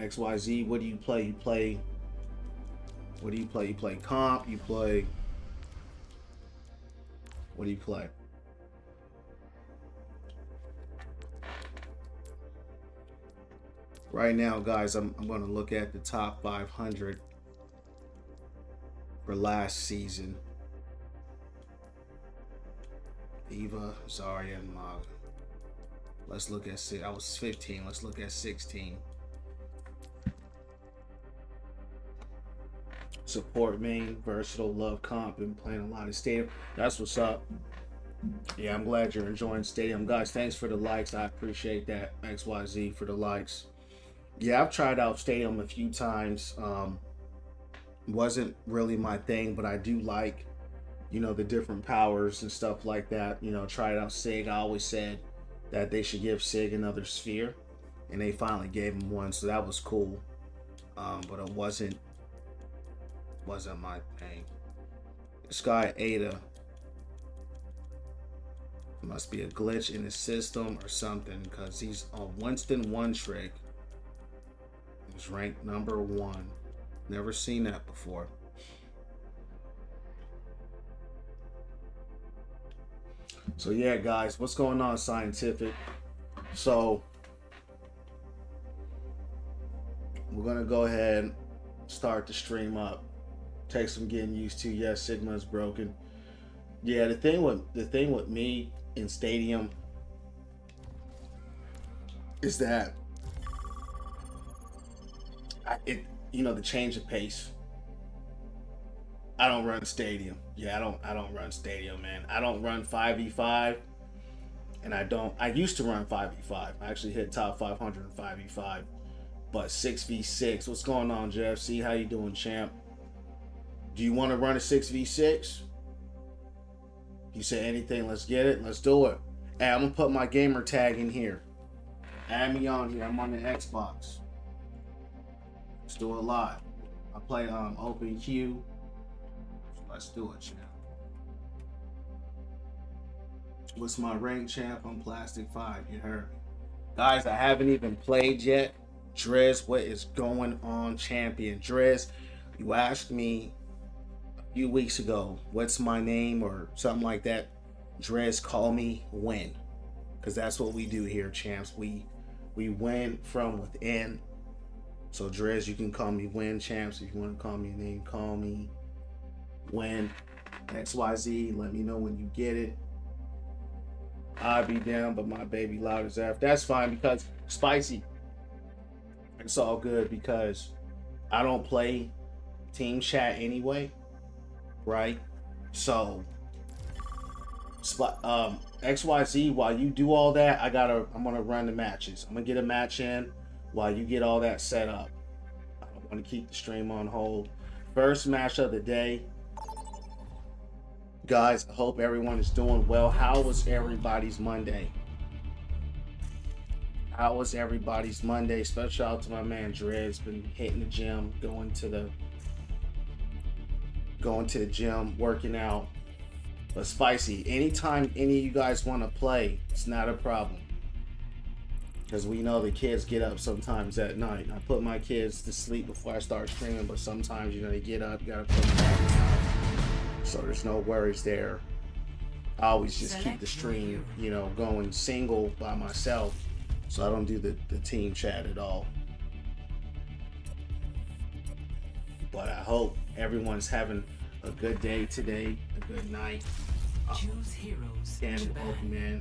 XYZ, what do you play? What do you play? You play comp, you play, what do you play? Right now, guys, I'm going to look at the top 500 for last season. Eva, Zarya, and Maga. Let's look at I was 15. Let's look at 16. Support main, versatile, love comp, been playing a lot of Stadium. That's what's up. Yeah, I'm glad you're enjoying Stadium. Guys, thanks for the likes. I appreciate that. XYZ for the likes. Yeah, I've tried out Stadium a few times. Wasn't really my thing, but I do like, the different powers and stuff like that. Tried out Sig. I always said that they should give Sig another sphere, and they finally gave him one, so that was cool. But it wasn't my thing. This guy Ada must be a glitch in the system or something, because he's on Winston one trick. He's ranked number 1. Never seen that before. So yeah, guys, what's going on, Scientific? So we're gonna go ahead and start the stream up. Takes some getting used to. Yes, Sigma is broken. Yeah, the thing with me in Stadium is that the change of pace. I don't run Stadium. Yeah, I don't run Stadium, man. I don't run 5v5, and I used to run 5v5. I actually hit top 500 in 5v5, but 6v6. What's going on, JFC? How you doing, champ? Do you want to run a 6v6? You say anything, let's get it. Let's do it. Hey, I'm going to put my gamer tag in here. Add me on here. I'm on the Xbox. Let's do it live. I play Open Queue. So let's do it, champ. What's my rank, champ? I'm Plastic 5. You heard me. Guys, I haven't even played yet. Driz, what is going on, champion? Driz, you asked me few weeks ago, what's my name or something like that. Drez, call me Win, because that's what we do here, champs. We win from within. So Drez, you can call me Win, champs. If you want to call me a name, call me Win. XYZ, let me know when you get it. I'll be down, but my baby loud as F. That's fine, because Spicy, it's all good, because I don't play team chat anyway. Right, so XYZ, while you do all that, I'm gonna run the matches. I'm gonna get a match in while you get all that set up. I want to keep the stream on hold. First match of the day, guys. I hope everyone is doing well. How was everybody's Monday? How was everybody's Monday? Special shout out to my man Drez. Been hitting the gym, going to the gym, working out. But Spicy, anytime any of you guys want to play, it's not a problem, because we know the kids get up sometimes at night. I put my kids to sleep before I start streaming, but sometimes they get up, you gotta put them back down. So there's no worries there. I always just keep the stream going single by myself, so I don't do the team chat at all. But I hope everyone's having a good day today, a good night. Choose heroes. And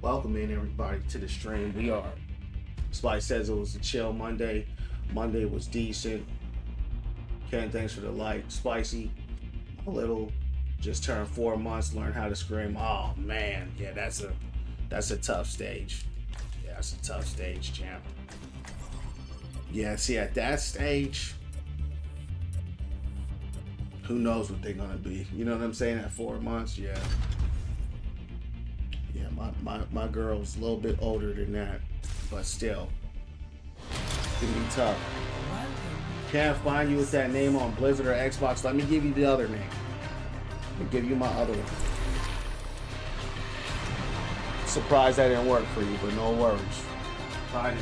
welcome in everybody to the stream. We are. Spice says it was a chill Monday. Monday was decent. Ken, thanks for the like. Spicy, a little. Just turned 4 months, learned how to scream. Oh man, yeah, that's a tough stage. Yeah, that's a tough stage, champ. Yeah, see, at that stage, who knows what they're gonna be? You know what I'm saying? At 4 months, yeah. Yeah, my girl's a little bit older than that, but still, it's gonna be tough. Can't find you with that name on Blizzard or Xbox. Let me give you the other name. Let me give you my other one. Surprised that didn't work for you, but no worries. Try it.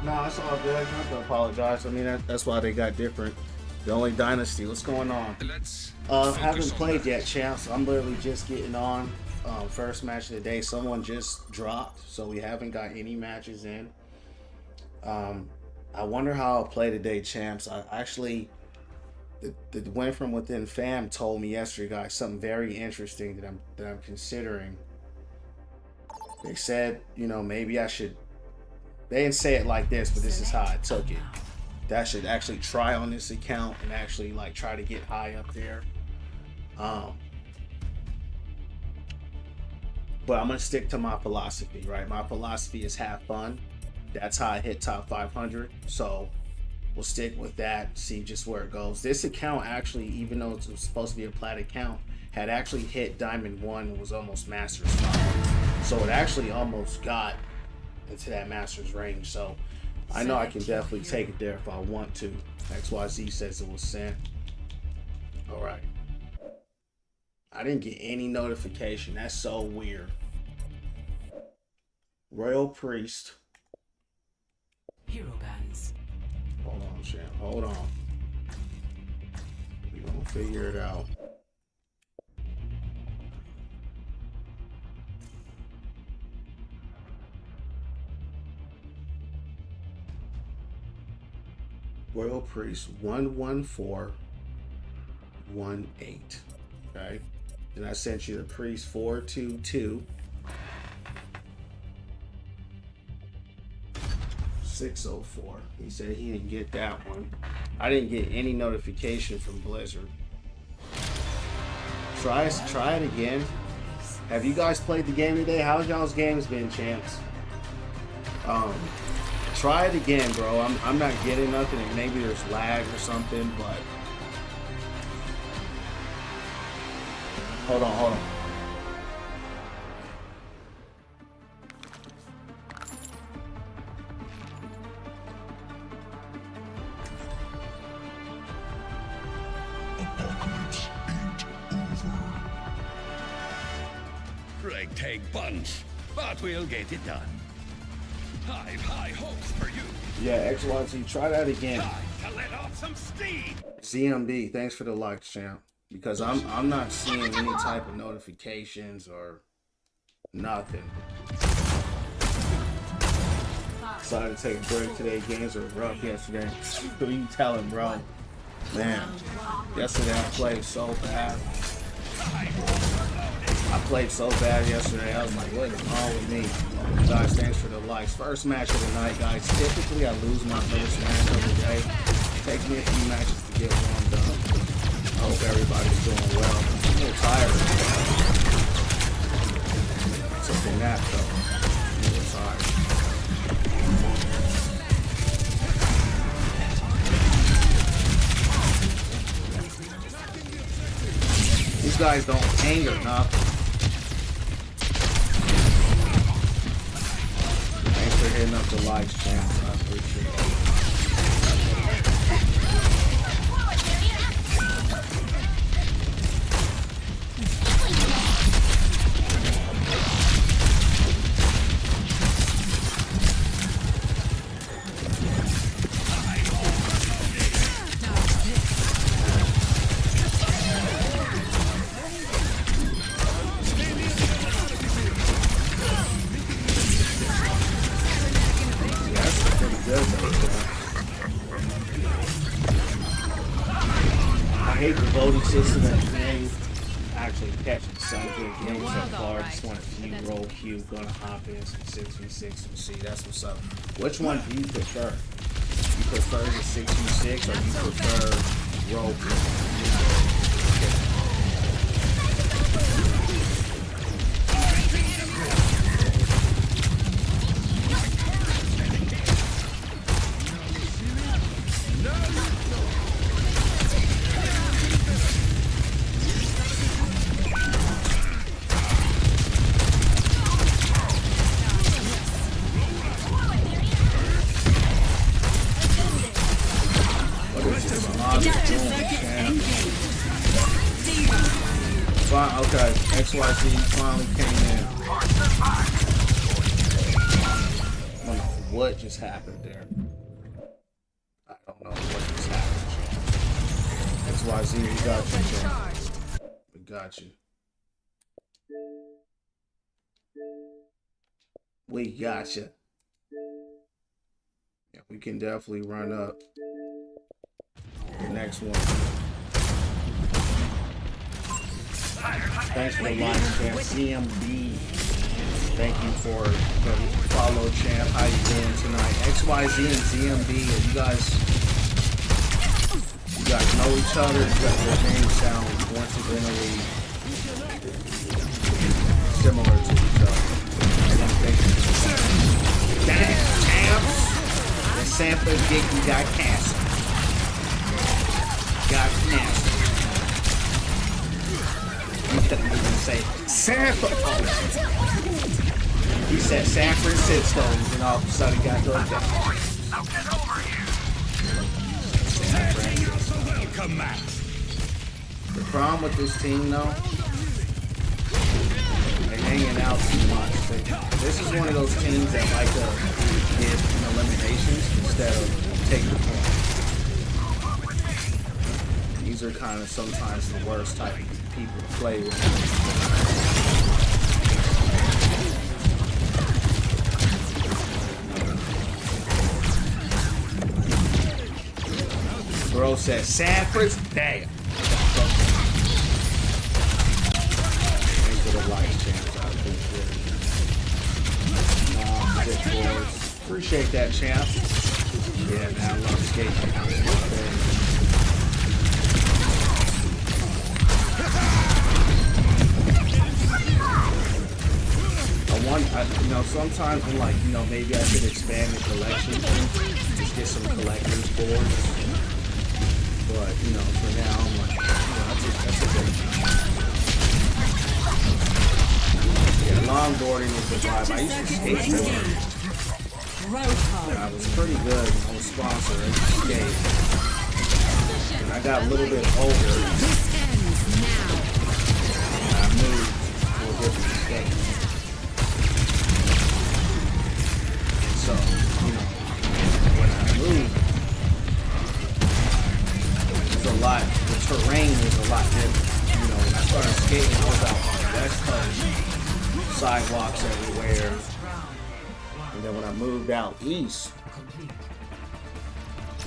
No, it's all good. You don't have to apologize. I mean, that's why they got different. The only dynasty. What's going on? Let's Haven't played yet, champs. I'm literally just getting on. First match of the day. Someone just dropped, so we haven't got any matches in. I wonder how I'll play today, champs. I actually, the win from within fam told me yesterday, guys, something very interesting that I'm considering. They said, you know, maybe I should. They didn't say it like this, but this is how I took it. That I should actually try on this account and actually like try to get high up there. But I'm gonna stick to my philosophy, right? My philosophy is have fun. That's how I hit top 500. So we'll stick with that, see just where it goes. This account actually, even though it was supposed to be a plat account, had actually hit Diamond 1 and was almost Masters 5. So it actually almost got into that Masters range. So I know I can definitely take it there if I want to. XYZ says it was sent. All right. I didn't get any notification. That's so weird. Royal Priest. Hero bands. Hold on, champ. Hold on. We gonna figure it out. Royal Priest 11418. Okay. Then I sent you the Priest 422 604. He said he didn't get that one. I didn't get any notification from Blizzard. Try it again. Have you guys played the game today? How's y'all's games been, champs? Try it again, bro. I'm not getting nothing, and maybe there's lag or something, but hold on. ragtag bunch, but we'll get it done. I've high hopes for you. Yeah, XYZ, try that again. Time to let off some steam. ZMB, thanks for the likes, champ. Because I'm not seeing any type of notifications or nothing. Decided to take a break today. Games were rough yesterday. Who you telling, bro? Man, yesterday I played so bad. I played so bad yesterday. I was like, what is wrong with me? Guys, thanks for the likes. First match of the night, guys. Typically, I lose my first match of the day. It takes me a few matches to get warmed up. I hope everybody's doing well. I'm a little tired. Took a nap, though. I'm a little tired. These guys don't hang or nothing. Thanks for hitting up the likes, champs. I appreciate it. I hate the voting system at the game. Actually catching some good games so far. Just want a few roll queue, gonna hop in some 6v6 and see. That's what's up. Which one do you prefer? You prefer the 6v6 or you prefer roll queue? Okay, XYZ finally came in. what just happened there. I don't know what just happened. XYZ, we got you, champ. We got you. We got you. Yeah, we can definitely run up the next one. Thanks for the line, champ. CMB. Thank you for the follow, champ. How you doing tonight? XYZ and CMB. You guys know each other. Your names sound coincidentally similar to each other. Dang, champs. The sampler Dicky got canceled. Got canceled. You couldn't even say Sanford. He said San Francisco, and all of a sudden got hooked up. Welcome, Matt. The problem with this team, though, they're hanging out too much. This is one of those teams that like to get eliminations instead of taking points. These are kind of sometimes the worst type of people to play with. Bro said Sanford's damn. Thanks for the likes, champs. I appreciate it. Appreciate that, champ. Yeah, man, I love skating. You know, sometimes I'm like, you know, maybe I should expand the collection, just get some collector's boards. But, you know, for now, I'm like, you know, that's a great thing. Yeah, longboarding was the vibe. I used to skateboard. And I was pretty good. I was sponsored. I used to skate. And I got a little bit older. And I moved to a different state. So, you know, when I moved, a lot, the terrain was a lot different. You know, when I started skating, I was out on the West Coast, sidewalks everywhere. And then when I moved out east,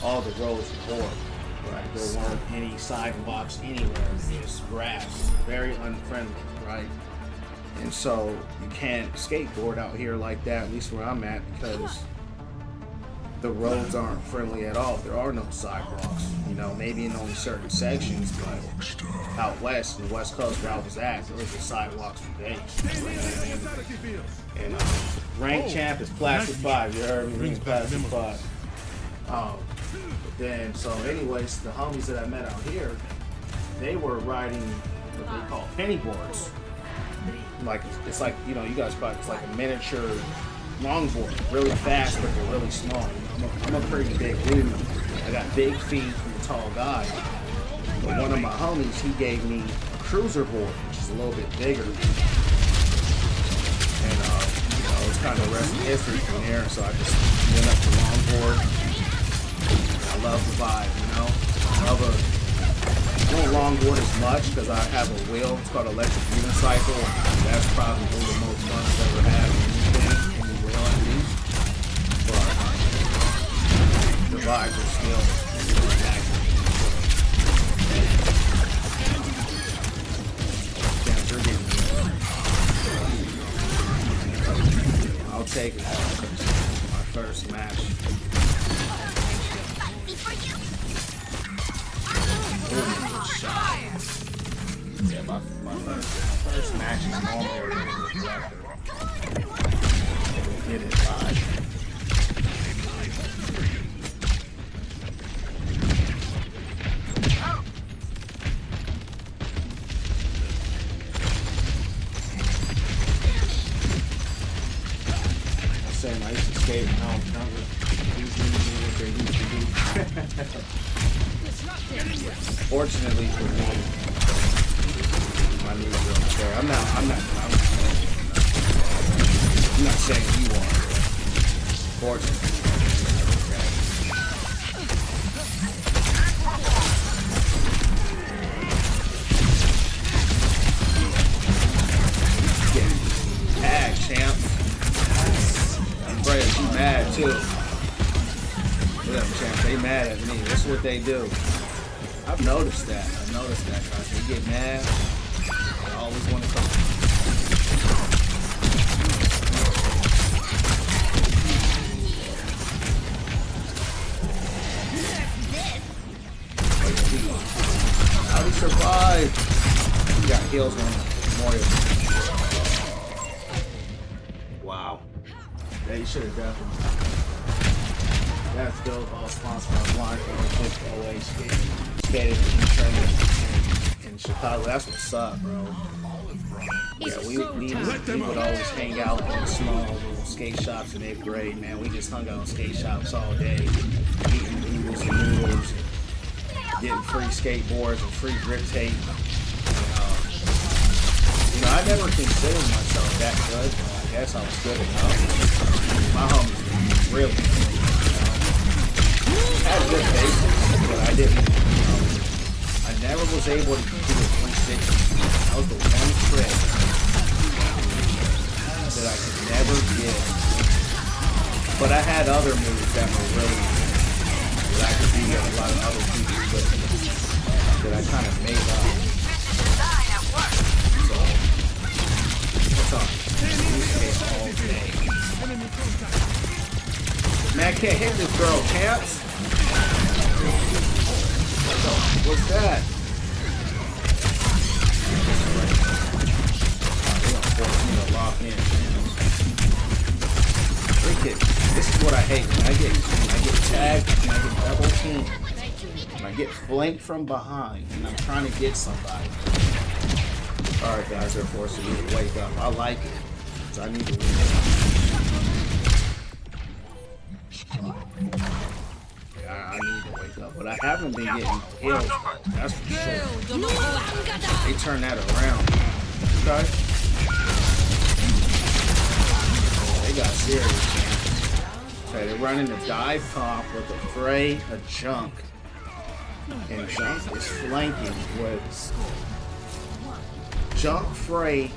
all the roads were horrible. Right? There weren't any sidewalks anywhere. It's grass, very unfriendly, right? And so you can't skateboard out here like that, at least where I'm at, because the roads aren't friendly at all. There are no sidewalks, you know, maybe in only certain sections, but out west, in the West Coast where I was at, there was the sidewalks for days. And rank champ is Plastic 5, you heard me, Plastic 5. But then, so anyways, the homies that I met out here, they were riding what they call penny boards. Like, it's like, you know, you guys probably, it's like a miniature longboard, really fast, but they're really small. I'm a pretty big dude. I got big feet, I'm a tall guy. But one of my homies, he gave me a cruiser board, which is a little bit bigger. And you know, it's kind of rest in history from there. So I just went up to longboard. I love the vibe, you know. I don't longboard as much because I have a wheel. It's called electric unicycle. That's probably the most fun I've ever had. But the vibes are still I'll take it. My first match. Yeah, my first match is normally a record. Get it live. I used to skate when I was younger. Fortunately for me, my knees are okay. I'm not saying you are. unfortunately. Get tagged, champ. I'm afraid she mad too. Look at them, champ. They mad at me. That's what they do. I've noticed that. Guys. They get mad. They always want to come. How do you survive? You got heals on Memorial. Wow. Yeah, you should have definitely. That's dope. All sponsored by Blind OH skated in Chicago. That's what's up, bro. Yeah, we would always hang out in small little skate shops in 8th grade, man. We just hung out in skate shops all day, eating noodles and noodles, getting free skateboards and free grip tape. I never considered myself that good, but I guess I was good enough. My homies really had good basics, but I didn't, I never was able to do a 360. That was the one trick that I could never get. But I had other moves that were really, that I could do that a lot of other people couldn't, that I kind of made up. So, what's up? All day. Man, I can't hit this girl, cats. What's that? They're gonna force me to lock in. This is what I hate. When I get tagged, when I get double teamed, when I get flanked from behind, and I'm trying to get somebody. Alright guys, they're forcing me to wake up. I like it. Because I need to wake up. I need to wake up. But I haven't been getting killed. That's for sure. They turn that around. Okay? They got serious, man. Okay, they're running a dive comp with a Frey, a Junk. And Junk is flanking with Junk, Frey,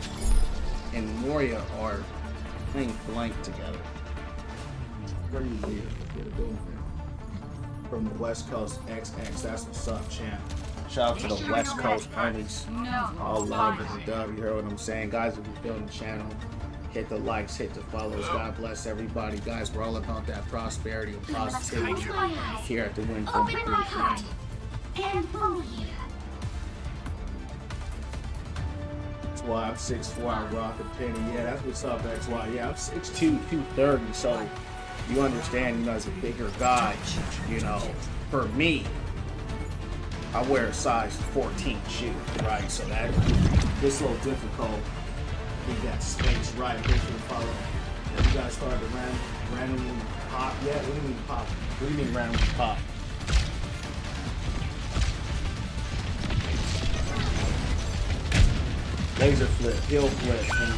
and Moria are playing blank together. Very weird. From the West Coast, XX, that's what's up, champ. Shout out to the West Coast homies. All love and the dub, you heard what I'm saying. Guys, if you're feeling the channel, hit the likes, hit the follows. God bless everybody. Guys, we're all about that prosperity and positivity here at the Win Open my heart and believe. That's why I'm 6'4", I rock a penny. Yeah, that's what's up, XY. Yeah, I'm 6'2", 230, so you understand, as a bigger guy, for me, I wear a size 14 shoe, right? So that it's a little difficult. We got space right here to follow. You guys started to randomly pop yet? What do you mean pop? What do you mean randomly pop? Laser flip, hill flip, and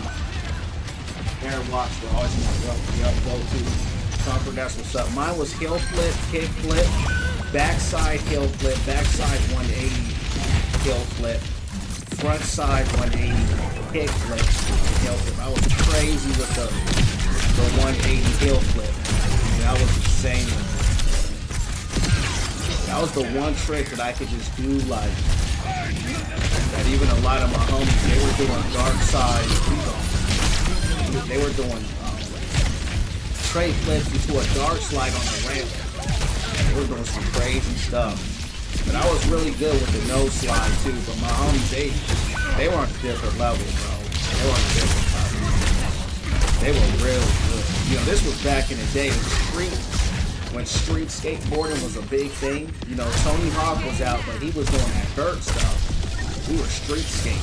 air watch for always go to. Comfort, that's what's up. Mine was hill flip, kick flip, backside hill flip, backside 180 hill flip, front side 180 kick flip, hill flip. I was crazy with the 180 hill flip. That was insane. That was the one trick that I could just do, like, that even a lot of my homies, they were doing dark side, they were doing straight flips into a dark slide on the ramp. They were doing some crazy stuff. But I was really good with the nose slide too, but my homies, they were on a different level, bro. They were on a different level. They were really good. This was back in the day when street skateboarding was a big thing. Tony Hawk was out, but he was doing that dirt stuff. We were street skating.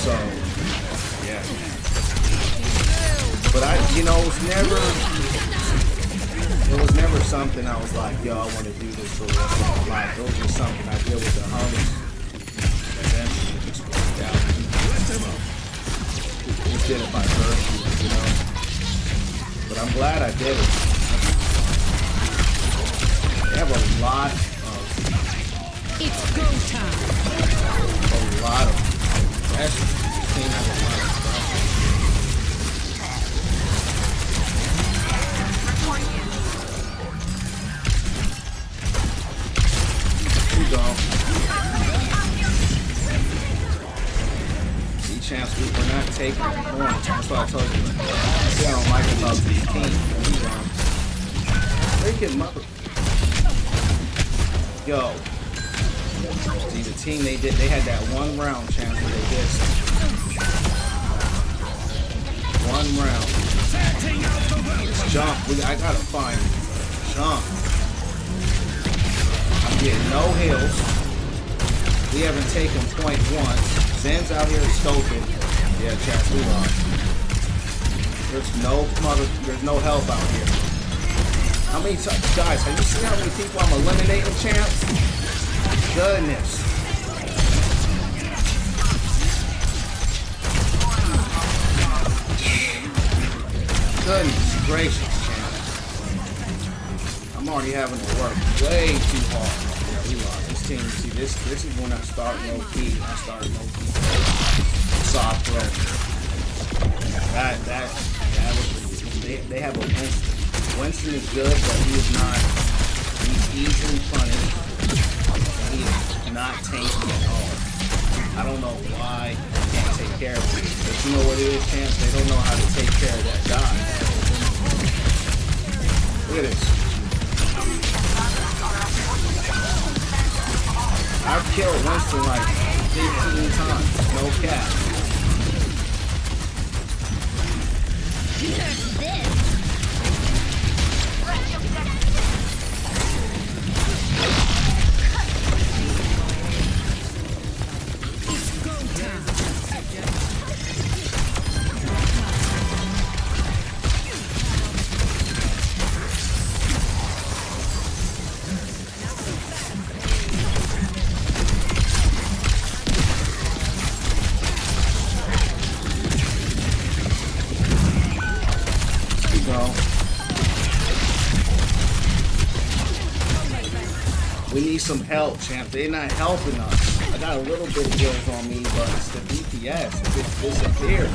So, yeah. But it was never something I was like, yo, I want to do this for the rest of my life. It was just something I did with the homies. And then it just worked out. just did it by virtue, you know. But I'm glad I did it. They have a lot of. It's go time. A lot of pressure. This team has a lot of pressure. Here we go. See, champs, we're not taking the points. That's what I told you. See, I don't like about this team. Freaking mother. Yo. See, the team they had that one round chance where they did something. One round. Just jump. I gotta find jump. I'm getting no heals. We haven't taken point once. Zen's out here scoping. Yeah, chance we lost. There's no help out here. How many times, guys? Have you seen how many people I'm eliminating, champs? Goodness. Goodness gracious, champ. I'm already having to work way too hard. Yeah, we lost. This team, see, this is when I start low key. I started low key. Soft throw. That was, they have a Winston. Winston is good, but he is not, he's easily punished. He is not tanky at all. I don't know why they can't take care of him. But you know what it is, champs? They don't know how to take care of that guy. Look at this. I've killed Winston like 15 times. No cap. We need some help, champ. They're not helping us. I got a little bit of heals on me, but it's the DPS. It's disappeared.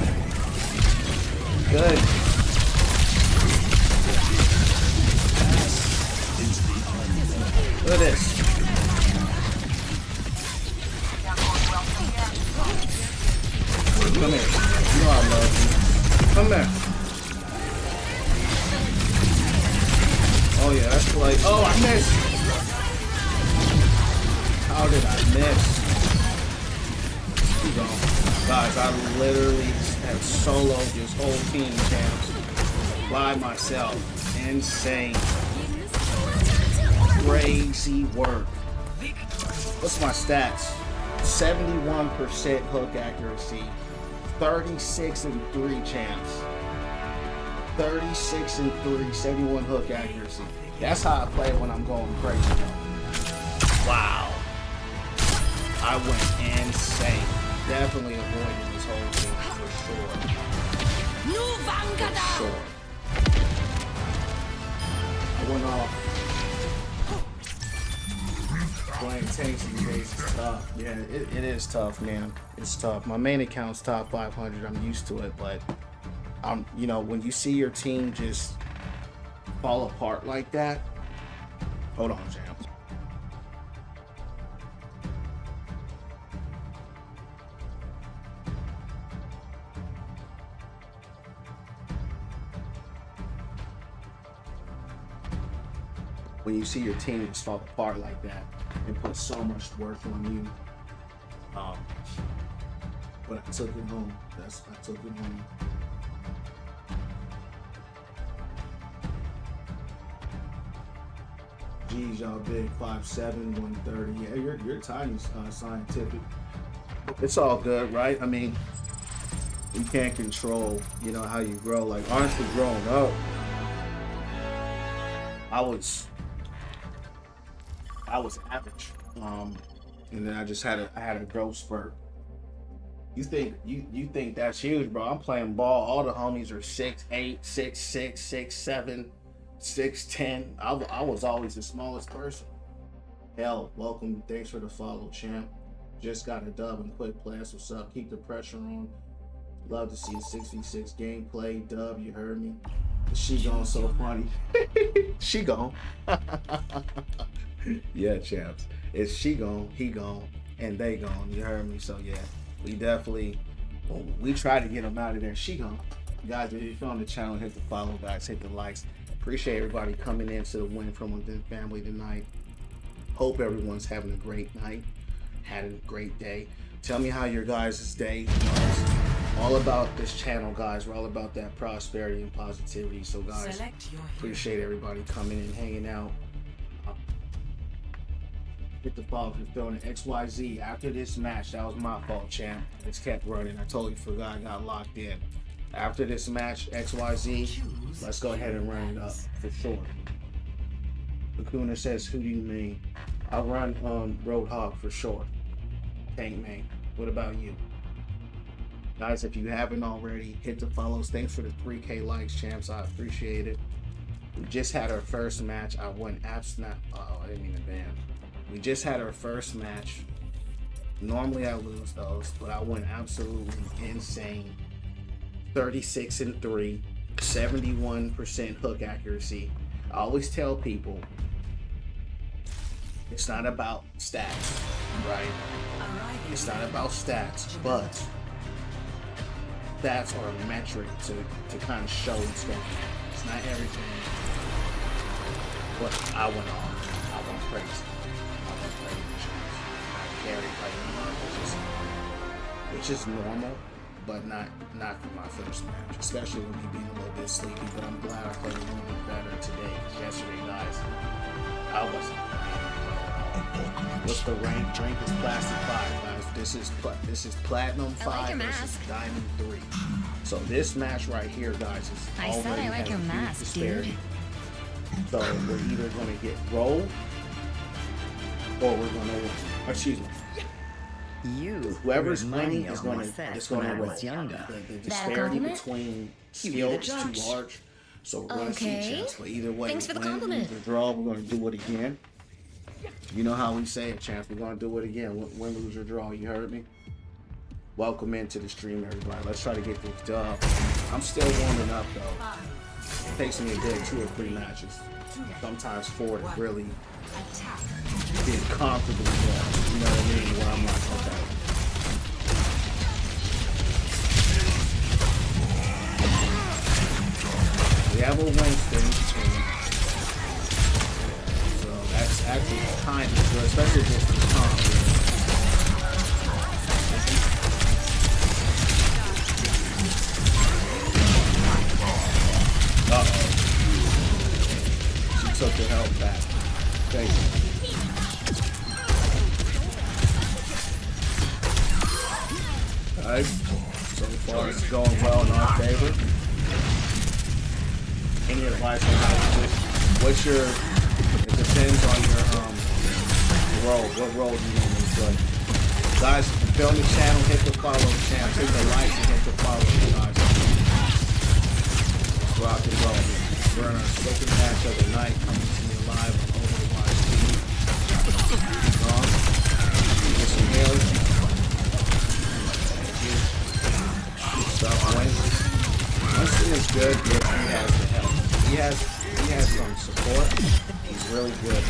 Good. Look at this. Come here. You know I love you. Come there. Oh yeah, that's like. Oh, I missed. How did I miss? Keep going. Guys, I literally have soloed this whole team, champs, by myself. Insane. Crazy work. What's my stats? 71% hook accuracy. 36-3, champs. 36-3, 71 hook accuracy. That's how I play when I'm going crazy. Wow. I went insane. Definitely avoiding this whole thing for sure. For sure. I went off. Playing tanks these days is tough. Yeah, it is tough, man. It's tough. My main account's top 500. I'm used to it, but you know, when you see your team just fall apart like that. Hold on, champ. When you see your team just fall apart like that and put so much work on you. But I took it home. I took it home. Geez, y'all big 5'7", 130. Yeah, you're tiny, scientific. It's all good, right? I mean, you can't control, you know, how you grow. Like, honestly, growing up, I was average, and then I had a growth spurt, You think that's huge, bro? I'm playing ball. All the homies are 6'8", 6'6", 6'7", 6'10". I was always the smallest person. Hell, welcome. Thanks for the follow, champ. Just got a dub and quick play. That's what's up. Keep the pressure on. Love to see a 6v6 gameplay. Dub, you heard me. She gone so funny. She gone. Yeah, champs. It's she gone, he gone, and they gone. You heard me. So yeah, we definitely we try to get them out of there. She gone. Guys, if you're on the channel, hit the follow, guys. Hit the likes. Appreciate everybody coming into the win from within family tonight. Hope everyone's having a great night. Had a great day. Tell me how your guys' day was. All about this channel, guys. We're all about that prosperity and positivity. So guys, appreciate everybody coming and hanging out. Hit the follow if you're feeling it. XYZ, after this match, that was my fault, champ. It's kept running. I totally forgot I got locked in. After this match, XYZ, let's go ahead and run it up for sure. Kakuna says, who do you mean? I'll run Roadhog for sure. Tank main. What about you? Guys, if you haven't already, hit the follows. Thanks for the 3K likes, champs. I appreciate it. We just had our first match. I went absent. Oh, I didn't mean to ban. We just had our first match. Normally I lose those, but I went absolutely insane. 36-3, 71% hook accuracy. I always tell people, it's not about stats, right? It's not about stats, but stats are a metric to kind of show what's going on. It's not everything. But I went off. I went crazy. It's just normal, but not for my first match, especially with me being a little bit sleepy. But I'm glad I played a little bit better today. Yesterday, guys, I wasn't. What's the rank? Rank is plastic 5, guys. This is platinum 5 versus diamond 3. So this match right here, guys, is already having a huge disparity. So we're either going to get rolled or we're going to win. Excuse me. Whoever's winning is going to roll. The disparity between skills is too large, so we're going to see a chance. But either way, Thanks for the compliment. Win, draw, we're going to do it again. You know how we say it, chance. We're going to do it again. Win, lose, or draw. You heard me? Welcome into the stream, everybody. Let's try to get this dub. I'm still warming up, though. It takes me a good 2 or 3 matches, sometimes 4 to really get comfortable with that. You know what I mean? Where I'm like, okay. We have a Winston, so that's actually kind of good, especially against the Tom. Uh-oh. She took her health back. Thank you. Alright, so far it's going well in our favor. Any advice on how to do? What's your, it depends on your role. What role do you want to play? Guys, if you're on the channel, hit the follow channel, hit the like and hit the follow, guys. Rock and roll. We're in our second match of the night, coming to you live on Overwatch TV. Get some healing. Winston is good if he has the help. He has some support. He's really good.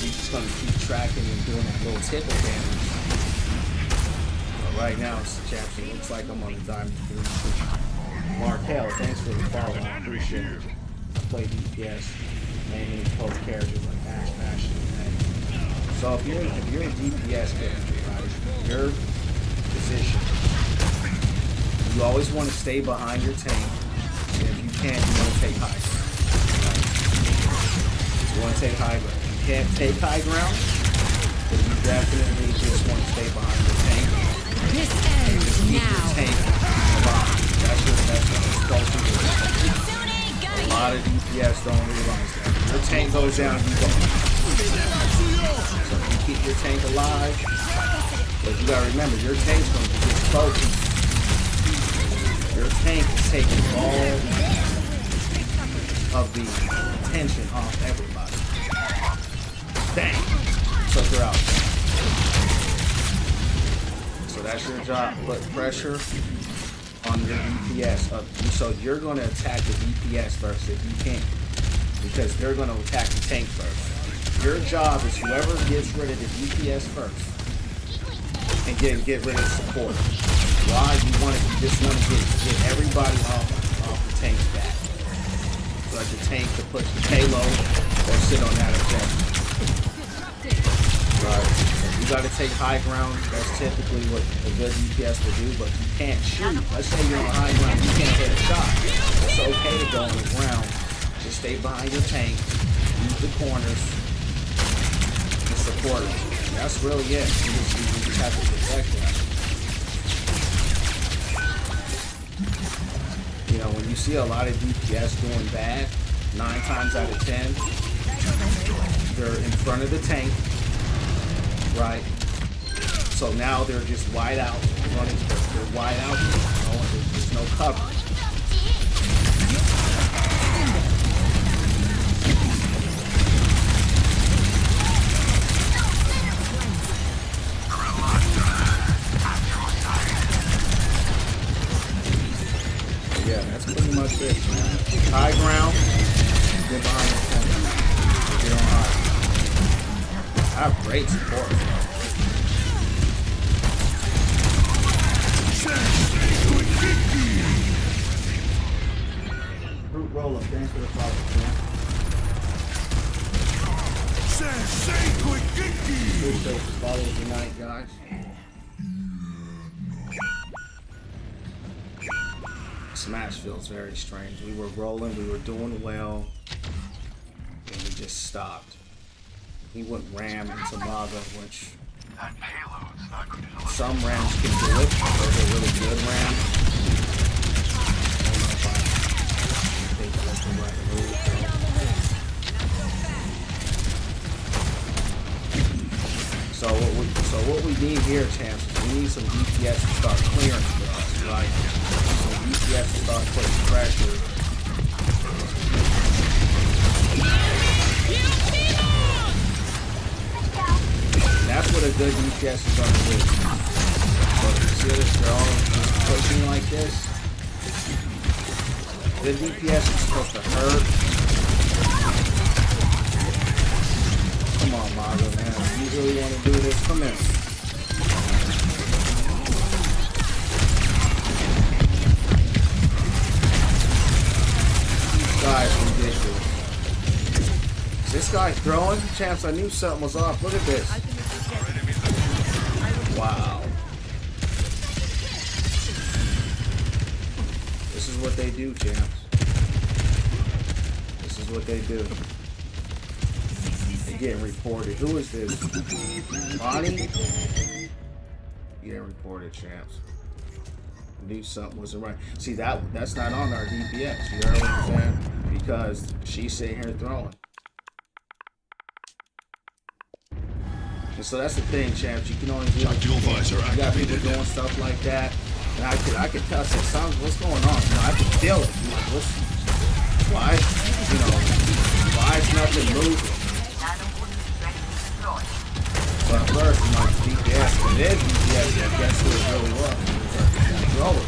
He's just gonna keep tracking and doing that little tickle damage. But right now, it's the champion. Looks like I'm on the diamond 3. Markel, thanks for the follow. I appreciate it. I play DPS, mainly post characters like Ash, and so if you're a DPS character, right, your position. You always want to stay behind your tank, and if you can, you want to take high ground. Right? You want to take high ground. If you can't take high ground, then you definitely just want to stay behind your tank. This ends Keep now. your tank alive. That's what it's supposed to do. A lot of DPS don't realize that. If your tank goes down, you go. So if you keep your tank alive, But you gotta remember, your tank's gonna get focused. Your tank is taking all of the tension off everybody. Dang. Took her out. So that's your job. Put pressure on your DPS. So you're going to attack the DPS first if you can. Because they're going to attack the tank first. Your job is whoever gets rid of the DPS first. And get rid of support. Why you want to just want to get everybody off the tank's back. So that the tank to put the payload or sit on that objective. Right. You got to take high ground. That's typically what a good DPS will do, but you can't shoot. Let's say you're on high ground, you can't hit a shot. It's okay to go on the ground. Just stay behind your tank, use the corners, and support it. That's really it. You just have to protect that. You know, when you see a lot of DPS doing bad, 9 times out of 10, they're in front of the tank. Right. So now they're just wide out. They're wide out. There's no cover. Yeah, that's pretty much it, man. High ground. Get behind the tank. Get on high. I have great support. Root roll up, thanks for the follow, man. Appreciate the follow tonight, guys. Smash feels very strange. We were rolling, we were doing well, and we just stopped. He went ram into Maga, which some rams can do it. Those are really good rams. I don't know if I think that's the right move. So what we need here, champs, is we need some DPS to start clearing for us, right? Some DPS to start putting pressure. That's what a good DPS is going to do. So you see this, they're all just pushing like this. Good DPS is supposed to hurt. Come on, Mago, man. You really want to do this? Come in. This guy's ridiculous. This guy's throwing? Champs, I knew something was off. Look at this. Wow. This is what they do, champs. This is what they do. They're getting reported. Who is this? Bonnie? Getting reported, champs. Knew something wasn't right. See, that's not on our DPS. You know what I'm saying? Because she's sitting here throwing. And so that's the thing, champs. You can only do like you got people doing stuff like that, and I could tell. Say, "Son, what's going on?" You know, I could feel it. I'm like, why? You know, why is nothing moving? But first, I'm like, DPS. It is DPS. I guess who it really was. Controller.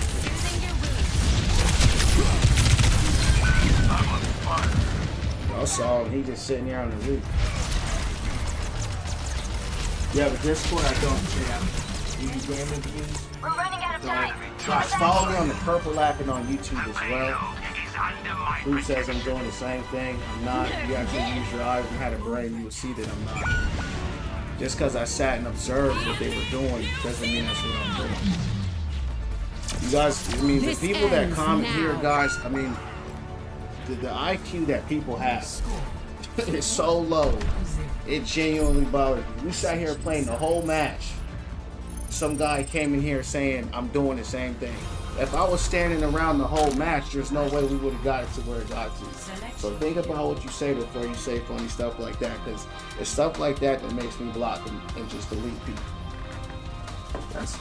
I saw him. He just sitting there on the roof. Yeah, but Discord, I don't you game reviews. We're running out of time. Guys, follow me on the Purple app and on YouTube as well. Who says I'm doing the same thing? I'm not. You actually use your eyes and had a brain, you would see that I'm not. Just because I sat and observed what they were doing doesn't mean that's what I'm doing. You guys, I mean, the people that comment here, guys, I mean, the IQ that people have is so low. It genuinely bothers me. We sat here playing the whole match. Some guy came in here saying, I'm doing the same thing. If I was standing around the whole match, there's no way we would have got it to where it got to. So think about what you say before you say funny stuff like that, because it's stuff like that that makes me block and just delete people. That's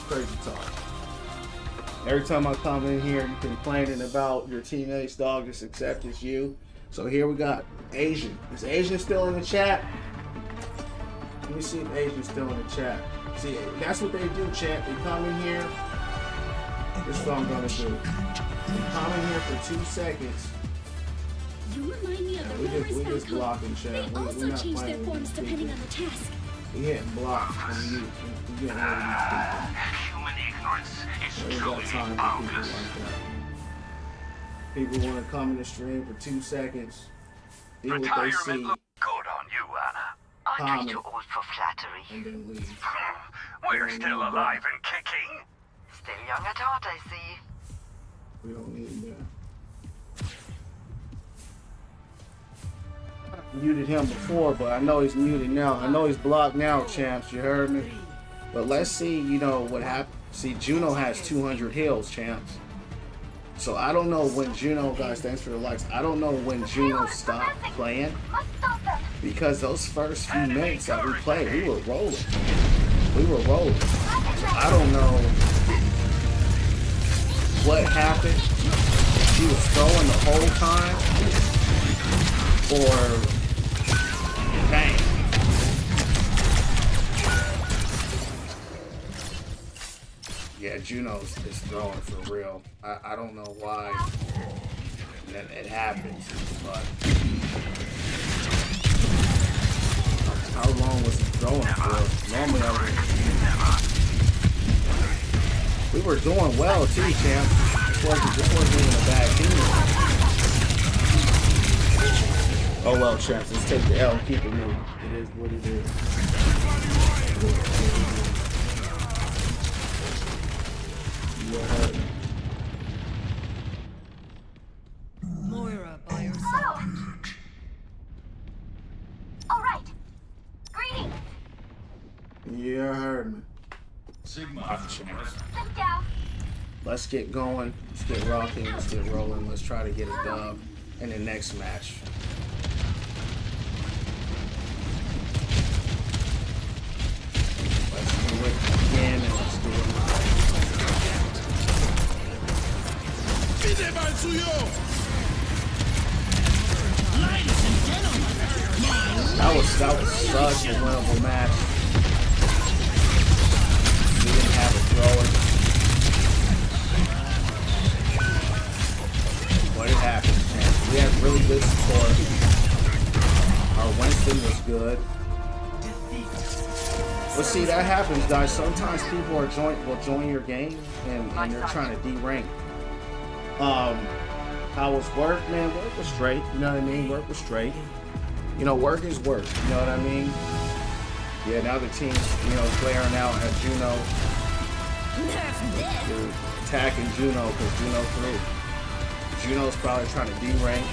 crazy talk. Every time I come in here, you complaining about your teammates, dog. Just accept it's you. So here we got Asian. Is Asian still in the chat? Let me see if Asian's still in the chat. See, that's what they do, chat. They come in here. This is what I'm gonna do. They come in here for 2 seconds. You remind me of the We Rovers just outcome. blocking, chat. They We're also not change their playing with forms these depending people. on the task. We hitting blocks from you. We getting rid of these Human ignorance is people. We ain't truly got time for people boundless. like that. People want to come in the stream for 2 seconds, see what they see, Retirement looked good on you, Anna. Aren't Comment. we too old for flattery? and then leave. We're still alive and kicking. Still young at heart, I see. We don't need that. I muted him before, but I know he's muted now. I know he's blocked now, champs. You heard me? But let's see, you know, what happened. See, Juno has 200 heals, champs. So I don't know when Juno, guys, thanks for the likes. I don't know when Juno stopped playing. Must stop them. Because those first few minutes that we played, we were rolling. We were rolling. I don't know what happened. If she was throwing the whole time, or dang. Yeah, Juno's is throwing for real. I don't know why that it happens, but how long was he throwing for? Normally we were doing well too, champ. This wasn't even a bad team. Oh well, champs. Let's take the L and keep it moving. It is what it is. Yeah. Moira by your side. All right. Greetings. Yeah, I heard me. Sigma. Sit down. Let's get going. Let's get rocking. Let's get rolling. Let's try to get a dub in the next match. Let's do it again and let's do it live. That was such a winnable match. We didn't have a thrower. But it happened, man. We had really good support. Our Winston was good. But see, that happens, guys. Sometimes people will join your game and they're trying to de-rank. How was work, man? Work was straight. You know what I mean? Work was straight. You know, work is work. You know what I mean? Yeah, now the team's, clearing out at Juno. They're attacking Juno because Juno threw. Juno's probably trying to de-rank.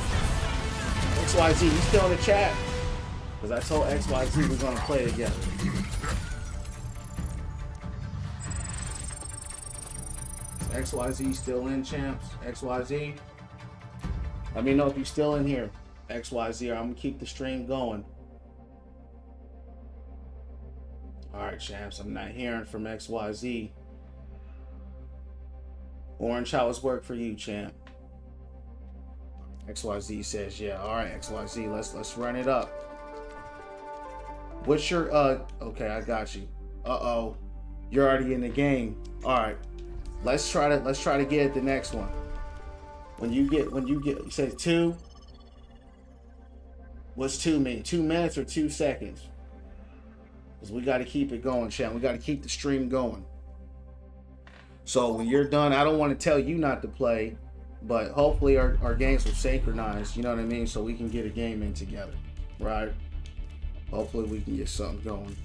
XYZ, you still in the chat? Because I told XYZ we're going to play together. Is XYZ still in, champs? XYZ? Let me know if you're still in here. XYZ, or I'm going to keep the stream going. Alright, champs, I'm not hearing from XYZ. Orange, how was work for you, champ? XYZ says, yeah. Alright, XYZ, let's run it up. What's your, okay, I got you. Uh-oh. You're already in the game. Alright. Let's try to get at the next one. When you get, you say 2. What's 2 mean? 2 minutes or 2 seconds? Because we got to keep it going, chat. We got to keep the stream going. So when you're done, I don't want to tell you not to play, but hopefully our games will synchronize, you know what I mean? So we can get a game in together, right? Hopefully we can get something going.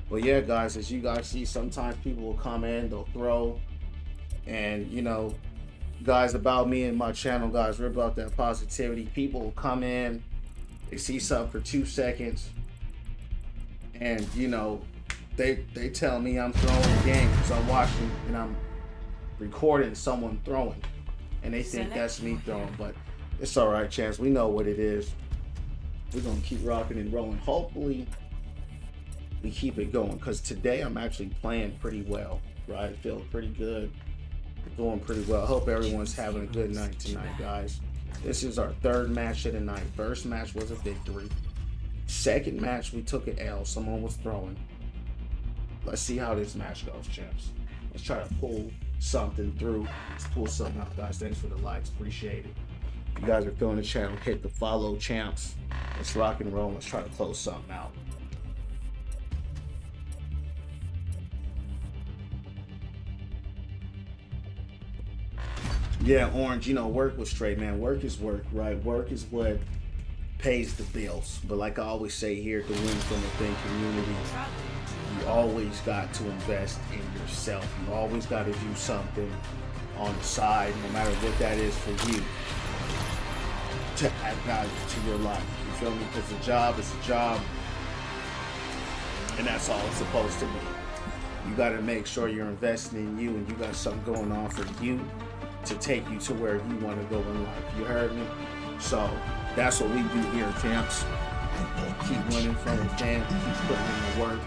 But yeah, guys, as you guys see, sometimes people will come in, they'll throw, and guys, about me and my channel, guys, we're about that positivity. People will come in, they see something for 2 seconds, and they tell me I'm throwing the game because I'm watching and I'm recording someone throwing, and they think that's me throwing. But it's all right, Chance. We know what it is. We're gonna keep rocking and rolling. Hopefully we keep it going. Because today I'm actually playing pretty well, right? Feel pretty good, doing pretty well. I hope everyone's having a good night tonight, guys. This is our third match of the night. First match was a victory. Second match, we took an L. Someone was throwing. Let's see how this match goes, champs. Let's try to pull something through. Let's pull something out, guys. Thanks for the likes. Appreciate it. If you guys are feeling the channel, hit the follow, champs. Let's rock and roll. Let's try to close something out. Yeah, Orange, you know, work was straight, man. Work is work, right? Work is what pays the bills. But like I always say here at the Win From Within community, you always got to invest in yourself. You always got to do something on the side, no matter what that is for you, to add value to your life. You feel me? Because a job is a job, and that's all it's supposed to be. You got to make sure you're investing in you, and you got something going on for you to take you to where you want to go in life. You heard me? So that's what we do here, champs. Keep winning from within, keep putting in the work,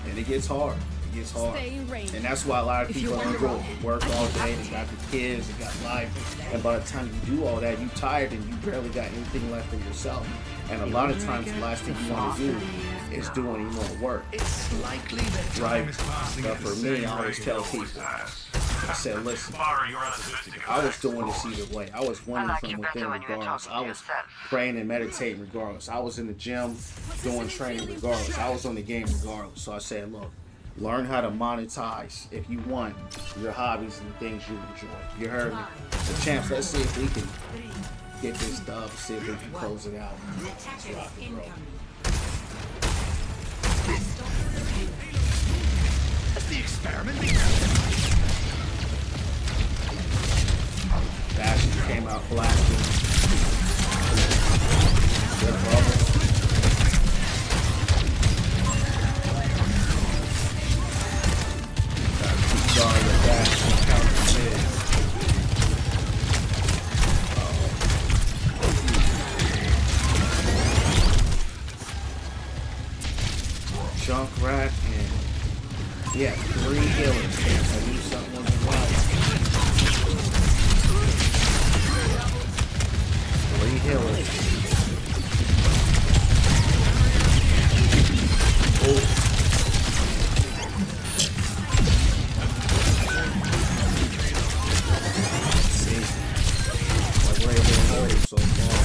and it gets hard. It gets hard, and that's why a lot of people don't go work all day. They got the kids, they got life, and by the time you do all that, you tired and you barely got anything left for yourself. And a lot of times, the last thing you want to do is do any more work, right? But for me, I always tell people, I said, listen, I was doing this either way. I was winning from within regardless. I was praying and meditating regardless. I was in the gym doing training regardless. I was on the game regardless. So I said, look, learn how to monetize, if you want, your hobbies and the things you enjoy. You heard me? So, champs, let's see if we can get this dub, see if we can close it out. Let's rock and roll. Has the experiment Bastion came out blasting. Good bubble. Gotta keep guard with that. Counter mid. Junkrat and yeah, 3 healers. I knew something wasn't right. 3 healers. Oh. See, like we're able to hold so far.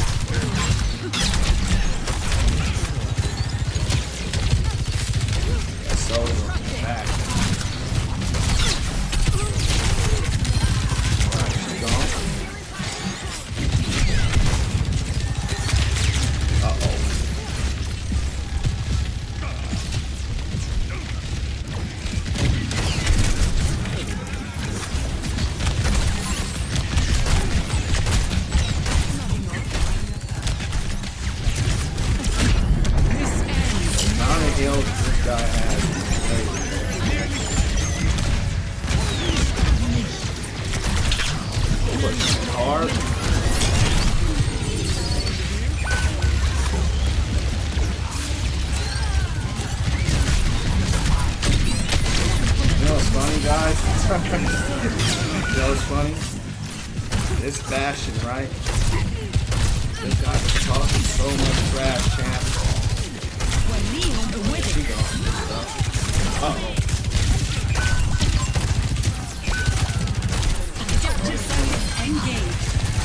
Yeah, so back. Alright, she's gone. This guy has pushing hard. You know what's funny, guys? You know what's funny? This Bastion, right? This guy was talking so much trash, champ. Uh-oh.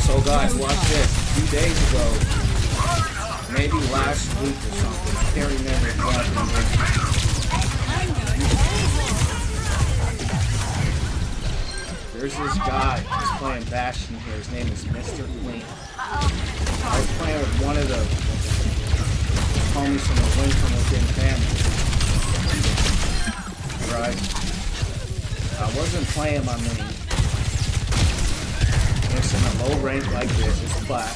So guys, watch this. A few days ago, maybe last week or something, I can't remember exactly. There's this guy who's playing Bastion here. His name is Mr. Clean. I was playing with one of the homies from the Win From Within family. Right? I wasn't playing my main. It's in a low range like this. It's flat.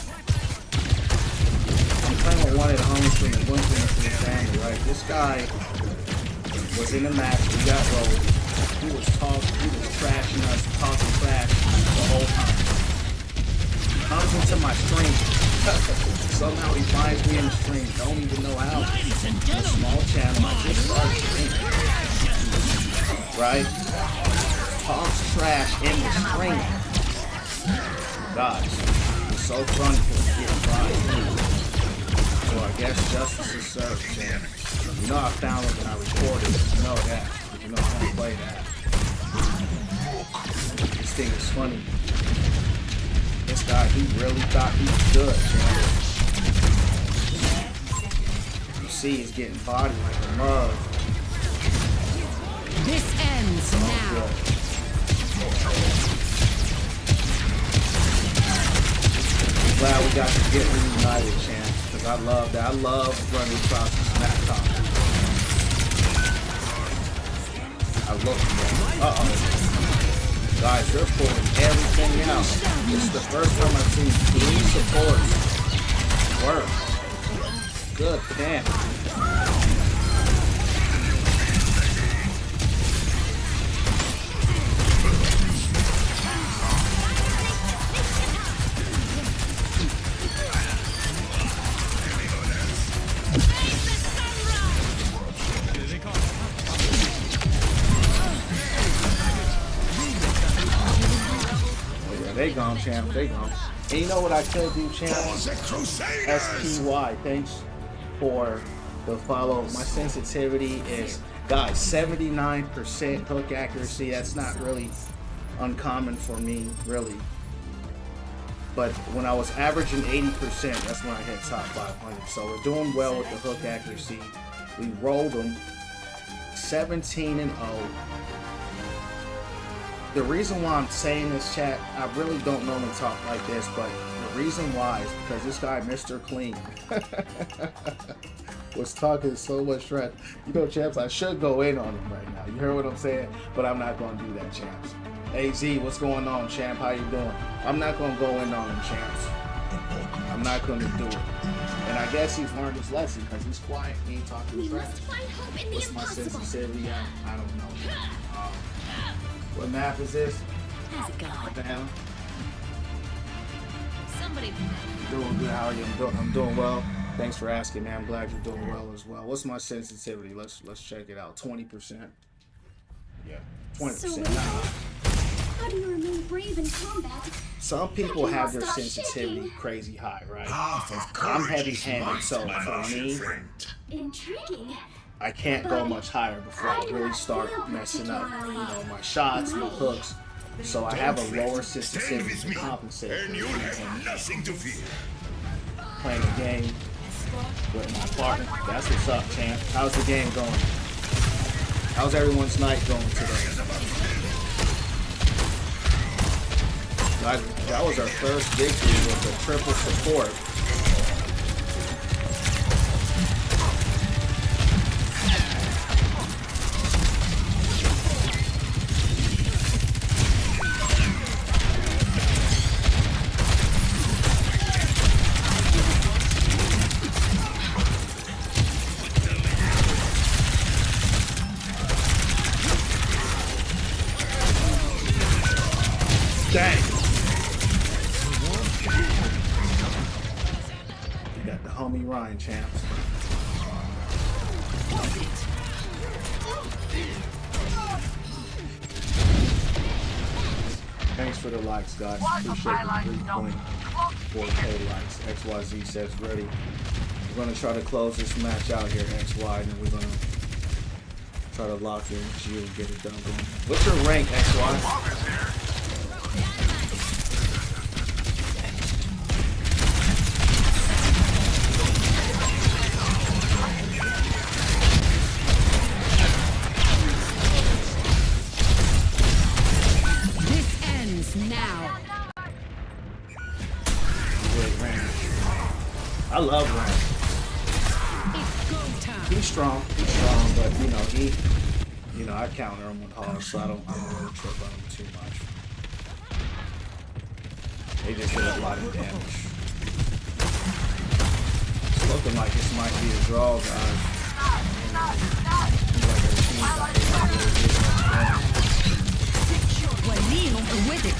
I'm playing with one of the homies from the Win From Within family, right? This guy was in the match. We got rolled. He was trashing us, talking trash the whole time. Comes into my stream. somehow he finds me in the stream. Don't even know how. In a small channel, I just started streaming. Right? Talks trash in the stream. Guys, it's so funny because it's getting fried. So I guess justice is served, champ. You know I found it when I recorded it. You know that. You know I don't play that. This thing is funny. This guy, he really thought he was good, man. You see, he's getting bodied like a mug. This ends now. I'm glad we got to get reunited, champ. Because I love that. I love running across the smack talk. I look, man. Uh-oh. Guys, they're pulling everything out. This is the first time I've seen 3 supports work. Good, damn. They gone, champ. They gone. And you know what I could do, champ? SPY. Thanks for the follow. My sensitivity is, guys, 79% hook accuracy. That's not really uncommon for me, really. But when I was averaging 80%, that's when I hit top 500. So we're doing well with the hook accuracy. We rolled them 17-0. The reason why I'm saying this, chat, I really don't normally talk like this, but the reason why is because this guy, Mr. Clean, was talking so much trash. You know, champs, I should go in on him right now. You heard what I'm saying? But I'm not going to do that, champs. AZ, what's going on, champ? How you doing? I'm not going to go in on him, champs. I'm not going to do it. And I guess he's learned his lesson because he's quiet. He ain't talking trash. What's my sensitivity? I don't know. What map is this? How's it going? What the hell? Somebody. Doing good. How are you? I'm doing well. Thanks for asking, man. I'm glad you're doing well as well. What's my sensitivity? Let's check it out. 20%. Yeah, 20%. So how do you remain brave in combat? Some people have their sensitivity crazy high, right? I'm heavy-handed, so for me, Intriguing. I can't go much higher before I really start messing up, you know, my shots, my hooks. So I have a lower sensitivity to compensate. And you have nothing to fear. Playing a game with my partner. That's what's up, champ. How's the game going? How's everyone's night going today? That was our first victory with the triple support. Dang. You got the homie Ryan, champs. Thanks for the likes, guys. Appreciate the 3.4K likes. XYZ says ready. We're gonna try to close this match out here, XY, and then we're gonna try to lock in with you and get it done. What's your rank, XY? Now. I love Ryan. It's go time. He's strong, but I counter him with hogs, so I don't really trip on him too much. They just did a lot of damage. It's looking like this might be a draw, guys. Seems like their team's not really doing much damage. With it.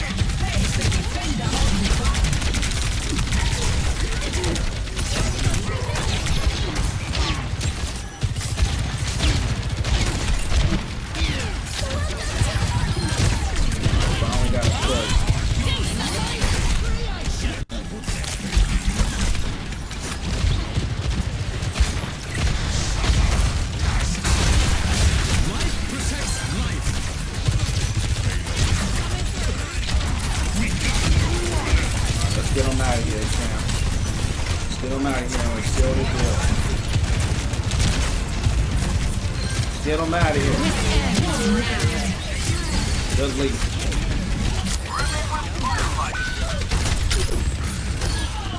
get him out of here, champ. Let's get him out of here and seal the deal. Get him out of here. Good lead.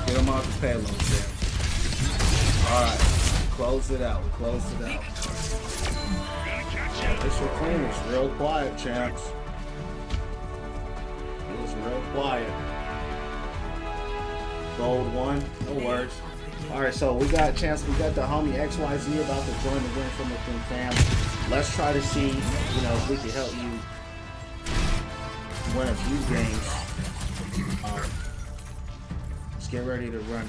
Get him off the payload, champ. Alright. Close it out. We closed it out. This was clean. It's real quiet, champs. It was real quiet. Gold 1. No worries. Alright, so we got a chance. We got the homie XYZ about to join the Win From Within fam. Let's try to see, if we can help you win a few games. Let's get ready to run it.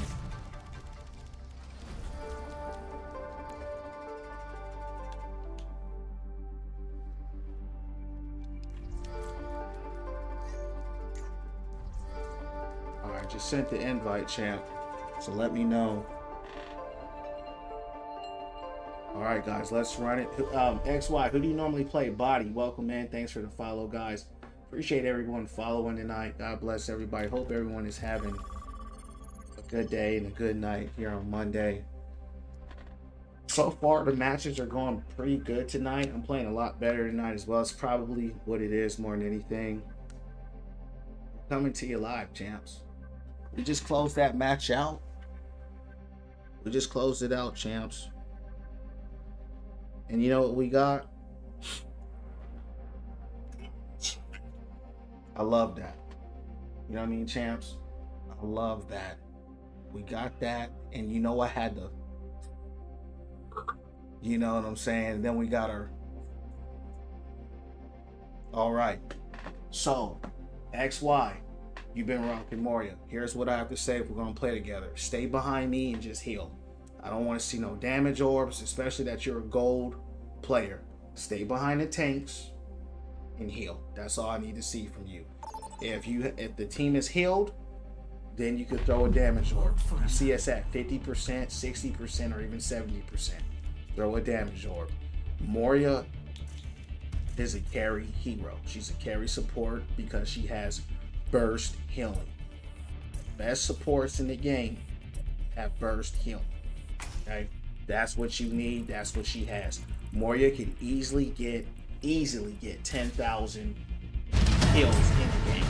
Alright, just sent the invite, champ. So let me know. Alright guys, let's run it. XY, who do you normally play? Body, welcome in. Thanks for the follow, guys. Appreciate everyone following tonight. God bless everybody. Hope everyone is having a good day and a good night here on Monday. So far, the matches are going pretty good tonight. I'm playing a lot better tonight as well. It's probably what it is more than anything. Coming to you live, champs. We just closed that match out. We just closed it out, champs. And you know what we got? I love that. You know what I mean, champs? I love that. We got that. And you know I had to. You know what I'm saying? And then we got our. All right. So, XY, you've been rocking Moria. Here's what I have to say if we're going to play together. Stay behind me and just heal. I don't want to see no damage orbs, especially that you're a gold player. Stay behind the tanks and heal. That's all I need to see from you. If the team is healed, then you could throw a damage orb. You see us at 50%, 60%, or even 70%. Throw a damage orb. Moria is a carry hero. She's a carry support because she has burst healing. Best supports in the game have burst healing. Okay, that's what you need. That's what she has. Moria can easily get 10,000 kills in the game.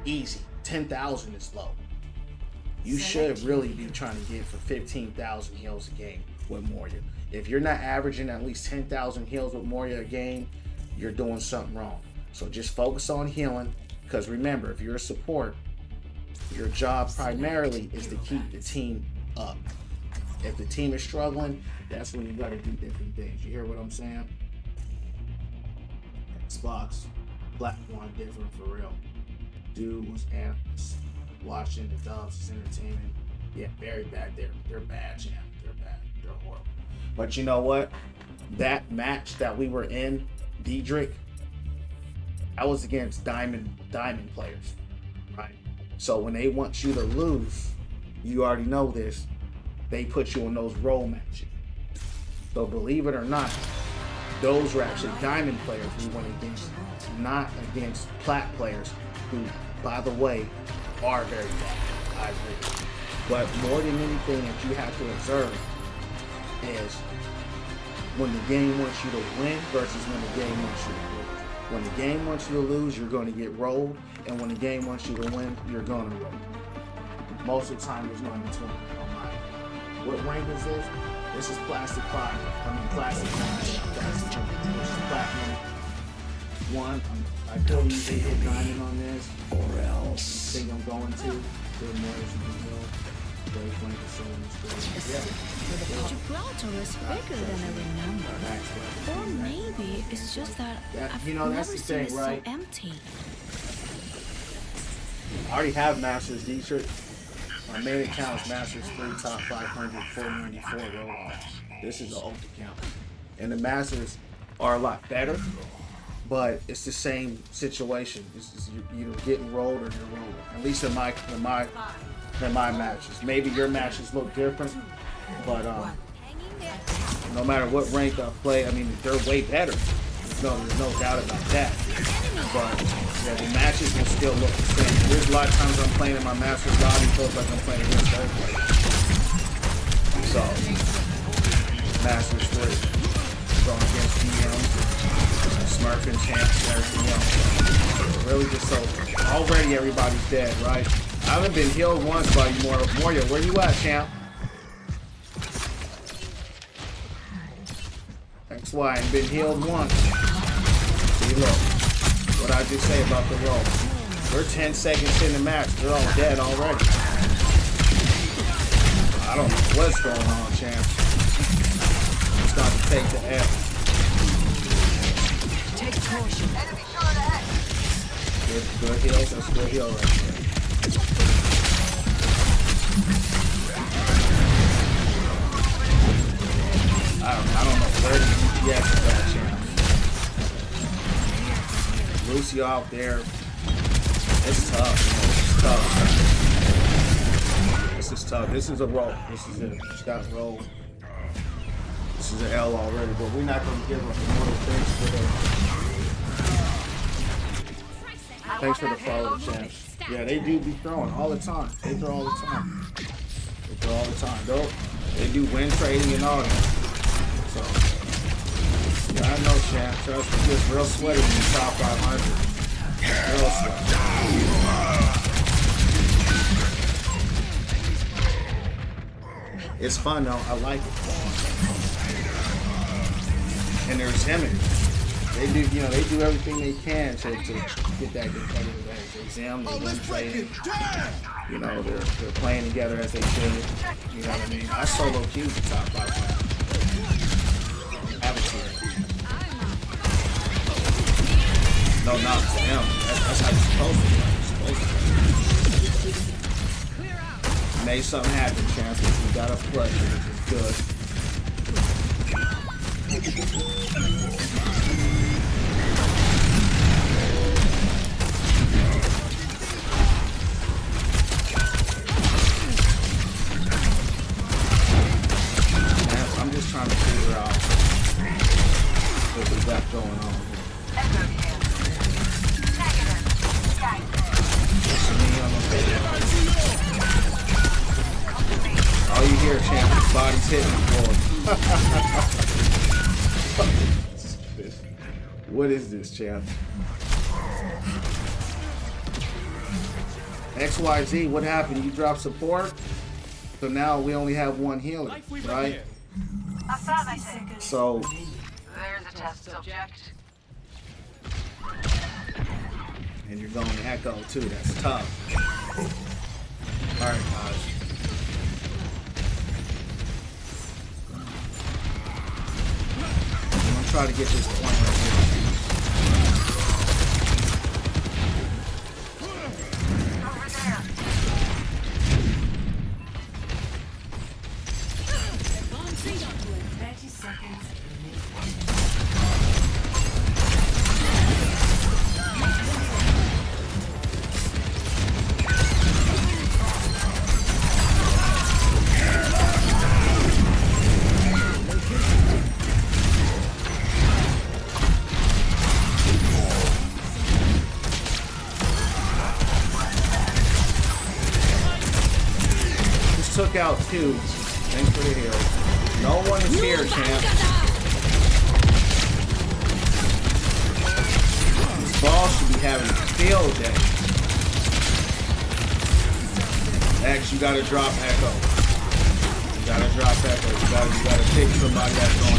Easy. 10,000 is low. You should really be trying to get for 15,000 heals a game with Moria. If you're not averaging at least 10,000 heals with Moria a game, you're doing something wrong. So just focus on healing, because remember, if you're a support, your job primarily is to keep the team up. If the team is struggling, that's when you gotta do different things. You hear what I'm saying? Xbox platform different for real. Dude was analyst. Watching the Dubs is entertainment. Yeah, very bad. They're bad, champ. They're bad. They're horrible. But you know what? That match that we were in, Diedrich, I was against diamond players, right? So when they want you to lose, you already know this, they put you in those role matches. So believe it or not, those were actually diamond players we went against, not against plat players who, by the way, are very bad. I agree. But more than anything that you have to observe is when the game wants you to win versus when the game wants you to lose. When the game wants you to lose, you're going to get rolled, and when the game wants you to win, you're going to roll. Most of the time, there's no in between. What rank is this? This is Plastic 5. Plastic 9. This is Platinum 1. I told you to hit diamond on this, or else. I think I'm going to. Good more as you can go. Gibraltar is bigger than I remember. Or maybe it's just that I've that's never the seen thing, it right? so empty. I already have Masters Dietrich. I made it count as Masters 3, top 500, 494 Roblox. This is an ultra count. And the Masters are a lot better, but it's the same situation. It's you're either getting rolled or you're rolling. At least in my matches. Maybe your matches look different, but no matter what rank I play, I mean, they're way better. There's no doubt about that. But yeah, the matches will still look the same. There's a lot of times I'm playing in my master's lobby, feels like I'm playing against third players. So, Masters 3, going against DMs, Smurfing champs, and everything else. Really just so, already everybody's dead, right? I haven't been healed once by you, Moria. Where you at, champ? That's why I ain't been healed once. See, look, what I just say about the roll. We're 10 seconds in the match. They're all dead already. I don't know what's going on, champ. It's got to take the F. Take caution. Good heals. That's good heal right there. I don't know where the DPS is at, champ. Lucy out there. It's tough, man. This is tough. This is a roll. This is it. Just got roll. This is an L already, but we're not going to give up more things for the. Thanks for the follow, champ. Yeah, they do be throwing all the time. They throw all the time. They throw all the time. They do win trading and all that. So, yeah, I know, champ. Trust me, it's real sweaty in the top 500. Real sweaty. It's fun though. I like it. And there's him. They do, they do everything they can to get that competitive edge. They exam, they win trading. They're playing together as they should. You know what I mean? I solo queued the top 500. Have a team. No, not for him. That's how you're supposed to play. Made something happen, champ. You got a play, which is good. I'm just trying to figure out what we got going on here. All you hear, champ, is bodies hitting the floor. What is this, champ? XYZ, what happened? You dropped support? So now we only have one healer, right? So There's a test subject. and you're going echo too, that's tough. Alright guys. I'm gonna try to get this point right here. Over there. Advancing onward. 30 seconds. Took out two. Thanks for the heal. No one is here, champ. This ball should be having a field day. X, you gotta drop echo. You gotta drop echo. You gotta pick somebody that's gonna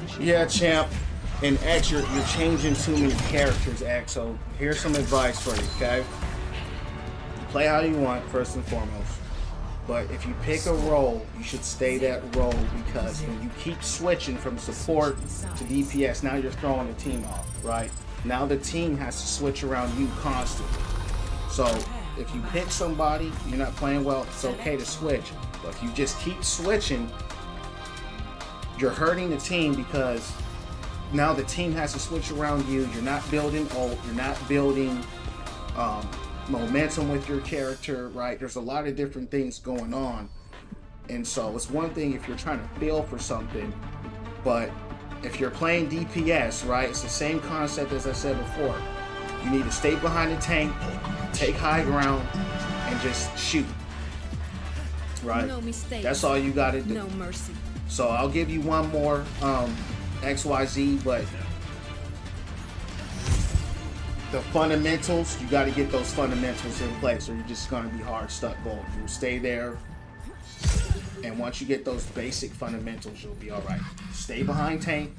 help. Yeah, champ. And X, you're changing too many characters, X. So here's some advice for you, okay? Play how you want, first and foremost. But if you pick a role, you should stay that role, because when you keep switching from support to DPS, now you're throwing the team off, right? Now the team has to switch around you constantly. So if you pick somebody, you're not playing well, it's okay to switch. But if you just keep switching, you're hurting the team, because now the team has to switch around you. You're not building ult, you're not building momentum with your character, right? There's a lot of different things going on. And so it's one thing if you're trying to feel for something, but if you're playing DPS, right, it's the same concept as I said before. You need to stay behind the tank, take high ground, and just shoot. Right? No mistakes. That's all you gotta do. No mercy. So I'll give you one more XYZ, but the fundamentals, you gotta get those fundamentals in place or you're just gonna be hard stuck gold. You'll stay there. And once you get those basic fundamentals, you'll be alright. Stay behind tank,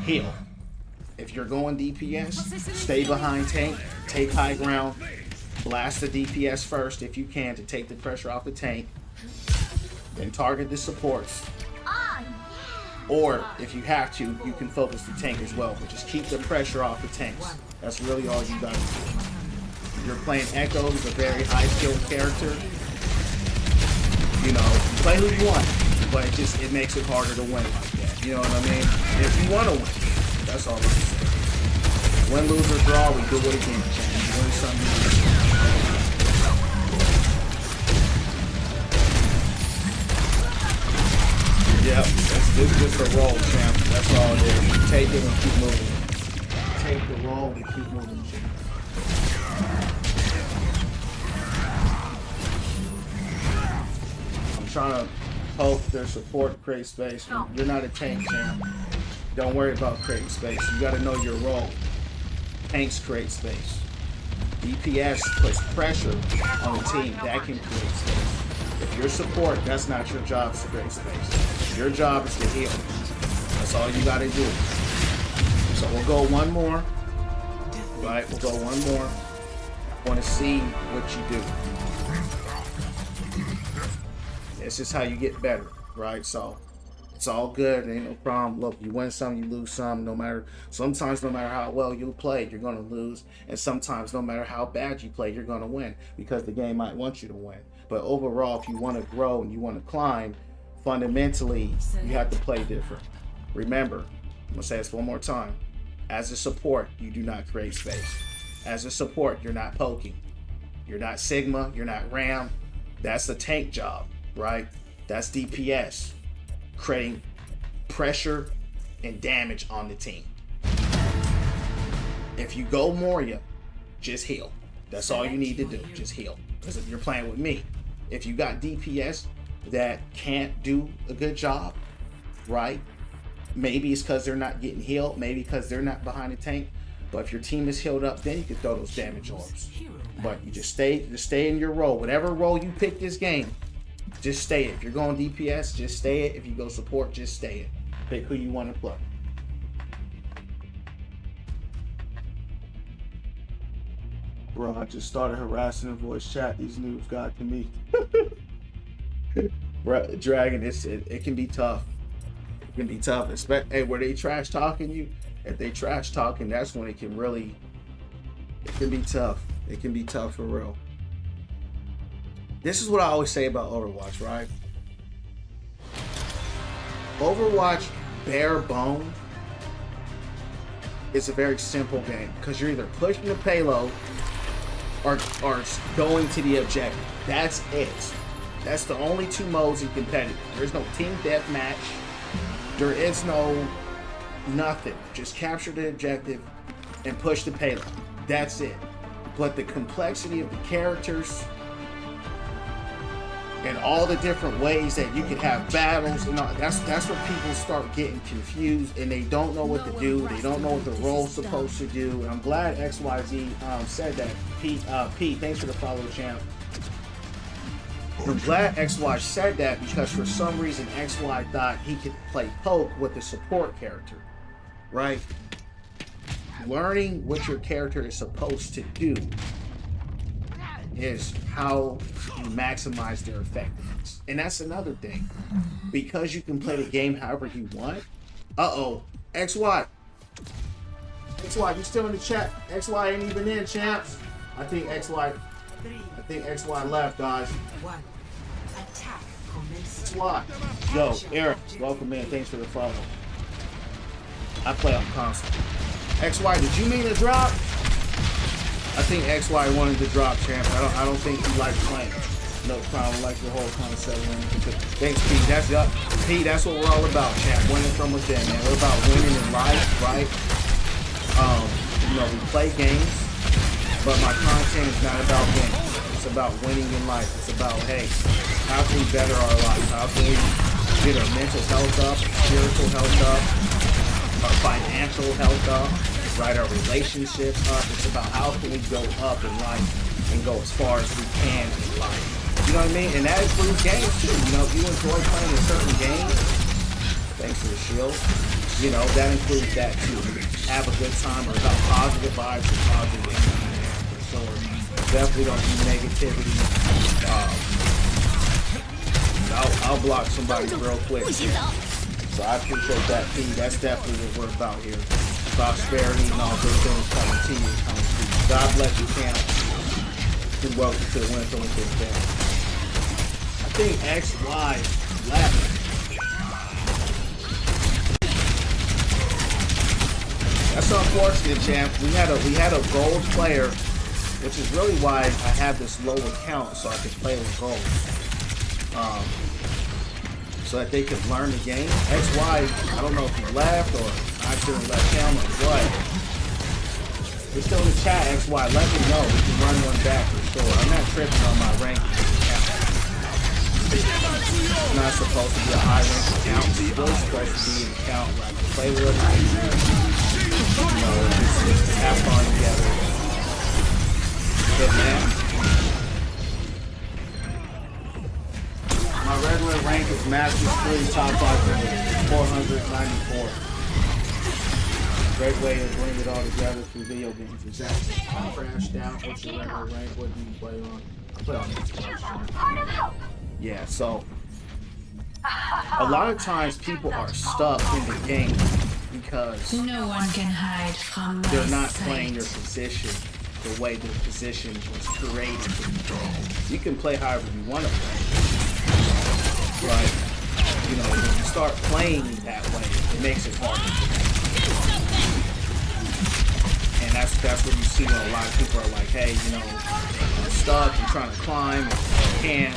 heal. If you're going DPS, stay behind tank, take high ground, blast the DPS first if you can to take the pressure off the tank, then target the supports. Or if you have to, you can focus the tank as well, but just keep the pressure off the tanks. That's really all you gotta do. You're playing Echo, who's a very high skilled character. You know, you play who you want, but it makes it harder to win like that. You know what I mean? If you want to win, that's all we can say. Win, lose, or draw, we do it again. You win some, you lose some. Yep, this is just a roll, champ. That's all it is. You take it and keep moving. Take the roll and keep moving, champ. Trying to hope their support create space. You're not a tank, champ. Don't worry about creating space. You got to know your role. Tanks create space. DPS puts pressure on the team. That can create space. If you're support, that's not your job to create space. Your job is to heal. That's all you got to do. So we'll go one more. Right? We'll go one more. I want to see what you do. It's just how you get better, right? So it's all good. Ain't no problem. Look, you win some, you lose some. Sometimes no matter how well you play, you're gonna lose, and sometimes no matter how bad you play, you're gonna win because the game might want you to win. But overall, if you want to grow and you want to climb, fundamentally, you have to play different. Remember, I'm gonna say this one more time. As a support, you do not create space. As a support, you're not poking. You're not Sigma. You're not Ram. That's a tank job. Right? That's DPS, creating pressure and damage on the team. If you go Moria, just heal. That's all you need to do, just heal. Because if you're playing with me, if you got DPS that can't do a good job, right? Maybe it's because they're not getting healed, maybe because they're not behind the tank. But if your team is healed up, then you can throw those damage orbs. But you just stay in your role. Whatever role you pick this game, just stay it. If you're going DPS, just stay it. If you go support, just stay it. Pick who you want to play. Bro, I just started harassing the voice chat. These noobs got to me. Dragon, it can be tough. It can be tough. Hey, were they trash talking you? If they trash talking, that's when it can be tough. It can be tough for real. This is what I always say about Overwatch, right? Overwatch, bare bone, is a very simple game because you're either pushing the payload or going to the objective. That's it. That's the only two modes in competitive. There's no team deathmatch. There is no nothing. Just capture the objective and push the payload. That's it. But the complexity of the characters and all the different ways that you could have battles and all, that's where people start getting confused and they don't know what to do. They don't know what the role's supposed to do. And I'm glad XYZ said that. Pete, thanks for the follow, champ. I'm glad XY said that because for some reason XY thought he could play poke with the support character, right? Learning what your character is supposed to do is how you maximize their effectiveness. And that's another thing. Because you can play the game however you want. XY, you still in the chat? XY ain't even in, champs. I think XY left, guys. XY. Yo, Eric, welcome in. Thanks for the follow. I play on console. XY, did you mean to drop? I think XY wanted to drop, champ. I don't think he likes playing. No problem, like the whole concept. Thanks, Pete. That's up. Pete, that's what we're all about, champ. Winning from within, man. We're about winning in life, right? We play games, but my content is not about winning. It's about winning in life. It's about, hey, how can we better our life? How can we get our mental health up, spiritual health up, our financial health up, right? Our relationships up. It's about how can we go up in life and go as far as we can in life. You know what I mean? And that includes games too. If you enjoy playing a certain game, thanks for the shield, that includes that too. Have a good time or about positive vibes and positive energy for sure. Definitely don't do negativity. I'll block somebody real quick. So I appreciate that, P. That's definitely what we're about here. Prosperity and all good things coming to you. God bless you, champ. And welcome to the Winter Olympics family. I think XY left. That's unfortunate, champ. We had a gold player, which is really why I have this low account so I can play with gold. So that they could learn the game. XY, I don't know if he left or I shouldn't let him or what. We're still in the chat, XY. Let me know. We can run one back for sure. I'm not tripping on my ranking. It's not supposed to be a high rank account. It's still supposed to be an account where I can play with it. Just have fun together. Good man. My regular rank is Masters 3, top 500, 494. Great way to bring it all together through video games. Exactly. I crashed out. What's your regular rank? What do you play on? I play on Xbox. Yeah, so a lot of times people are stuck in the game because No one can hide from my they're not sight. playing their position the way the position was created. You can play however you want to play. Right? When you start playing that way, it makes it hard. And that's what you see when a lot of people are like, hey, I'm stuck, I'm trying to climb, and I can't.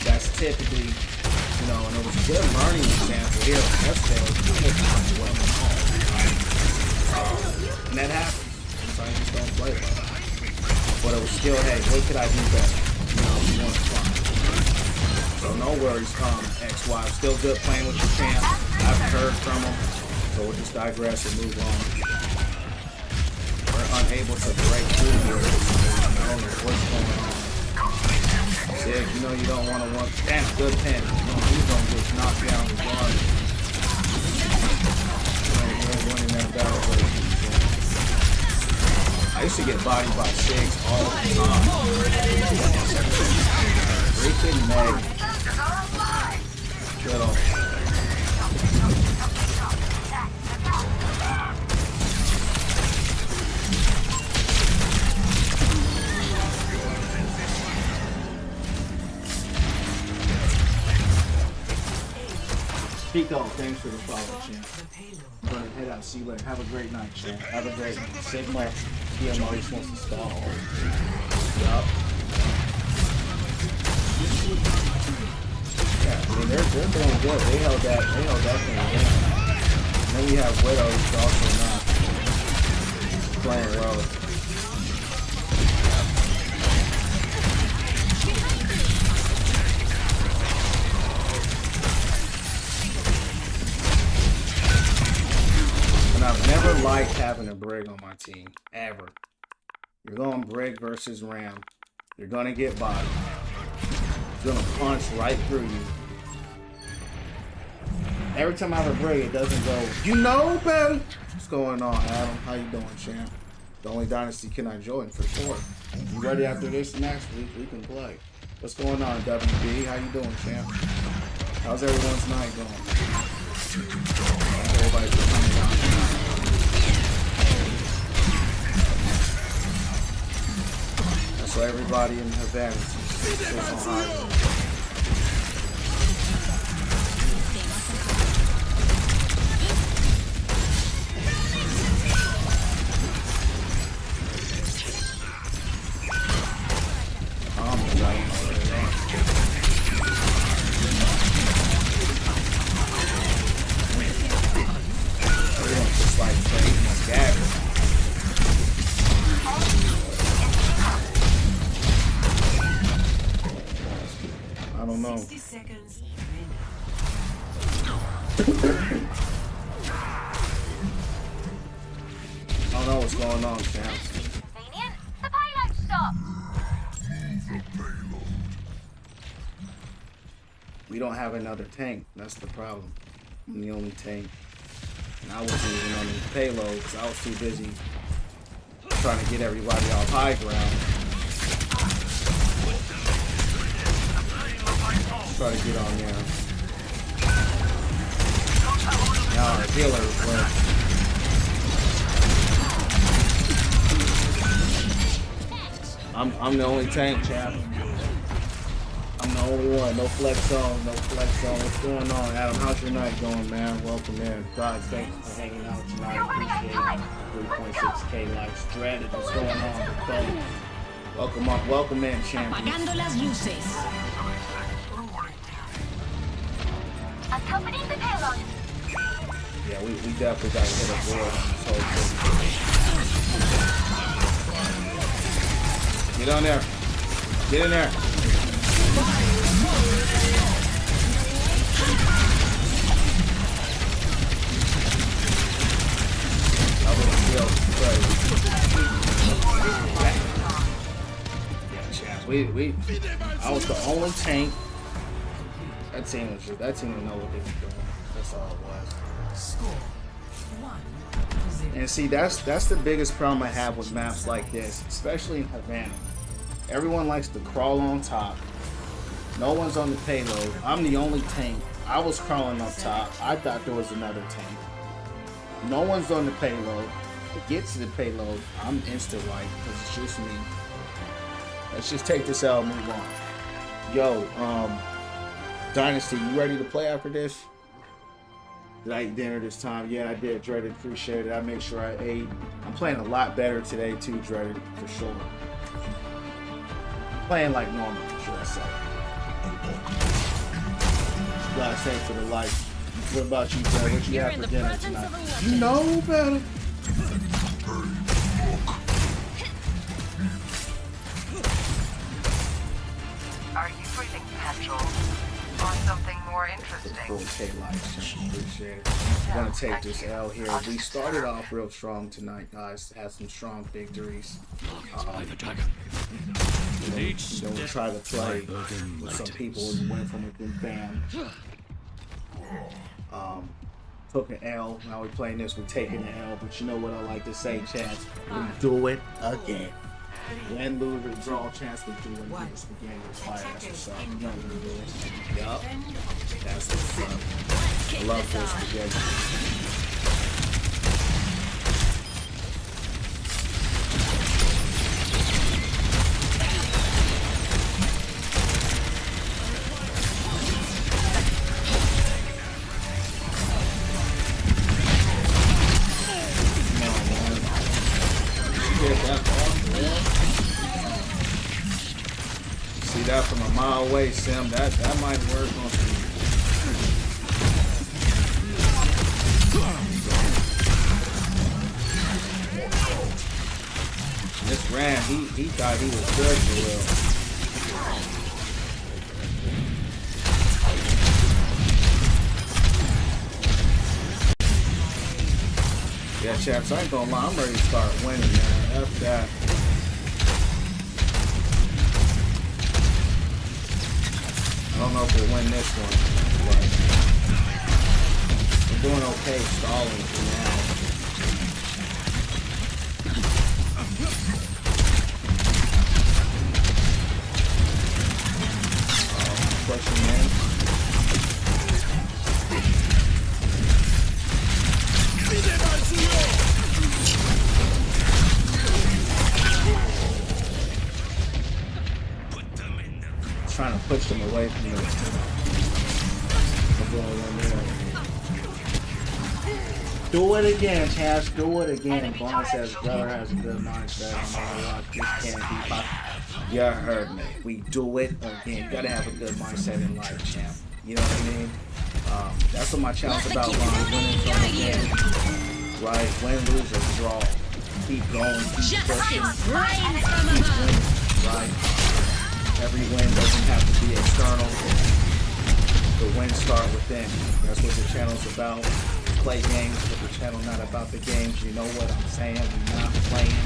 That's typically, and it was a good learning example here. That's and that happens. Sometimes you just don't play well. But it was still, hey, what could I do better? You want to climb. So no worries, XY. I'm still good playing with the champ. I haven't heard from him. So we'll just digress and move on. We're unable to break through here. I don't know what's going on. Sick, you don't want to damn good pen. He's going to just knock down the guard. You're winning that battle, but I used to get bodied by 6 all the time. Freaking Meg. Good on. Pico, thanks for the follow, champ. I'm gonna head out. See you later. Have a great night, champ. Have a great night. Sigma, PMO just wants to stall. Yup. Yeah, I mean they're doing good. They held that thing down. And then we have Widow who's also not playing well. And I've never liked having a Brig on my team, ever. You're going Brig versus Ram. You're gonna get bodied. It's gonna punch right through you. Every time I have a Brig, it doesn't go, baby? What's going on, Adam? How you doing, champ? The only dynasty can I join, for sure. You ready after this next week? We can play. What's going on, WB? How you doing, champ? How's everyone's night going? Everybody's coming out. So everybody in Havana is on high. I'm dying already. I don't know what's going on, champ. Convenient. The payload stopped. We don't have another tank. That's the problem. I'm the only tank. And I wasn't even on the payload because I was too busy trying to get everybody off high ground. Try to get on there. Now our healer went. I'm the only tank, chap. I'm the only one. No flex zone. No flex zone. What's going on, Adam? How's your night going, man? Welcome in. God, thanks for hanging out tonight. Appreciate it. 3.6K likes. Dreaded. What's going on, brother? Welcome up. Welcome in, champion. Apagando las luces. Accompanying the payload. Yeah, we definitely got to hit a board on this whole thing. Get on there. Get in there. I was the only tank. That team didn't know what they were doing. That's all it was. And see, that's the biggest problem I have with maps like this, especially in Havana. Everyone likes to crawl on top. No one's on the payload. I'm the only tank. I was crawling up top. I thought there was another tank. No one's on the payload. To get to the payload, I'm instant wipe because it's just me. Let's just take this out and move on. Yo, Dynasty, you ready to play after this? Did I eat dinner this time? Yeah, I did. Dreaded, appreciate it. I made sure I ate. I'm playing a lot better today too, Dreaded, for sure. Playing like normal, should I say. God, thanks for the light. What about you, Dread? What you have for dinner tonight? You know better. Are you breathing petrol or something more interesting? Appreciate it. I'm gonna take this L here. We started off real strong tonight, guys. Had some strong victories. Then we try to play with some people who went from a good fan. Took an L. Now we're playing this. We're taking an L. But you know what I like to say, chance? We do it again. Win, lose, or draw, chance we do it again. It's fire. That's what's up. You know what it is. Yup. That's what's up. I love this spaghetti. See that from a mile away, Sim. That might work on you. This Ram, he thought he was good for real. Yeah, chaps, I ain't gonna lie, I'm ready to start winning, man. After that. I don't know if we'll win this one, but we're doing okay stalling for now. Pushing in. Trying to push them away from me. Do it again, Chaz. Do it again. Vaughn says brother has a good mindset on Overwatch. This can't be possible. You heard me. We do it again. You gotta have a good mindset in life, champ. You know what I mean? That's what my challenge about winning from the game. Right? Win, lose, or draw. Keep going. Keep pushing. Keep winning. Right? Every win doesn't have to be external. the wins start within. That's what the channel's about. Play games with the channel, not about the games. You know what I'm saying? We're not playing.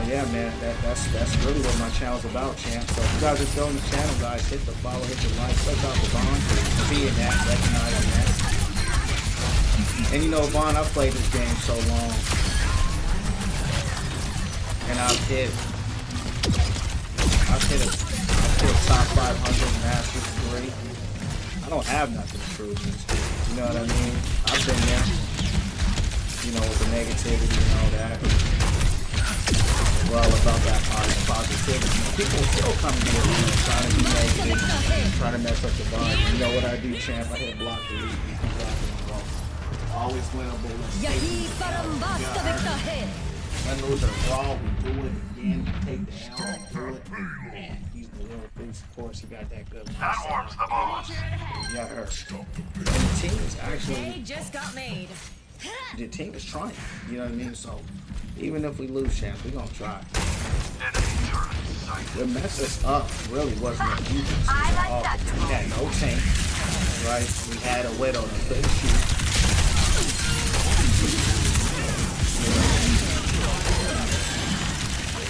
Yeah, man, that's really what my channel's about, champ. So if you guys are still on the channel, guys, hit the follow, hit the like, click out the bond, seeing that, recognizing that. And you know, Vaughn, I've played this game so long, and I've hit top 500 Masters 3. I don't have nothing to prove in this game. You know what I mean? I've been there, you know, with the negativity and all that. Well, about that positivity. People still come here, trying to be negative, trying to mess up the vibe. You know what I do, champ? I hit block delete. Always winnable. Let's lose a brawl. We do it again. Take the L. Do it. Man, he's the real beast. Of course, he got that good. That warms the bones. Yeah, her. And the team is actually. just got made. The team is trying. You know what I mean? So. Even if we lose, champ, we're gonna try. What messed us up really wasn't a defense. We had no tank, right? We had a widow that couldn't shoot.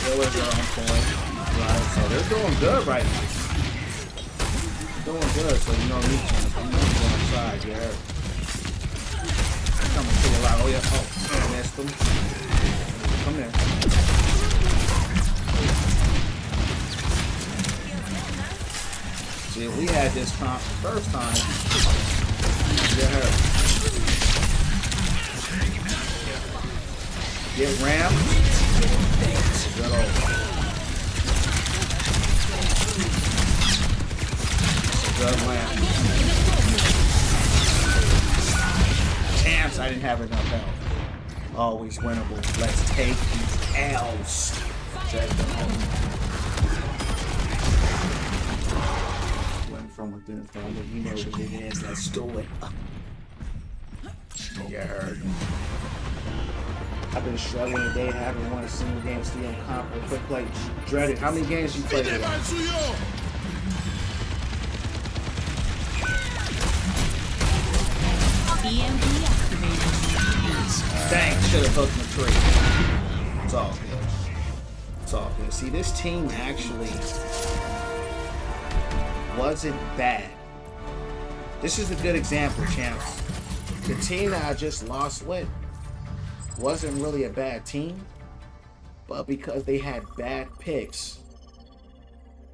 It was on point, right? So they're doing good right now. Doing good, so you know me, champ. I'm not gonna try, yeah. Coming to a lot. Oh yeah, I missed them. Come here. See, if we had this comp the first time, get her. Get rammed. Good old. Good lamp. Champs, I didn't have enough health. Always winnable. Let's take these L's. Went from within, from you know what it is. Let's do it. You heard. I've been struggling today. Haven't won a single game. Still on comp. Quick play. Dreaded. How many games you played today? Dang, should have hooked the tree. It's all good. It's all good. See, this team actually wasn't bad. This is a good example, champs. The team that I just lost with wasn't really a bad team, but because they had bad picks,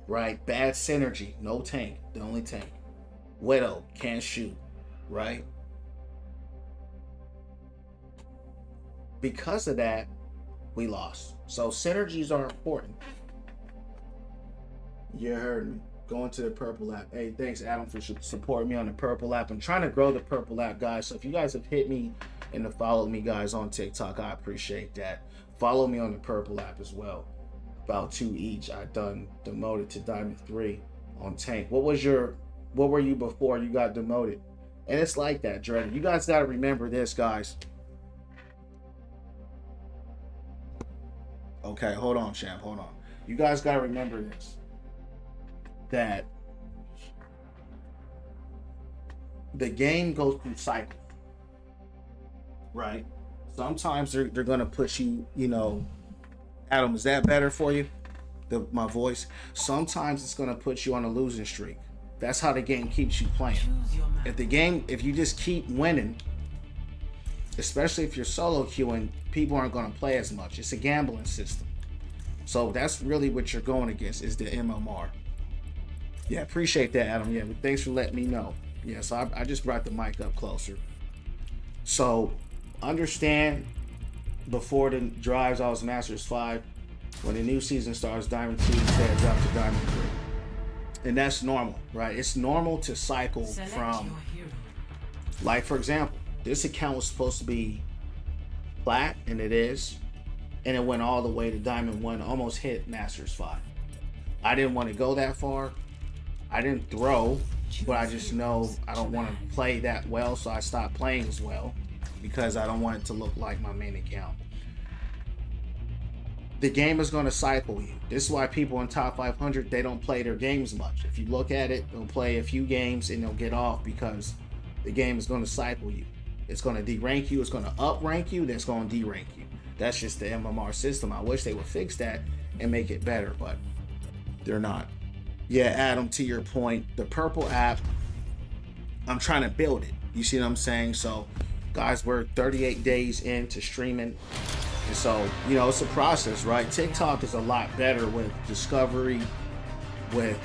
right? Bad synergy. No tank. The only tank. Widow can't shoot, right? Because of that, we lost. So synergies are important. You heard me. Going to the Purple app. Hey, thanks Adam for supporting me on the Purple app. I'm trying to grow the Purple app, guys. So if you guys have hit me and followed me, guys, on TikTok, I appreciate that. Follow me on the Purple app as well. About 2 each. I done demoted to Diamond 3 on tank. What were you before you got demoted? And it's like that, Dread. You guys got to remember this, guys. Okay, hold on, champ. Hold on. You guys got to remember this. That the game goes through cycles, right? Sometimes they're going to put you, you know, Adam, is that better for you? My voice? Sometimes it's going to put you on a losing streak. That's how the game keeps you playing. If you just keep winning, especially if you're solo queuing, people aren't going to play as much. It's a gambling system. So that's really what you're going against, is the MMR. Yeah, appreciate that, Adam. Yeah, thanks for letting me know. Yeah, so I just brought the mic up closer. So understand, before the drives, I was Masters 5. When the new season starts, Diamond 2 instead drops to Diamond 3. And that's normal, right? It's normal to cycle from, like, for example, this account was supposed to be plat, and it is. And it went all the way to Diamond 1, almost hit Masters 5. I didn't want to go that far. I didn't throw, but I just know I don't want to play that well, so I stopped playing as well because I don't want it to look like my main account. the game is going to cycle you. This is why people in top 500, they don't play their games much. If you look at it, they'll play a few games and they'll get off because the game is going to cycle you. It's going to derank you. It's going to up rank you. Then it's going to derank you. That's just the MMR system. I wish they would fix that and make it better, but they're not. Yeah, Adam, to your point, the purple app, I'm trying to build it. You see what I'm saying? So, guys, we're 38 days into streaming. And so, you know, it's a process, right? TikTok is a lot better with discovery, with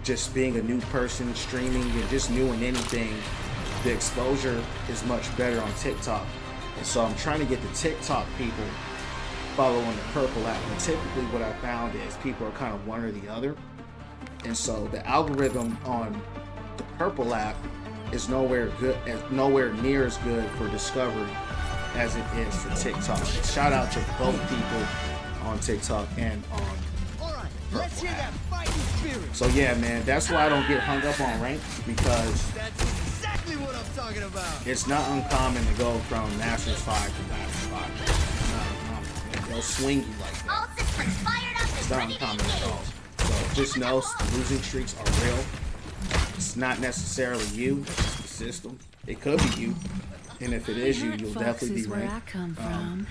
just being a new person streaming and just new in anything. The exposure is much better on TikTok. And so I'm trying to get the TikTok people following the purple app. And typically what I found is people are kind of one or the other. And so the algorithm on the purple app is nowhere near as good for discovery as it is for TikTok. Shout out to both people on TikTok and on Let's hear that fighting spirit. So yeah, man, that's why I don't get hung up on rank, because that's exactly what I'm talking about. It's not uncommon to go from Masters 5 to Masters 5. It's not uncommon. They'll swing you like that. All systems fired up. It's not uncommon at all. So just know losing streaks are real. It's not necessarily you, it's just the system. It could be you. And if it is you, you'll definitely be ranked. Where I come from.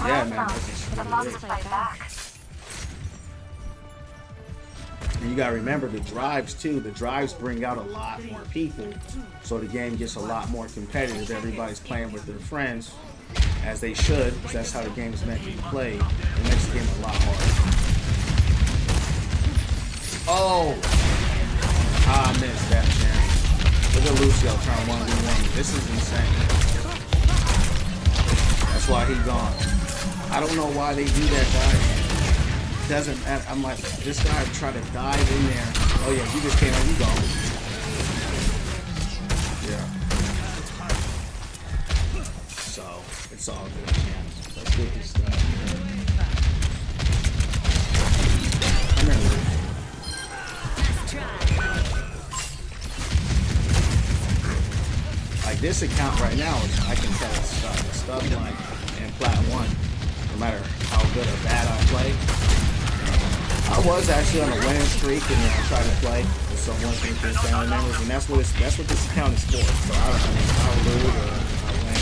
Yeah, man, that's just what it is. And you gotta remember the drives too. The drives bring out a lot more people, so the game gets a lot more competitive. Everybody's playing with their friends, as they should, because that's how the game is meant to be played. It makes the game a lot harder. Oh, I missed that, man. Look at Lucio trying 1v1. This is insane. That's why he gone. I don't know why they do that, guys. Doesn't matter. I'm like, this guy tried to dive in there. Oh yeah, he just came out. You gone. Yeah. So it's all good. Let's get this stuff. Come here, Luke. Like this account right now, I can tell it's stuff like in Plat 1, no matter how good or bad I play. I was actually on a winning streak, and then I tried to play with some one thing for family members, and that's what this account is for. So I don't lose or I win.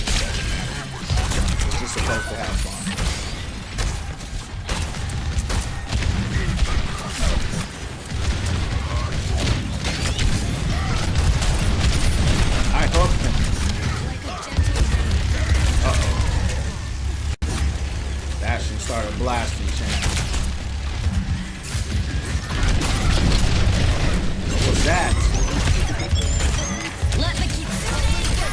It's just supposed to have fun. I hooked him. Uh-oh. Bastion started blasting, champ. That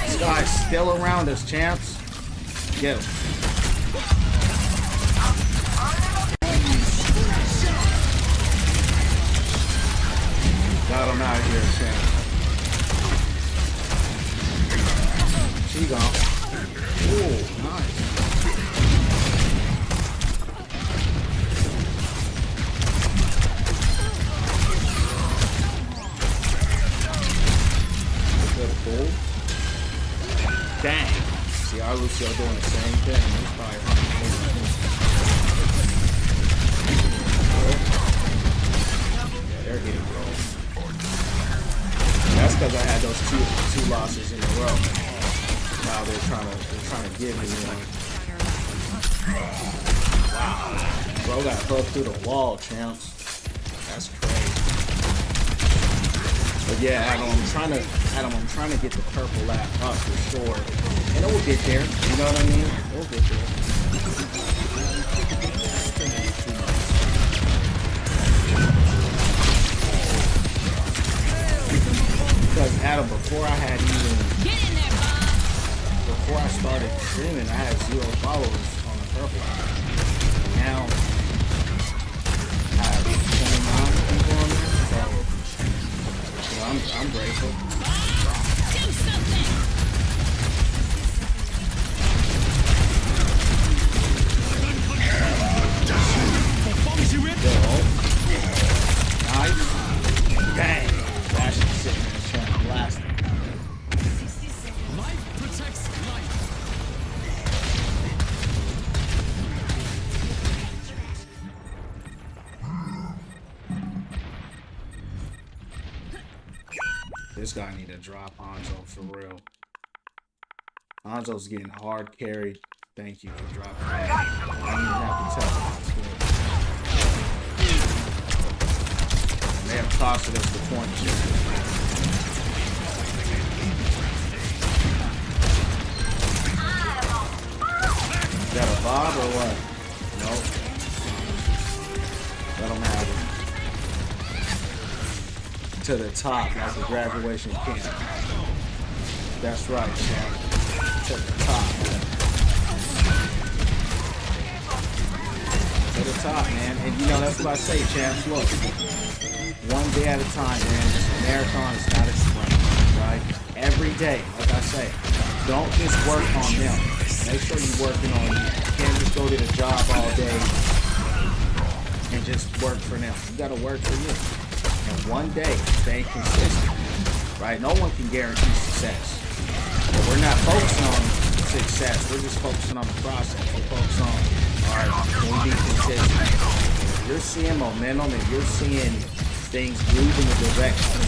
this guy's still around us, champs. Get him. Got him out of here, champ. She gone. Ooh, nice. Dang. See, our Lucio doing the same thing. He's probably yeah, they're getting rolled. That's because I had those two losses in a row. Now they're trying to give me one. Wow. Bro got hooked through the wall, champs. That's crazy. But yeah, Adam, I'm trying to get the purple app up for sure. And it will get there. You know what I mean? It will get there. Because Adam, before I started streaming, I had 0 followers on the purple app. Now I have 29 people on there. So I'm grateful. Do something. Nice. Bang. Bastion sitting in the channel blasting. Life protects life. This guy need to drop Hanzo for real. Hanzo's getting hard carried. Thank you for dropping that. I didn't even have to tell him. And they have costed us the point. Is that a Bob or what? Nope. Let him have it. To the top, like a graduation camp. That's right, champ. To the top. To the top, man. And you know, that's what I say, champs. Look, one day at a time, man. This marathon is not a sprint, right? Every day, like I say, don't just work on them. Make sure you're working on you. You can't just go to the job all day and just work for them. You gotta work for you. And one day, stay consistent, right? No one can guarantee success. But we're not focusing on success. We're just focusing on the process. We're focused on, all right, can we be consistent? If you're seeing momentum and you're seeing things move in the direction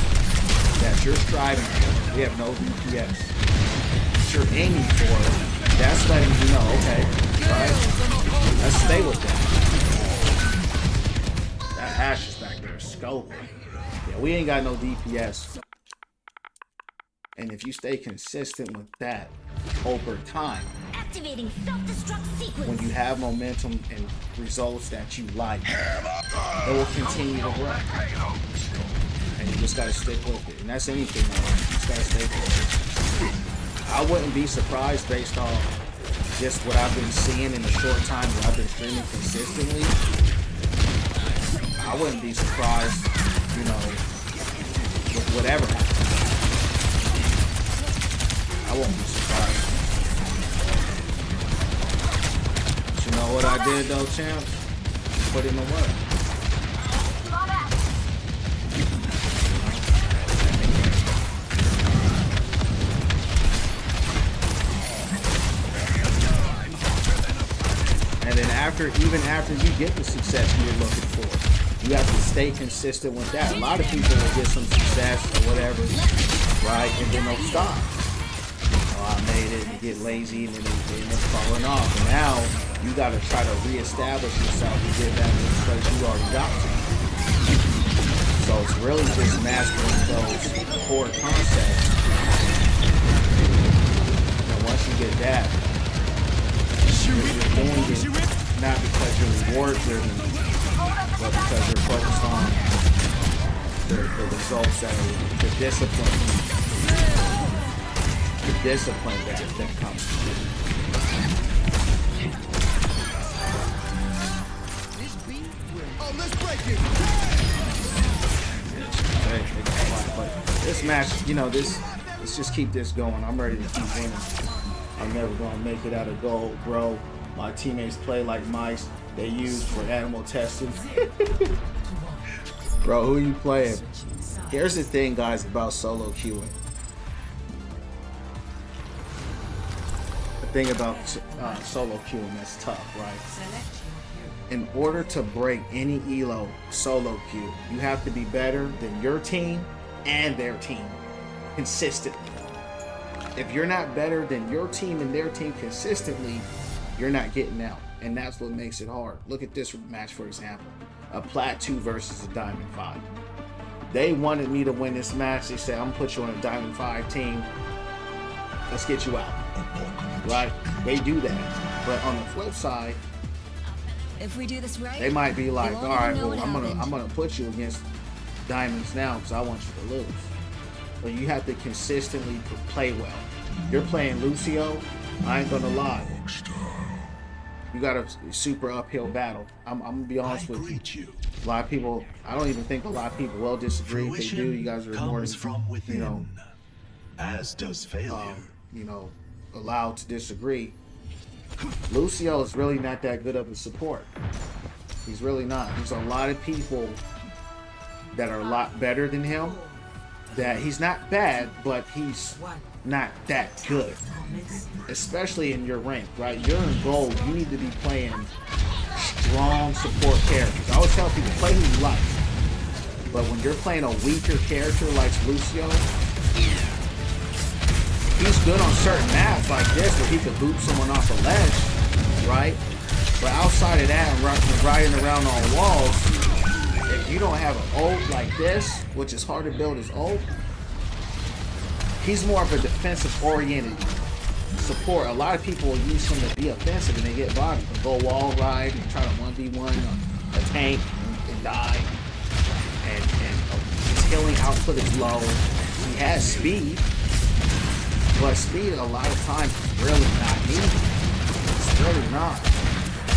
that you're striving for, we have no DPS. That you're aiming for, that's letting you know, okay, right? Let's stay with that. That Ash is back there scoping. Yeah, we ain't got no DPS. And if you stay consistent with that over time, Activating self-destruct sequence. when you have momentum and results that you like, it will continue to grow. And you just gotta stick with it. And that's anything, man. You just gotta stay with it. I wouldn't be surprised based on just what I've been seeing in the short time that I've been streaming consistently. I wouldn't be surprised, you know, with whatever happens. I won't be surprised. But you know what I did though, champ? Put in the work. And then even after you get the success you're looking for, you have to stay consistent with that. A lot of people will get some success or whatever, right? And then they'll stop. Oh, I made it, and get lazy, and then they end up falling off. And now you got to try to reestablish yourself and get back to the place you already got to. So it's really just mastering those core concepts. And once you get that, you're doing it not because you're reward driven, but because you're focused on the results that are the discipline that comes from it. Oh, let's break it! But this match, you know, let's just keep this going. I'm ready to keep winning. I'm never gonna make it out of gold, bro. My teammates play like mice. They use for animal testing. Bro, who you playing? Here's the thing, guys, about solo queuing. The thing about solo queuing that's tough, right? In order to break any elo solo queue, you have to be better than your team and their team consistently. If you're not better than your team and their team consistently, you're not getting out. And that's what makes it hard. Look at this match, for example. A Plat 2 versus a Diamond 5. They wanted me to win this match. They said, I'm going to put you on a Diamond 5 team. Let's get you out. Right? They do that. But on the flip side, If we do this right, they might be like, you all won't right, even know well, what I'm gonna put you against Diamonds now because I want you to lose. But you have to consistently play well. You're playing Lucio, I ain't gonna lie. You got a super uphill battle. I'm gonna be honest with you. A lot of people, I don't even think a lot of people will disagree. If they do, you guys are more from within, you know, as does failure. you know, allowed to disagree. Lucio is really not that good of a support. He's really not. There's a lot of people that are a lot better than him. That he's not bad, but he's not that good. Especially in your rank, right? You're in gold. You need to be playing strong support characters. I always tell people, play who you like. But when you're playing a weaker character like Lucio, He's good on certain maps like this where he could loop someone off a ledge, right? But outside of that, and riding around on walls, if you don't have an ult like this, which is hard to build his ult, he's more of a defensive-oriented support. A lot of people will use him to be offensive and they get bodied. They'll go wall ride and try to 1v1 a tank and die. And his healing output is low. He has speed, but speed a lot of times is really not needed. It's really not.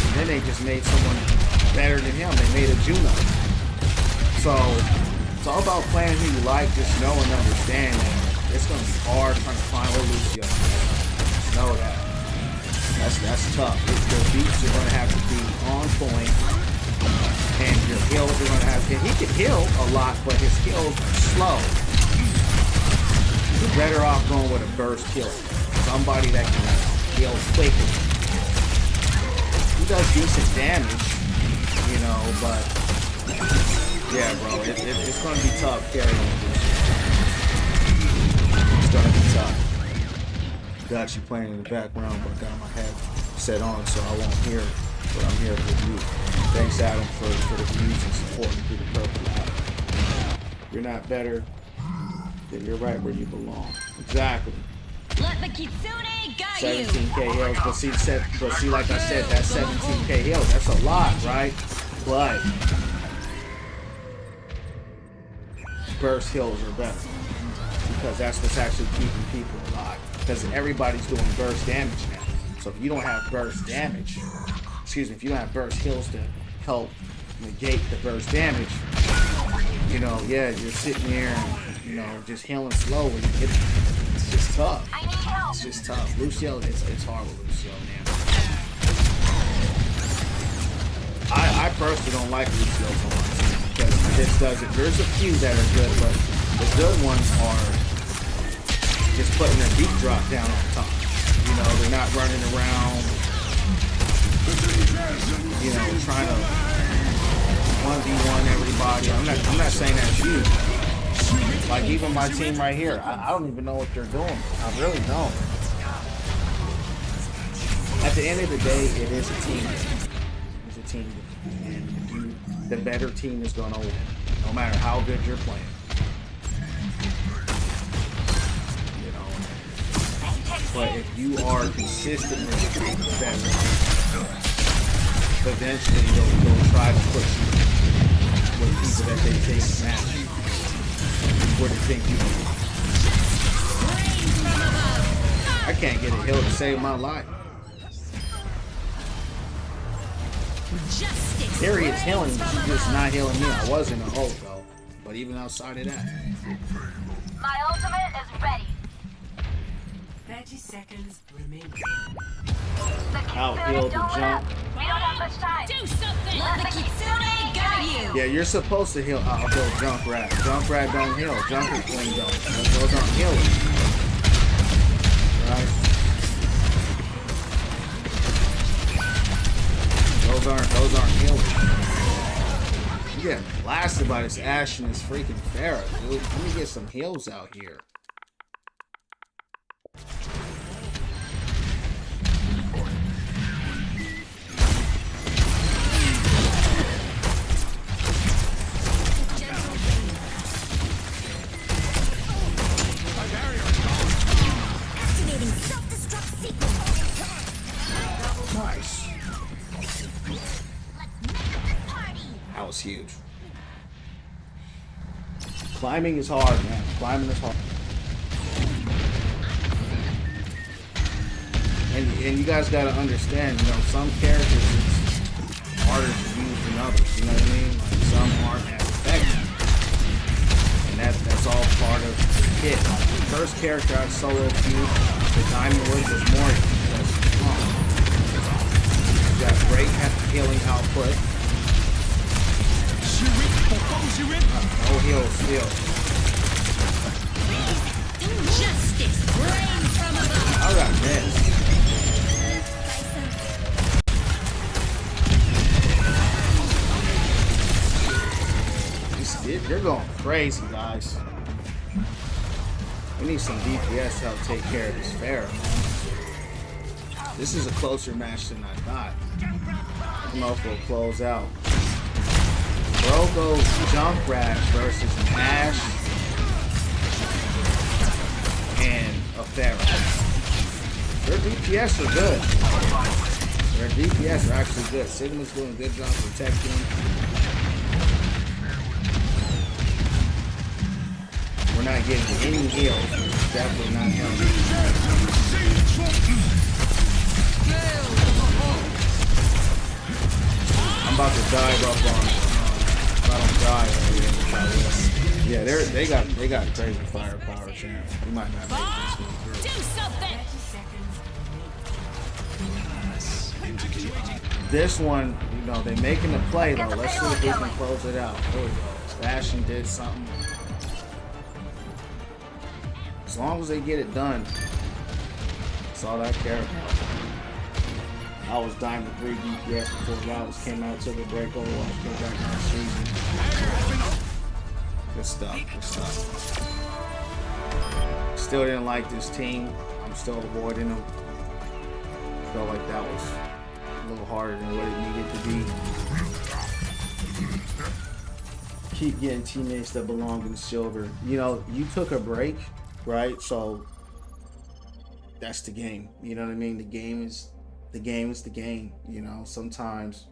And then they just made someone better than him. They made a Juno. So it's all about playing who you like. Just know and understand that it's gonna be hard trying to find Lucio. Just know that. That's tough. Your beats are gonna have to be on point, and your heals are gonna have to. He can heal a lot, but his heals are slow. You're better off going with a burst kill. Somebody that can heal quickly. He does decent damage, you know, but yeah, bro, it's gonna be tough carrying this. It's gonna be tough. Got you playing in the background, but got my head set on so I won't hear, but I'm here for you. Thanks, Adam, for the views and supporting through the purple app. You're not better, then you're right where you belong. Exactly. Let the Kitsune guide 17k heals, but see, like I said, that's 17k heals. That's a lot, right? But burst heals are better because that's what's actually keeping people alive. Because everybody's doing burst damage now. So if you don't have burst damage, excuse me, if you don't have burst heals to help negate the burst damage, you know, yeah, you're sitting there and, you know, just healing slowly. It's just tough. It's just tough. Lucio, it's hard with Lucio, man. I personally don't like Lucio on my team because this doesn't. There's a few that are good, but the good ones are just putting their beat drop down on top. You know, they're not running around, you know, trying to 1v1 everybody. I'm not saying that's you. Like even my team right here, I don't even know what they're doing. I really don't. At the end of the day, it is a team. It's a team, and the better team is gonna win, no matter how good you're playing. But if you are consistently better, eventually they'll try to put you with people that they think match you. Where they think you can. I can't get a heal to save my life. Here he is healing, but she's just not healing me. I was in a hole though. But even outside of that. My ultimate is ready. 30 seconds remaining. Out heal the jump. We don't have much time. Do something! Let the Kitsune guide you! Yeah, you're supposed to heal. I'll heal Junkrat. Junkrat don't heal. Junker Queen don't. Those aren't healing. Right? Those aren't healing. You getting blasted by this Ashe and this freaking Pharah, dude. Let me get some heals out here. Nice. That was huge. Climbing is hard, man. Climbing is hard. And you guys gotta understand, you know, some characters it's harder to use than others, you know what I mean? Like some aren't as effective. And that's all part of the kit. The first character I solo queued, the Diamond Woods was more strong. You got great healing output. No heals still. Justice rain from above! I got this. You're going crazy, guys. We need some DPS to help take care of this Pharaoh. This is a closer match than I thought. I don't know if we'll close out. Bro goes Jump Rash versus Ash and a Pharaoh. Their DPS are good. Their DPS are actually good. Sigma's doing a good job protecting. We're not getting any heals. It's definitely not helping. I'm about to dive up on if I don't die already. Yeah, they got crazy firepower champs. We might not make this one through. Do something! This one, you know, they're making a play though. Let's see if we can close it out. There we go. Fashion did something. As long as they get it done, that's all I care about. I was Diamond 3 DPS before Rivals came out to the break Overwatch. Go back on season. Good stuff. Good stuff. Still didn't like this team. I'm still avoiding them. Felt like that was a little harder than what it needed to be. Keep getting teammates that belong in silver. You know, you took a break, right? So that's the game. You know what I mean? The game is the game. You know, sometimes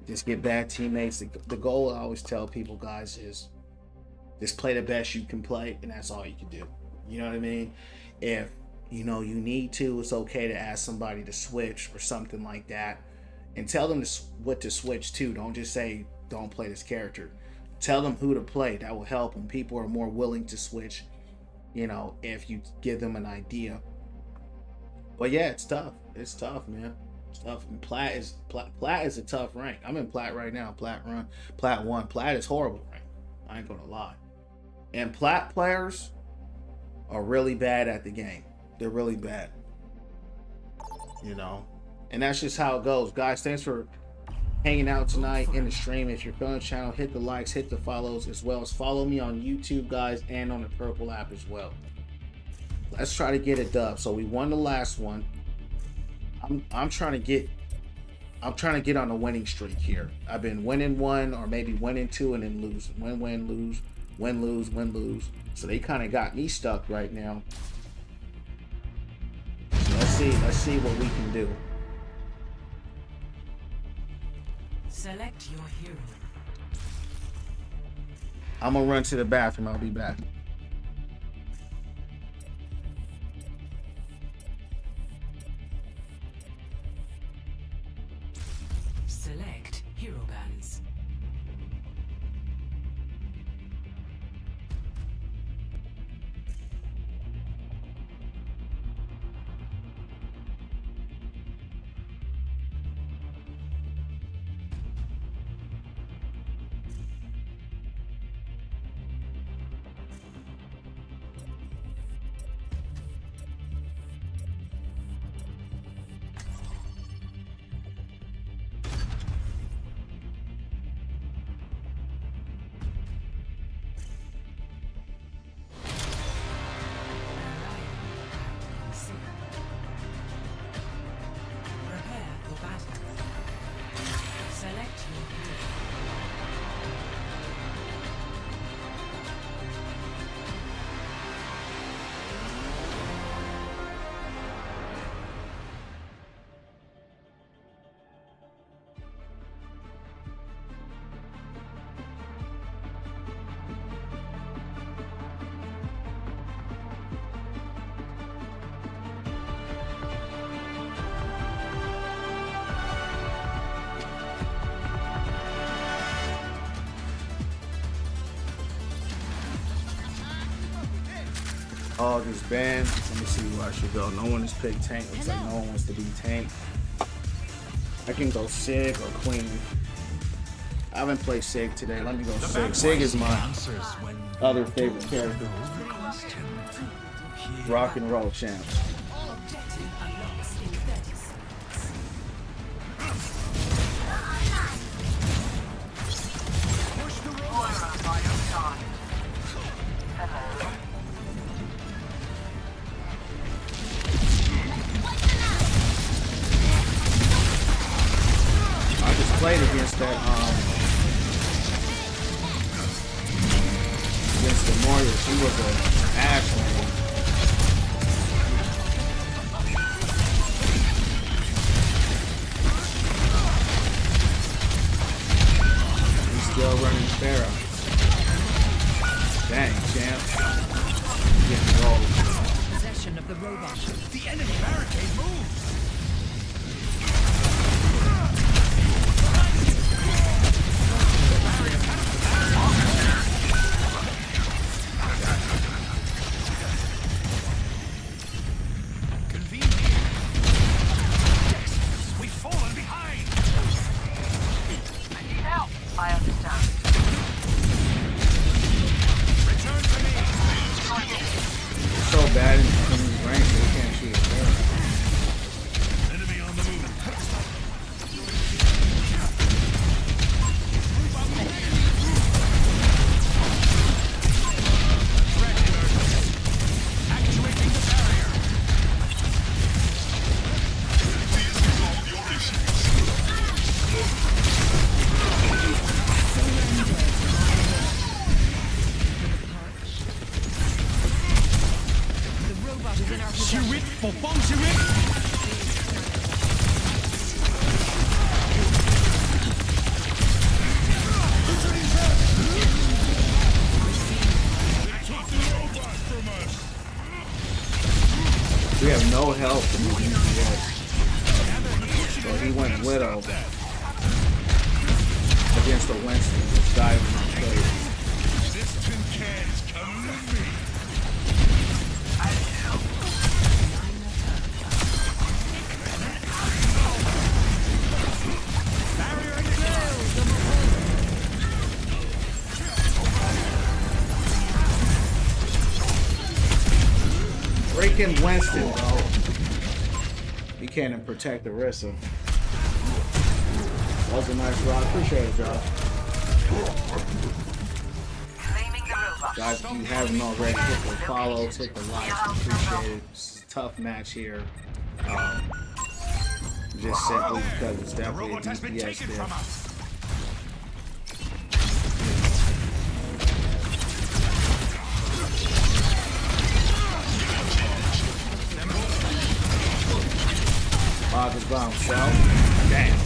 just get bad teammates. The goal I always tell people, guys, is just play the best you can play, and that's all you can do. You know what I mean? If you know you need to, it's okay to ask somebody to switch or something like that, and tell them what to switch to. Don't just say don't play this character. Tell them who to play. That will help them. People are more willing to switch, you know, if you give them an idea. But yeah, it's tough. It's tough, man. It's tough. And Plat is a tough rank. I'm in Plat right now. Plat 1. Plat is horrible rank. I ain't gonna lie. And Plat players are really bad at the game. They're really bad. You know? And that's just how it goes. Guys, thanks for hanging out tonight in the stream. If you're feeling the channel, hit the likes, hit the follows, as well as follow me on YouTube, guys, and on the Purple app as well. Let's try to get a dub. So we won the last one. I'm trying to get on a winning streak here. I've been winning one or maybe winning two and then losing. Win, lose, win, lose, win, lose. So they kind of got me stuck right now. So let's see what we can do. Select your hero. I'm gonna run to the bathroom. I'll be back. Select hero bands. All these bands. Let me see where I should go. No one has picked tank. Looks like no one wants to be tank. I can go Sig or Queen. I haven't played Sig today. Let me go Sig. Sig is my other favorite character. Rock and roll champ. played against that against the Moria. She was a Ash lane. He's still running Pharaoh. Dang, champ. Getting rolled. Possession of the robot. The enemy barricade moves. I understand. Return to me. It's so bad in these ranks that we can't shoot it there. Enemy on the move. Actuating the barrier. The robot is in our possession. Chirip for bomb chirip. We have no help from the DPS. So he went Widow against the Winston, which died in my place. This tin can's come with me. Freaking Winston, bro. He can't even protect the Rissa. That was a nice rock. Appreciate it, Josh. Claiming the robot. Guys, if you haven't already, hit the follow, click the like. Appreciate it. It's a tough match here. Just simply because it's The definitely a robot has been DPS taken there. from us. Bob is bomb, shell. Damn.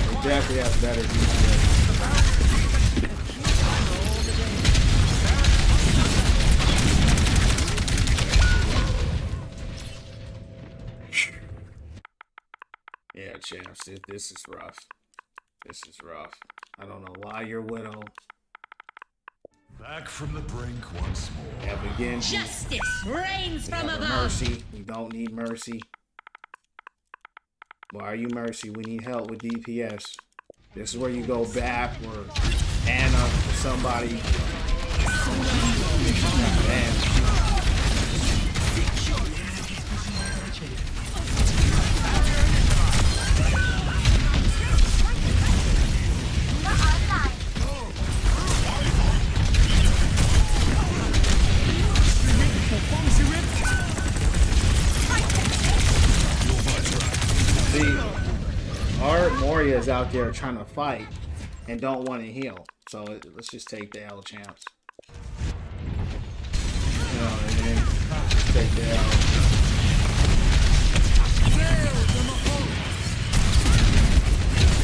We definitely have better DPS. Yeah, champs, this is rough. This is rough. I don't know why you're Widow. Back from the brink once more. Yeah, but again, Justice reigns from we have a above. Mercy. We don't need Mercy. Why are you Mercy? We need help with DPS. This is where you go backward. Anna, somebody. Man. See, our Moria is out there trying to fight and don't want to heal. So let's just take the L, champs. You know what I mean? Just take the L.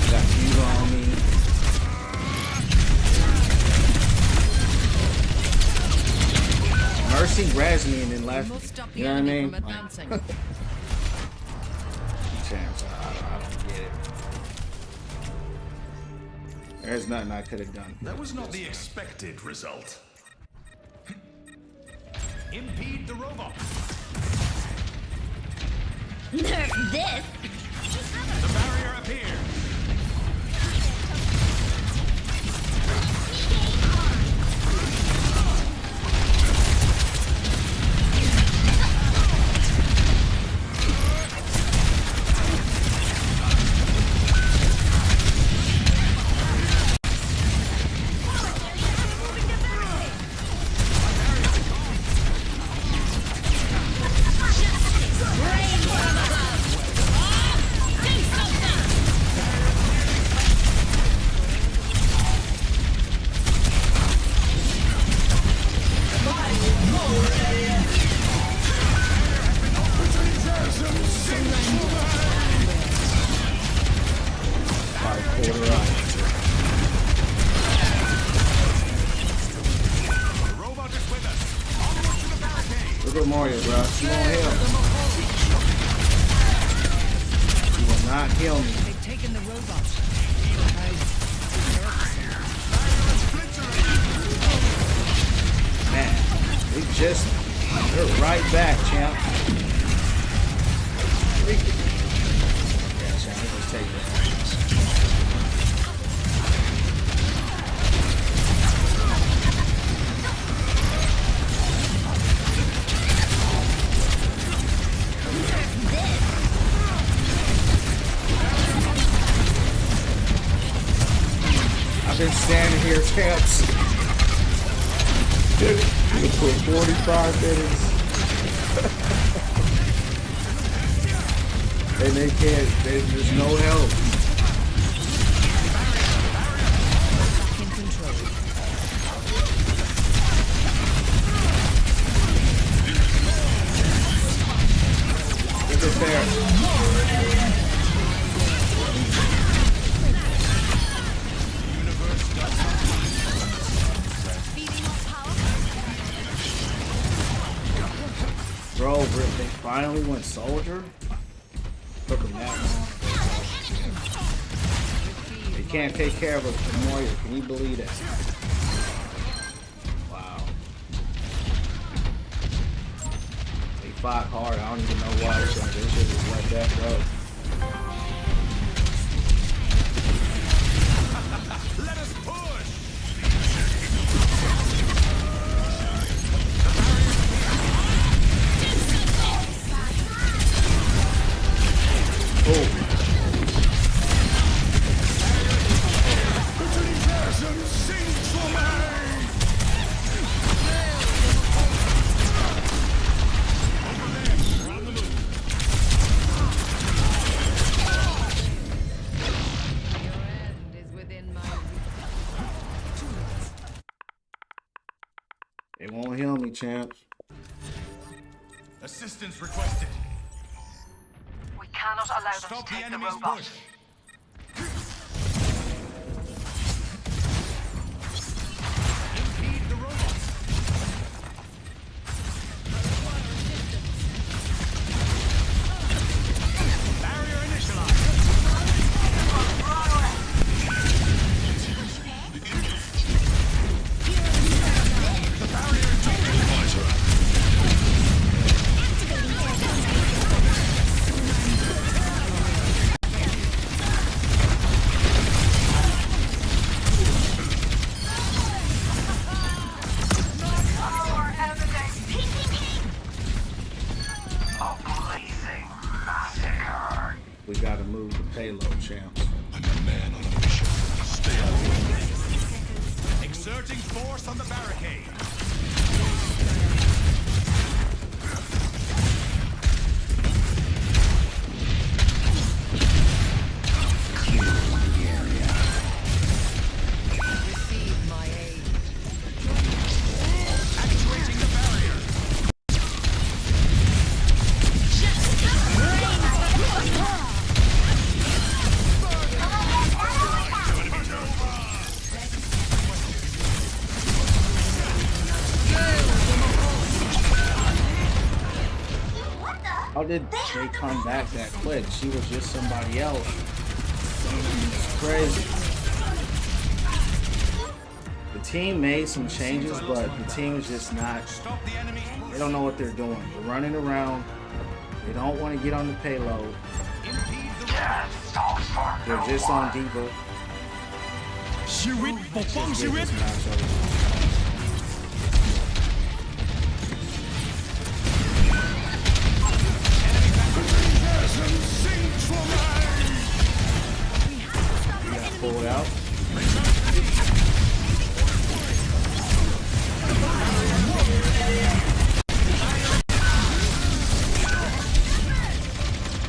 Got Eva on me. Mercy res me and then left. You know what I mean? Like, champs, I don't get it. There's nothing I could have done. That was not the expected result. Impede the robot. Nerf this. The barrier appeared. Moria, bro. She won't heal. She will not heal me. They've taken the robot. Man, they're right back, champ. Yeah, champ, let's just take that. I've been standing here, champs. For 45 minutes. And they can't, there's no help. In control. Look at there. Bro, they finally went soldier. Took them that long. They can't take care of a Moria. Can you believe that? Wow. They fought hard. I don't even know why. They should just let that go. Let us push. Oh. It won't heal me, champs. Assistance requested. We cannot allow them Stop to the take the enemy's robot. push. Impede the robots. Barrier initialized. The barrier We gotta move the payload, champs. I'm a man on a mission. Stay away. exerting force on the barricade. Receive my aid. Actuating the barrier. How did they come back that quick? She was just somebody else. It's crazy. The team made some changes, but the team is just not. Stop the enemy's push. They don't know what they're doing. They're running around. They don't want to get on the payload. Impede the robots. They're just on Diva. Just give this match over. You gotta pull it out.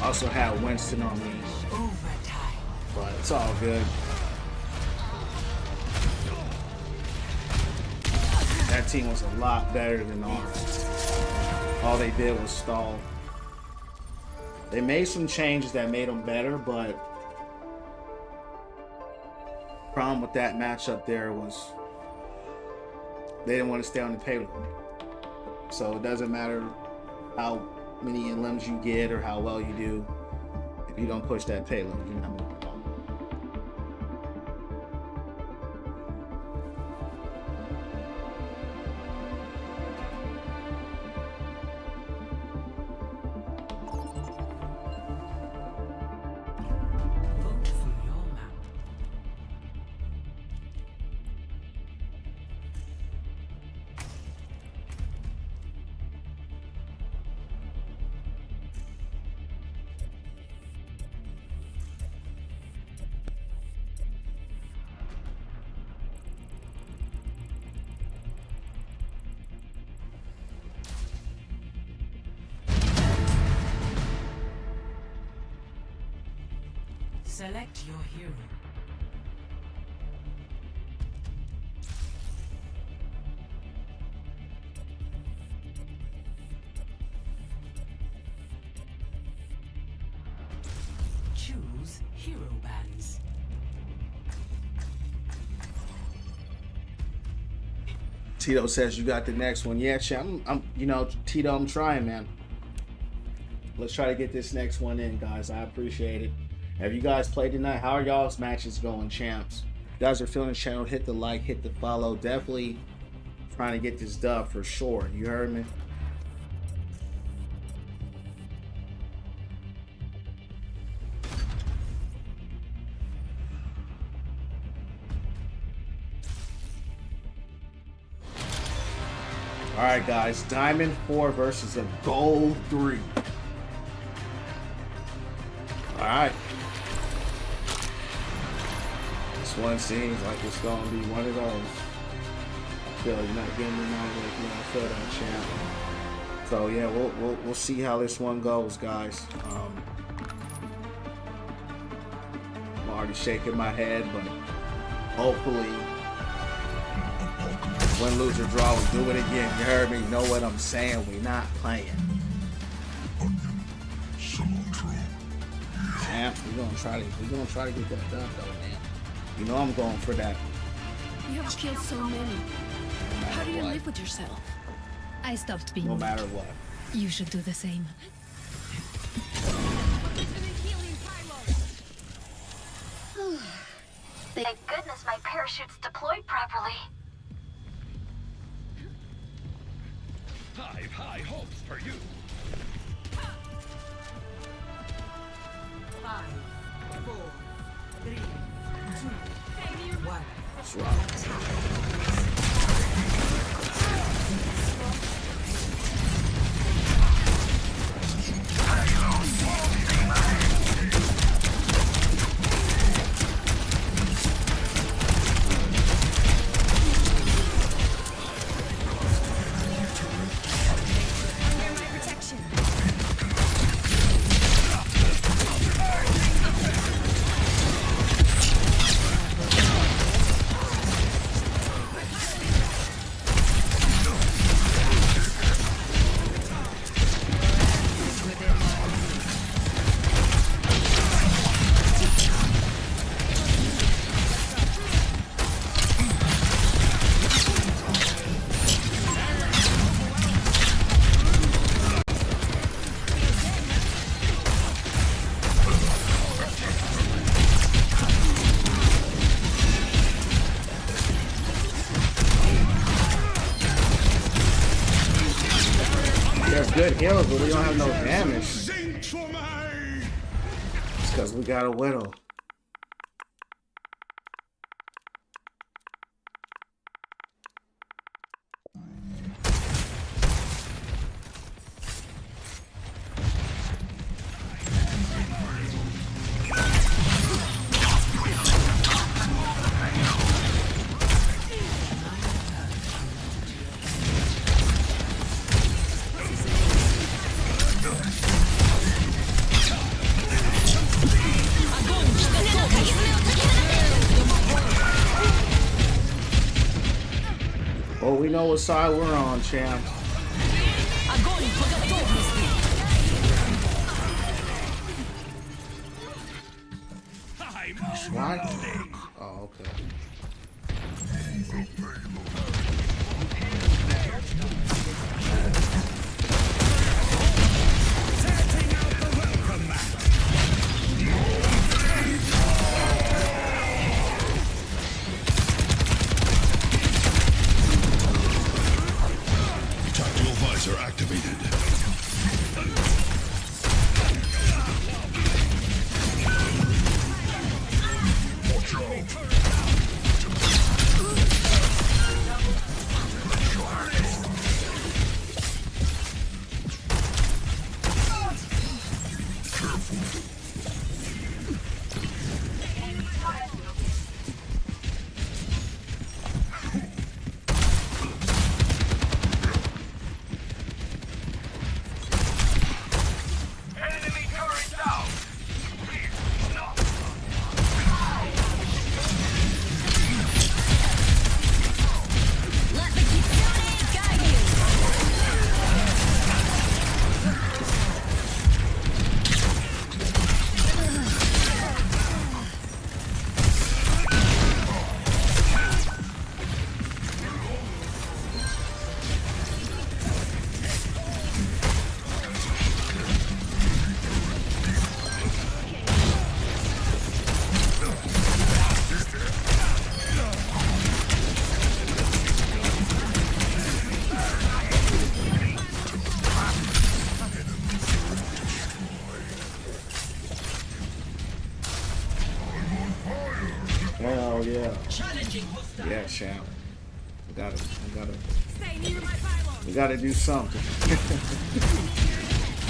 Also had Winston on me, but it's all good. That team was a lot better than ours. All they did was stall. They made some changes that made them better, but problem with that matchup there was they didn't want to stay on the payload. So it doesn't matter how many limbs you get or how well you do. If you don't push that payload, you're not moving on. Vote for your map. Select your hero. Choose hero bands. Tito says you got the next one. Yeah, champ. You know, Tito, I'm trying, man. Let's try to get this next one in, guys. I appreciate it. Have you guys played tonight? How are y'all's matches going, champs? If you guys are feeling the channel, hit the like, hit the follow. Definitely trying to get this dub for sure. You heard me? All right, guys. Diamond 4 versus a Gold 3. All right. This one seems like it's gonna be one of those. I feel you're not getting the night like you know, I feel that champ. So yeah, we'll see how this one goes, guys. I'm already shaking my head, but hopefully, win, lose, or draw, we do it again. You heard me? You know what I'm saying? We not playing. Champs, we're gonna try to get that done though, man. You know I'm going for that. You have killed so many. How do you live with yourself? I stopped being No weak. matter what. You should do the same. Thank goodness my parachute's deployed properly. I've high hopes for you. 5, 4, 3, 2, 1. That's right. There's good heals, but we don't have no damage. It's because we got a widow. Well, we know what side we're on, champ. Right? Oh, okay. visor activated. Watch out. Enemy turret down. Let the Kitsune guide you. Hell yeah. Yeah, champ. We gotta do something.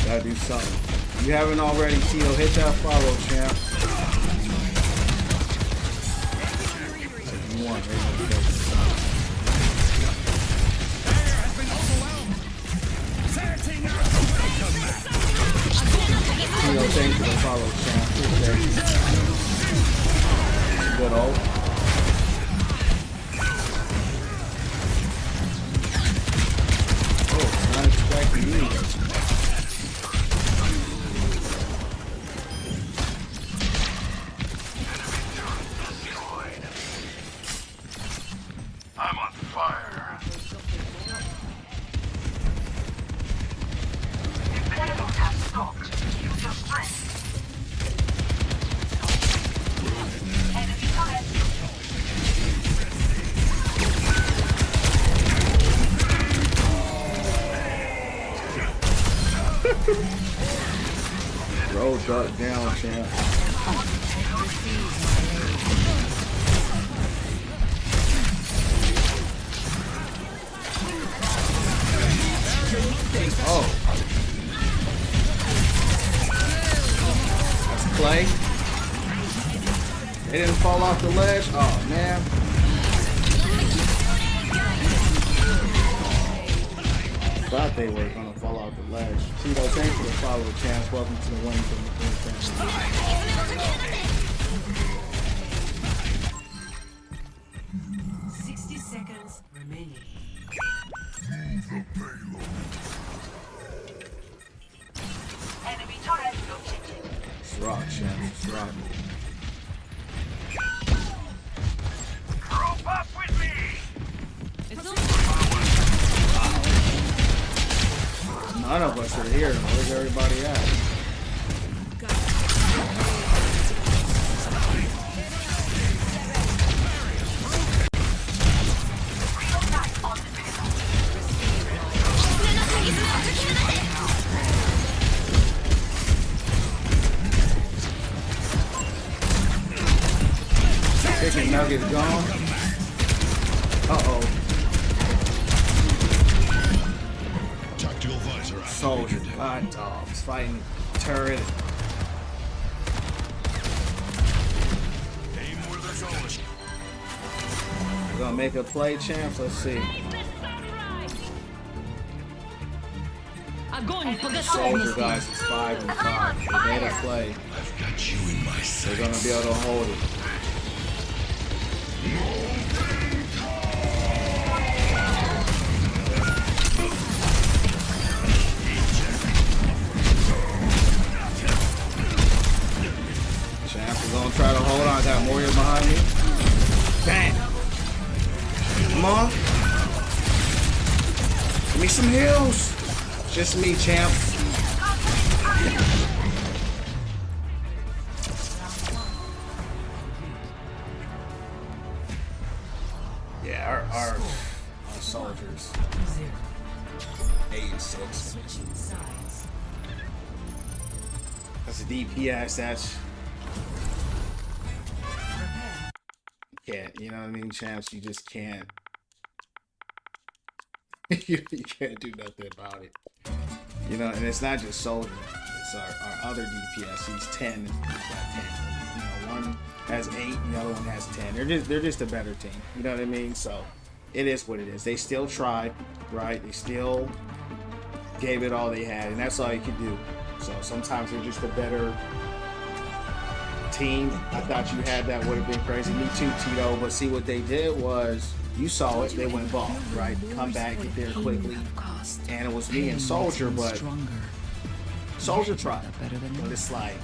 Gotta do something. If you haven't already, Tito, hit that follow, champ. If you want, Tito, thanks for the follow, champ. Good old. Oh, it's not expecting me. I'm on fire. Payload has stopped. Use your strength. Enemy turret. Roll duck down, champ. Oh. That's play. They didn't fall off the ledge. Oh, man. Thought they were gonna fall off the ledge. Tito, thanks for the follow, Chance. Welcome to the Winning from the family. 60 seconds remaining. Enemy turret located. It's rock, Chance. It's rock. Group up with me. None of us are here. Where's everybody at? Chicken nugget gone. Uh-oh. Tactical visor Soldier, activated. god dogs, fighting turret. Aim where they're going. We're gonna make a play, champs. Let's see. Soldier guys is 5 and 5. They made a play. I've got you in my They're sights. gonna be able to hold it. Champs is gonna try to hold on. I got Moria behind me. Bang! Come on. Give me some heals. Just me, champ. Yeah, our soldiers. Switching sides. That's a DPS. That's Prepare. can't. You know what I mean, champs? You just can't. You can't do nothing about it. You know, and it's not just Soldier. It's our other DPS. He's 10. He's got 10. You know, one has 8, and the other one has 10. They're just a better team. You know what I mean? So it is what it is. They still tried, right? They still gave it all they had, and that's all you could do. So sometimes they're just a better team. I thought you had that would have been crazy. Me too, Tito. But see, what they did was, you saw it. They went ball, right? Come back, get there quickly. And it was me and Soldier, but Soldier tried. But it's like,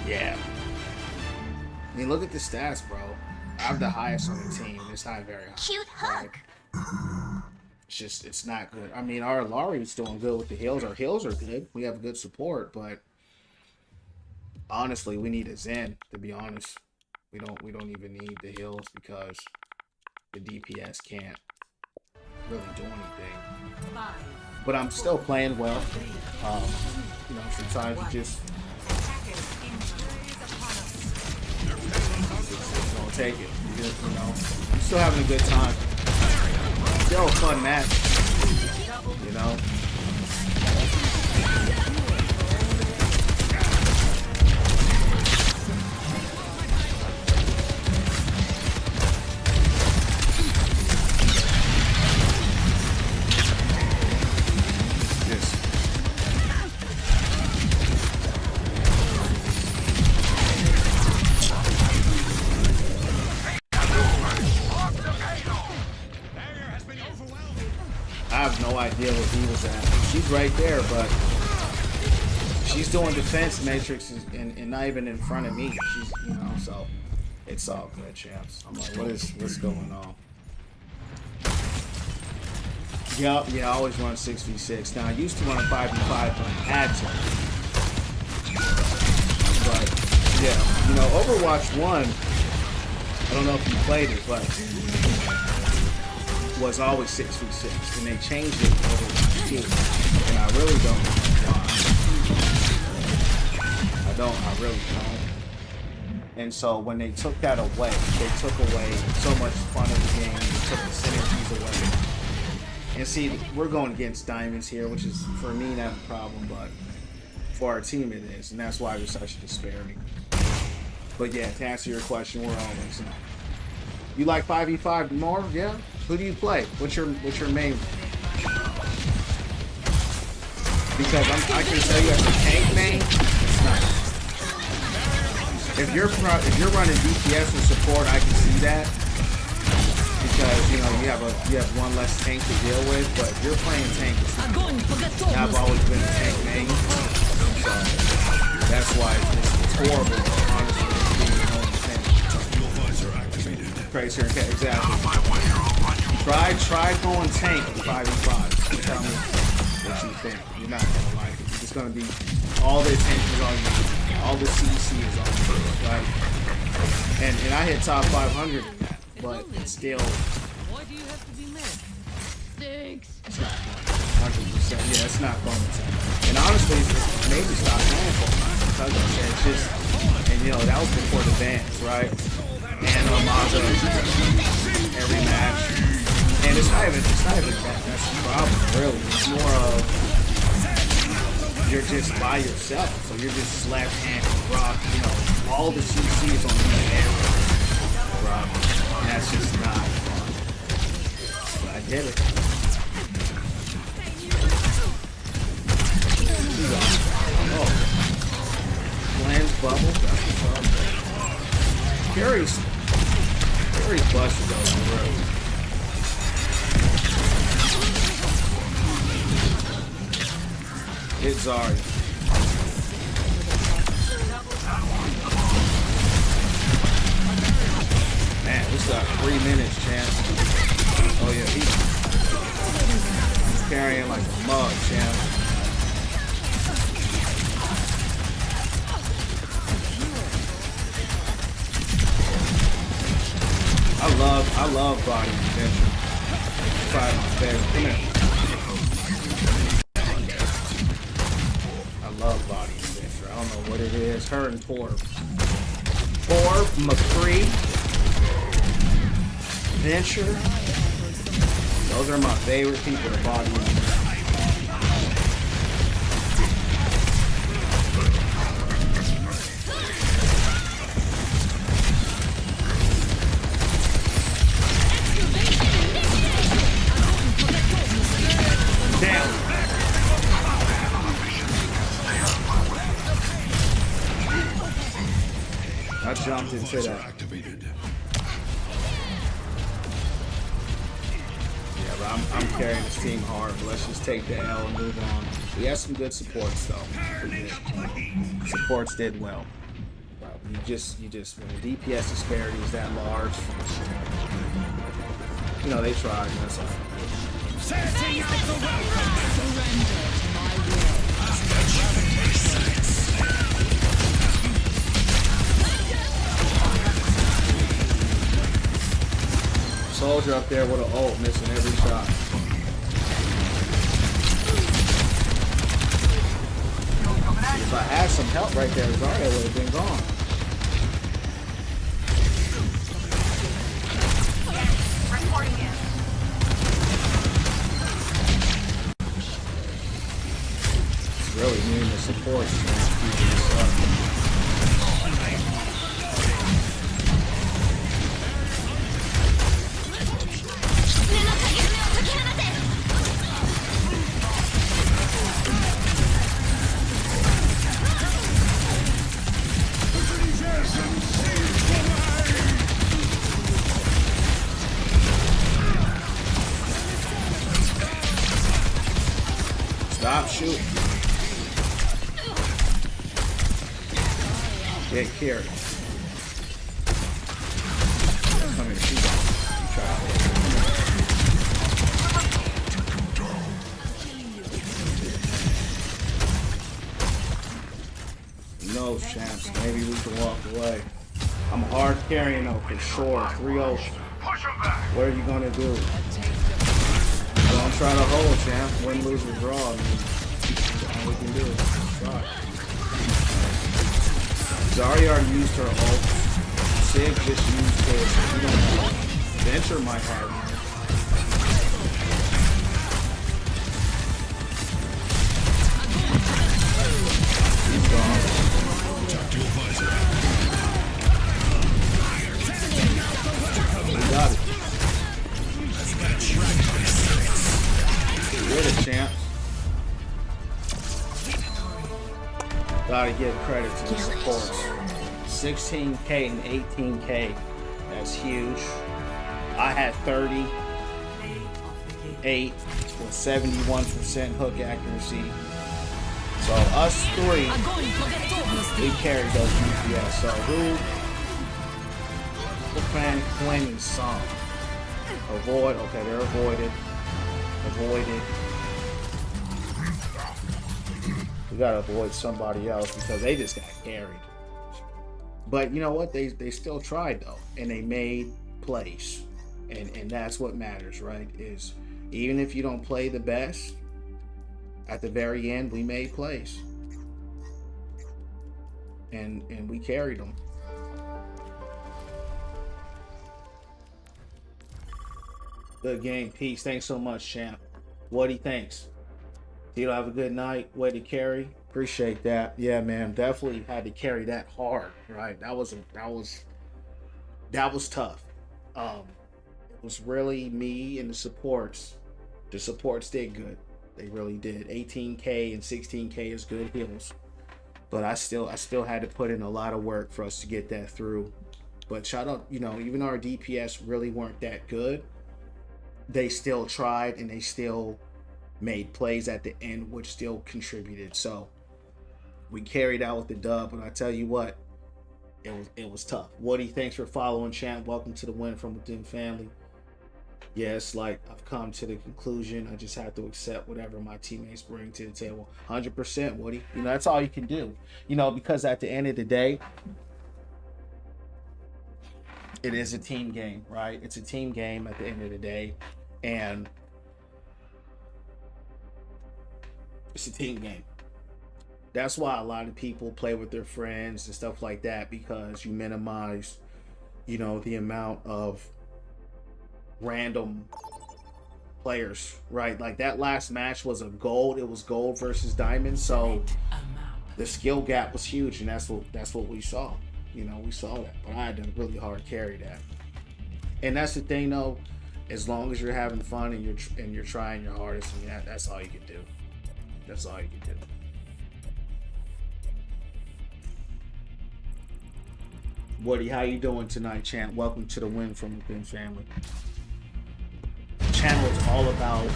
yeah. I mean, look at the stats, bro. I have the highest on the team. It's not very high. Cute hook. Right? It's just, it's not good. I mean, our Lari's doing good with the heals. Our heals are good. We have good support, but honestly, we need a Zen, to be honest. We don't even need the heals because the DPS can't really do anything. But I'm still playing well. You know, sometimes you just don't take it. You know, I'm still having a good time. Still a fun match. You know. I have no idea where he was at. She's right there, but she's doing defense matrix and not even in front of me. She's, you know, so it's all good, champs. I'm like, what's going on? Yeah, I always run 6v6. Now I used to run a 5v5 when I had to. But yeah, you know, Overwatch 1, I don't know if you played it, but was always 6v6, and they changed it to Overwatch 2, and I really don't know why. I really don't. And so when they took that away, they took away so much fun of the game, they took the synergies away. And see, we're going against diamonds here, which is, for me, not a problem, but for our team it is, and that's why there's such a disparity. But yeah, to answer your question, we're always, you like 5v5 more? Yeah? Who do you play? What's your main? Because I can tell you as a tank main, it's not. If you're running DPS and support, I can see that. Because, you know, you have one less tank to deal with, but if you're playing tank, I've always been a tank main, so that's why it's horrible, honestly, being on the tank. Crazy, okay, exactly. Try going tank in 5v5. Tell me what you think. You're not gonna like it. It's gonna be all the attention is on you, all the CC is on you, right? And I hit top 500 in that. But it's still. Why do you have to be mad? Thanks. It's not fun. 100%. Yeah, it's not fun. And honestly, it's maybe stop playing for me. Because it's just, and you know, that was before the bans, right? And Amaza every match. And it's not even that. That's the problem, really. It's more of you're just by yourself. So you're just slap hand rock, you know, all the CCs on you and rock. That's just not fun. But I did it. Oh. Lance bubble. Carrie's busted over the road. It's Zarya. Man, we still got 3 minutes, champ. Oh yeah, he's carrying like a mug, champ. I love body protection. probably my favorite. Come here. I love Body Adventure. I don't know what it is. Her and Torb. Torb, McCree, Venture. Those are my favorite people to Body Adventure. Damn. I jumped into that. Activated. Yeah, but I'm carrying this team hard. Let's just take the L and move on. We had some good supports though. Supports did well. You just when the DPS disparity is that large, you know they tried. And that's all. Setting out the welcome. Surrender to my will. Soldier up there with an ult, missing every shot. If I had some help right there, Zarya would have been gone. Reporting in. It's really needing the support. Keeping this up. Stop shooting. Get carried. Come here, shoot. Try No champs, maybe we can walk away. I'm hard carrying though for sure. 3-0. What are you gonna do? Don't try to hold, champ. Win, lose, or draw. I mean, all we can do is try. Zarya already used her ult. Sig just used his. You don't know. Venture might have one. He's gone. Tactical visor. He got it. Get it, champ. Gotta give credit to the supports. 16K and 18K. That's huge. I had 38 with 71% hook accuracy. So us three, we carried those DPS. So we're planning some. Avoid, okay, they're avoided. Avoided. We gotta avoid somebody else because they just got carried. But you know what? They still tried though, and they made plays, and that's what matters, right? Is even if you don't play the best, at the very end we made plays, and we carried them. Good game, peace. Thanks so much, champ. What he thinks. Tito, have a good night. Way to carry. Appreciate that. Yeah, man. Definitely had to carry that hard, right? That was tough. It was really me and the supports. The supports did good. They really did. 18K and 16K is good heals. But I still had to put in a lot of work for us to get that through. But shout out, even our DPS really weren't that good. They still tried and they still made plays at the end, which still contributed. So we carried out with the dub, and I tell you what, it was tough. Woody, thanks for following, champ. Welcome to the Win From Within family. Yeah, it's like I've come to the conclusion. I just have to accept whatever my teammates bring to the table. 100%, Woody. That's all you can do. Because at the end of the day, it is a team game, right? It's a team game at the end of the day. And It's a team game. That's why a lot of people play with their friends and stuff like that, because you minimize, the amount of random players, right? Like that last match was a gold. It was gold versus diamond, so the skill gap was huge, and that's what we saw. We saw that, but I had to really hard carry that. And that's the thing, though. As long as you're having fun and you're trying your hardest, I mean, that's all you can do. That's all you can do. Woody, how you doing tonight, champ? Welcome to the Win From Within family. The channel is all about,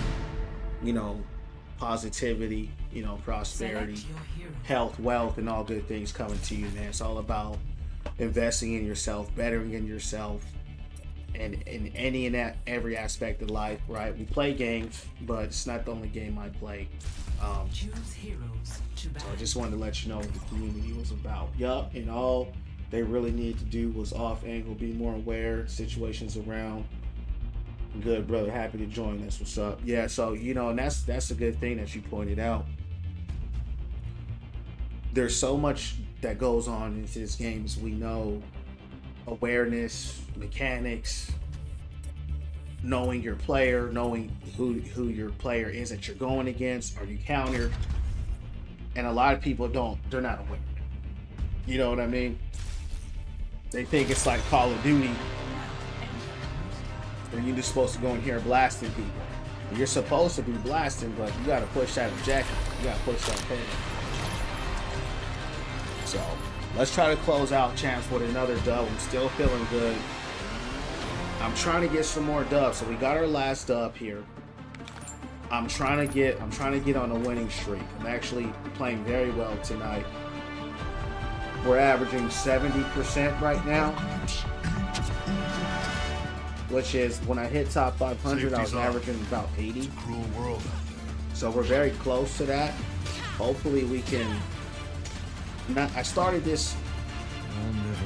positivity, prosperity, health, wealth, and all good things coming to you, man. It's all about investing in yourself, bettering in yourself, and in any and every aspect of life, right? We play games, but it's not the only game I play. So I just wanted to let you know what the community was about. Yup, and all they really need to do was off angle, be more aware, situations around. Good, brother. Happy to join us. What's up? Yeah, so, and that's a good thing that you pointed out. There's so much that goes on in this game, as we know. Awareness, mechanics, knowing your player, knowing who your player is that you're going against, or you countered. And a lot of people they're not aware. You know what I mean? They think it's like Call of Duty, where you're just supposed to go in here blasting people. You're supposed to be blasting, but you gotta push that objective. You gotta push that pin. So let's try to close out, champs, with another dub. I'm still feeling good. I'm trying to get some more dubs. So we got our last dub here. I'm trying to get on a winning streak. I'm actually playing very well tonight. We're averaging 70% right now, which is, when I hit top 500, I was averaging about 80. It's a cruel world out there. So we're very close to that. Hopefully we can. I started this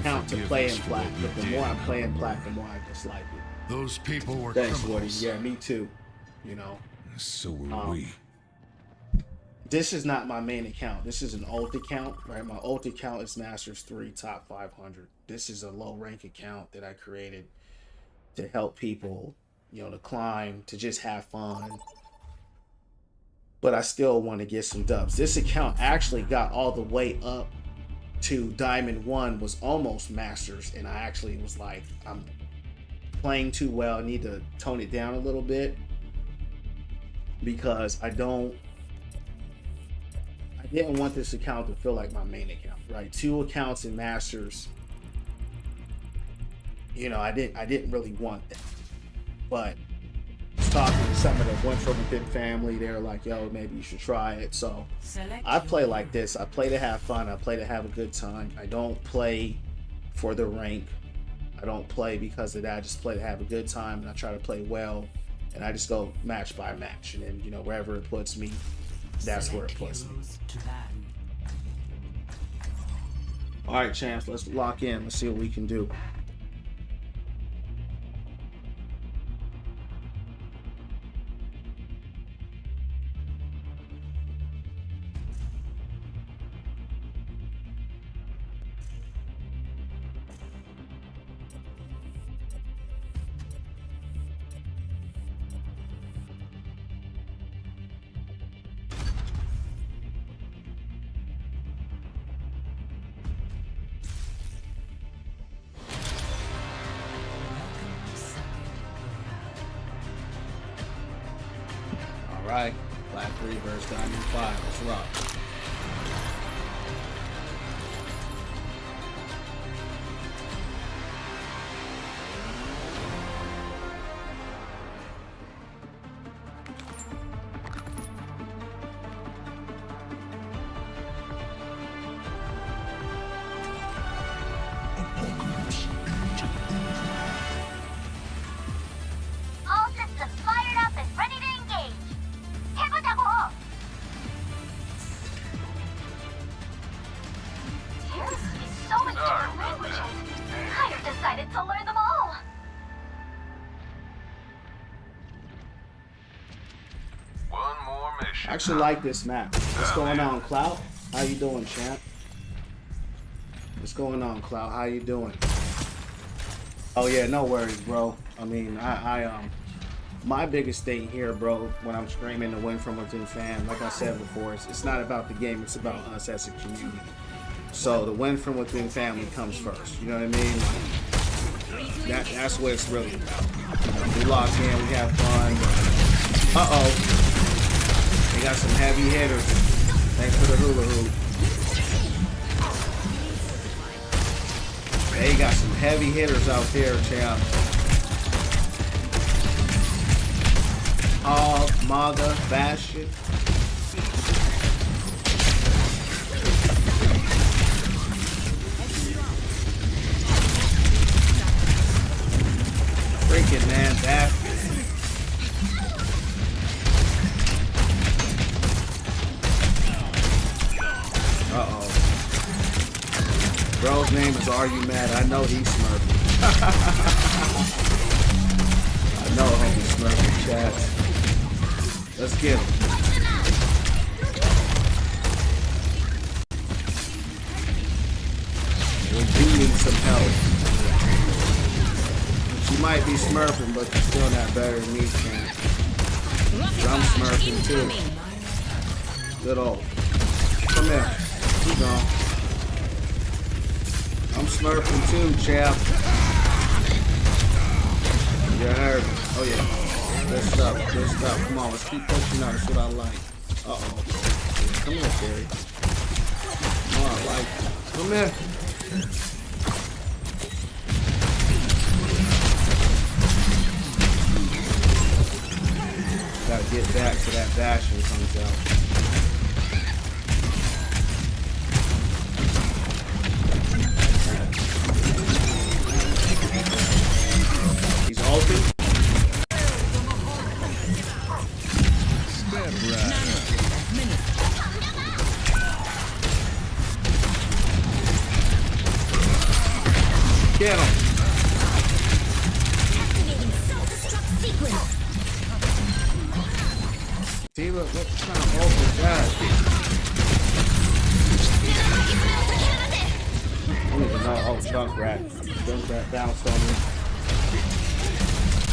account to play in plat, but the more I play in plat, the more I dislike it. Those people were Thanks, Woody. criminals. Yeah, me too. So were we. This is not my main account. This is an alt account, right? My alt account is Masters 3 Top 500. This is a low rank account that I created to help people, to climb, to just have fun. But I still want to get some dubs. This account actually got all the way up to Diamond 1, was almost Masters, and I actually was like, I'm playing too well. I need to tone it down a little bit, because I didn't want this account to feel like my main account, right? 2 accounts in Masters. I didn't really want that. But talking to some of the Win From Within family, they're like, yo, maybe you should try it. So I play like this. I play to have fun. I play to have a good time. I don't play for the rank. I don't play because of that. I just play to have a good time, and I try to play well. And I just go match by match. And then, wherever it puts me, that's where it puts me. All right, champs, let's lock in. Let's see what we can do. Alright, Black 3 versus Diamond 5. Let's rock. All systems fired up and ready to engage. 해보자고. I actually like this map. What's going on, Clout? How you doing, champ? What's going on, Clout? How you doing? Oh yeah, no worries, bro. I mean, my biggest thing here, bro, when I'm streaming the Win From Within fan, like I said before, it's not about the game, it's about us as a community. So the Win From Within family comes first. You know what I mean? That's what it's really about. You know, we lock in, we have fun. Uh-oh. They got some heavy hitters. Thanks for the hula hoop. They got some heavy hitters out there, champ. Hog, Maga, Bastion. Freaking man, Bastion. Uh-oh. Bro's name is Are You Mad? I know he's smurfing. I know homie smurfing, chat. Let's get him. We do need some help. You might be smurfing, but you're still not better than me, champ. I'm smurfing too. Good old. Come here. Keep going. I'm smurfing too, champ. You heard me. Oh yeah. Good stuff. Good stuff. Come on, let's keep pushing out. That's what I like. Uh-oh. Come here, Terry. Come on, I like it. Come here. Gotta get back to that Bastion comes out. He's ulted. Get him. Diva, what kind of ult is that? I don't even know. Oh, Junkrat. Junkrat bounced on me.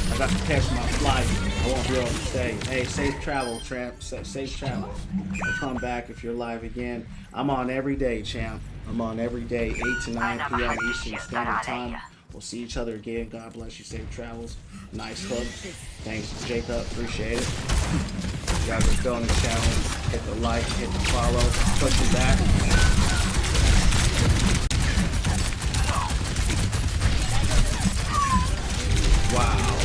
I got to catch my flight. I won't be able to stay. Hey, safe travel, Tramp. Safe travels. I'll come back if you're live again. I'm on every day, champ. I'm on every day, 8 to 9 p.m. Eastern Standard Time. We'll see each other again. God bless you. Safe travels. Nice hook. Thanks, Jacob. Appreciate it. You guys are feeling the challenge. Hit the like, hit the follow, push it back. Wow.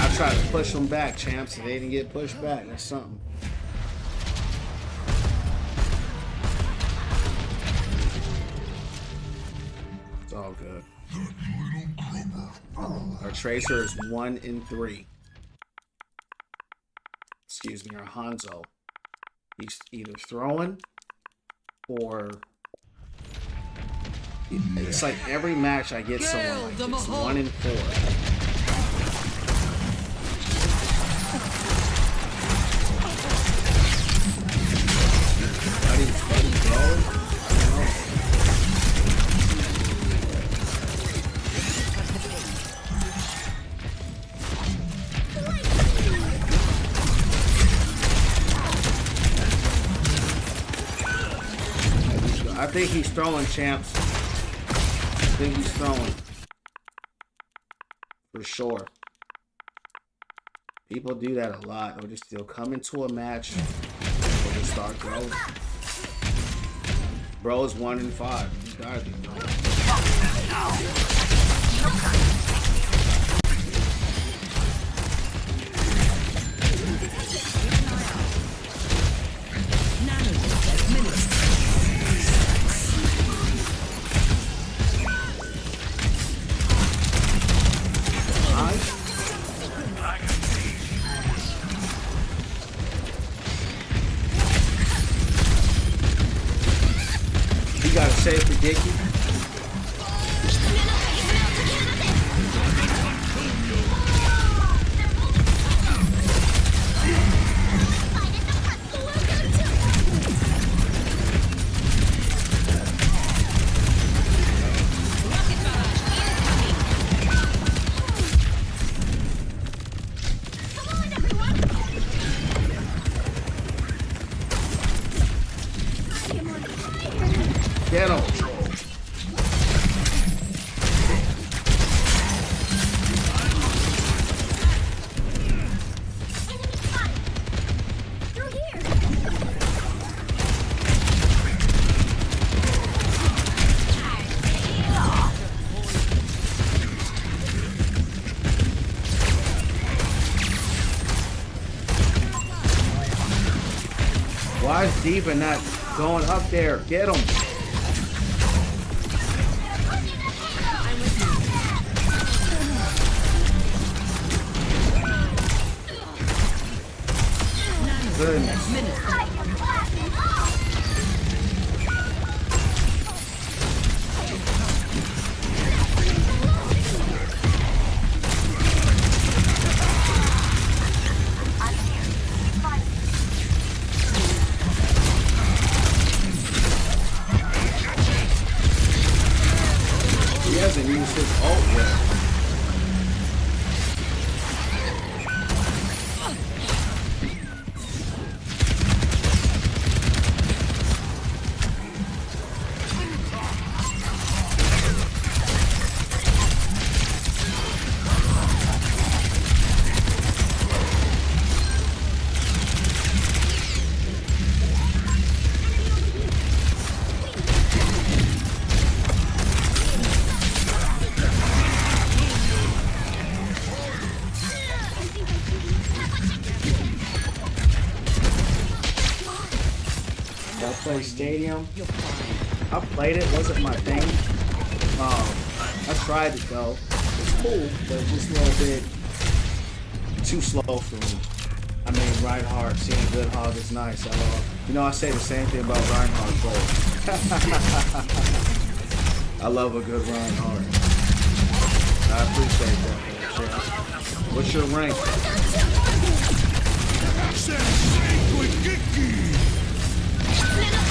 I tried to push them back, champs, and they didn't get pushed back. That's something. It's all good. Our Tracer is 1 in 3. Excuse me, our Hanzo. He's either throwing or it's like every match I get someone like this. 1 in 4. Buddy, bro. I don't know. I think he's throwing, champs. I think he's throwing. For sure. People do that a lot. They'll come into a match. They'll just start throwing. Bro is 1 in 5. He's gotta be throwing. You gotta save for Dicky. Why is Diva not going up there? Get him. Goodness. He hasn't used his ult yet. Play Stadium. I played it, wasn't my thing. I tried it though. It's cool, but just a little bit too slow for me. I mean, Reinhardt, seeing good hog is nice. You know, I say the same thing about Reinhardt, but I love a good Reinhardt. I appreciate that, man. What's your rank?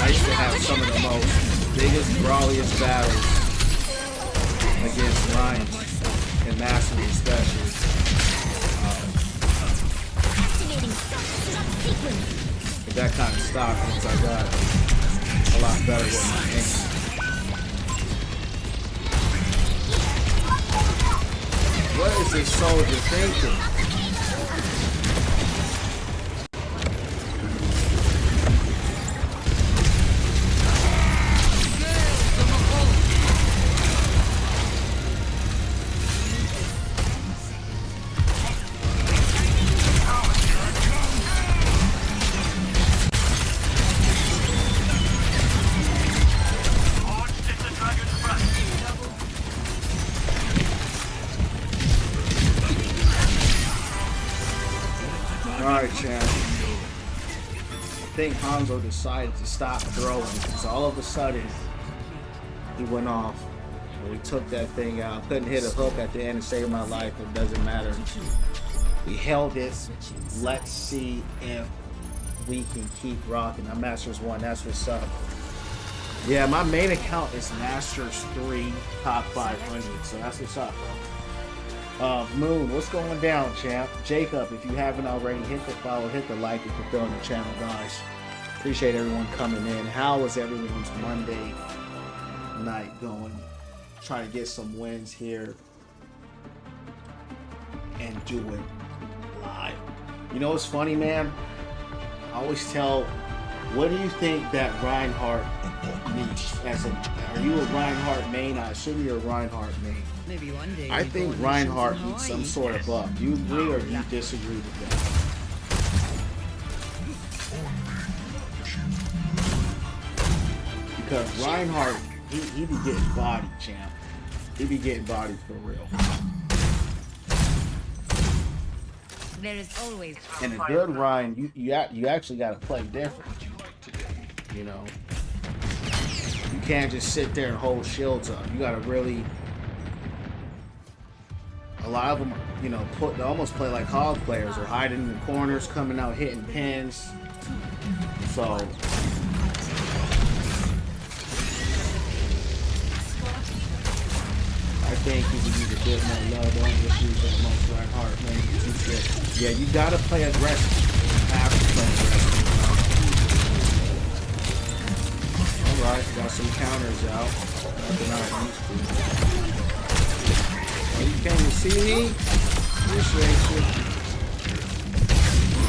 I used to have some of the most biggest, brawliest battles against Lions and Masters especially. But that kind of stopped once I got a lot better with my aim. What is this soldier thinking? Alright, champ. I think Hanzo decided to stop throwing because all of a sudden he went off and we took that thing out. Couldn't hit a hook at the end to save my life. It doesn't matter. We held it. Let's see if we can keep rocking. I'm Masters 1. That's what's up. Yeah, my main account is Masters 3 Top 500. So that's what's up, bro. Moon, what's going down, champ? Jacob, if you haven't already, hit the follow, hit the like if you're feeling the channel, guys. Appreciate everyone coming in. How is everyone's Monday night going? Trying to get some wins here and do it live. You know what's funny, man? I always tell, what do you think that Reinhardt needs? Are you a Reinhardt main? I assume you're a Reinhardt main. Maybe one day. I think Reinhardt needs some sort of buff. Do you agree or do you disagree with that? Because Reinhardt, he be getting bodied, champ. He be getting bodied for real. There is always. And a good Rein, you actually got to play different. You know, you can't just sit there and hold shields up. You got to really. A lot of them, you know, they almost play like hog players or hiding in the corners, coming out hitting pins. So I think you can use a bit more love. Don't just use that most Reinhardt, man. Yeah, you gotta play aggressive. You have to play aggressive. Alright, got some counters out. Nothing I used to. You came to see me? Appreciate you.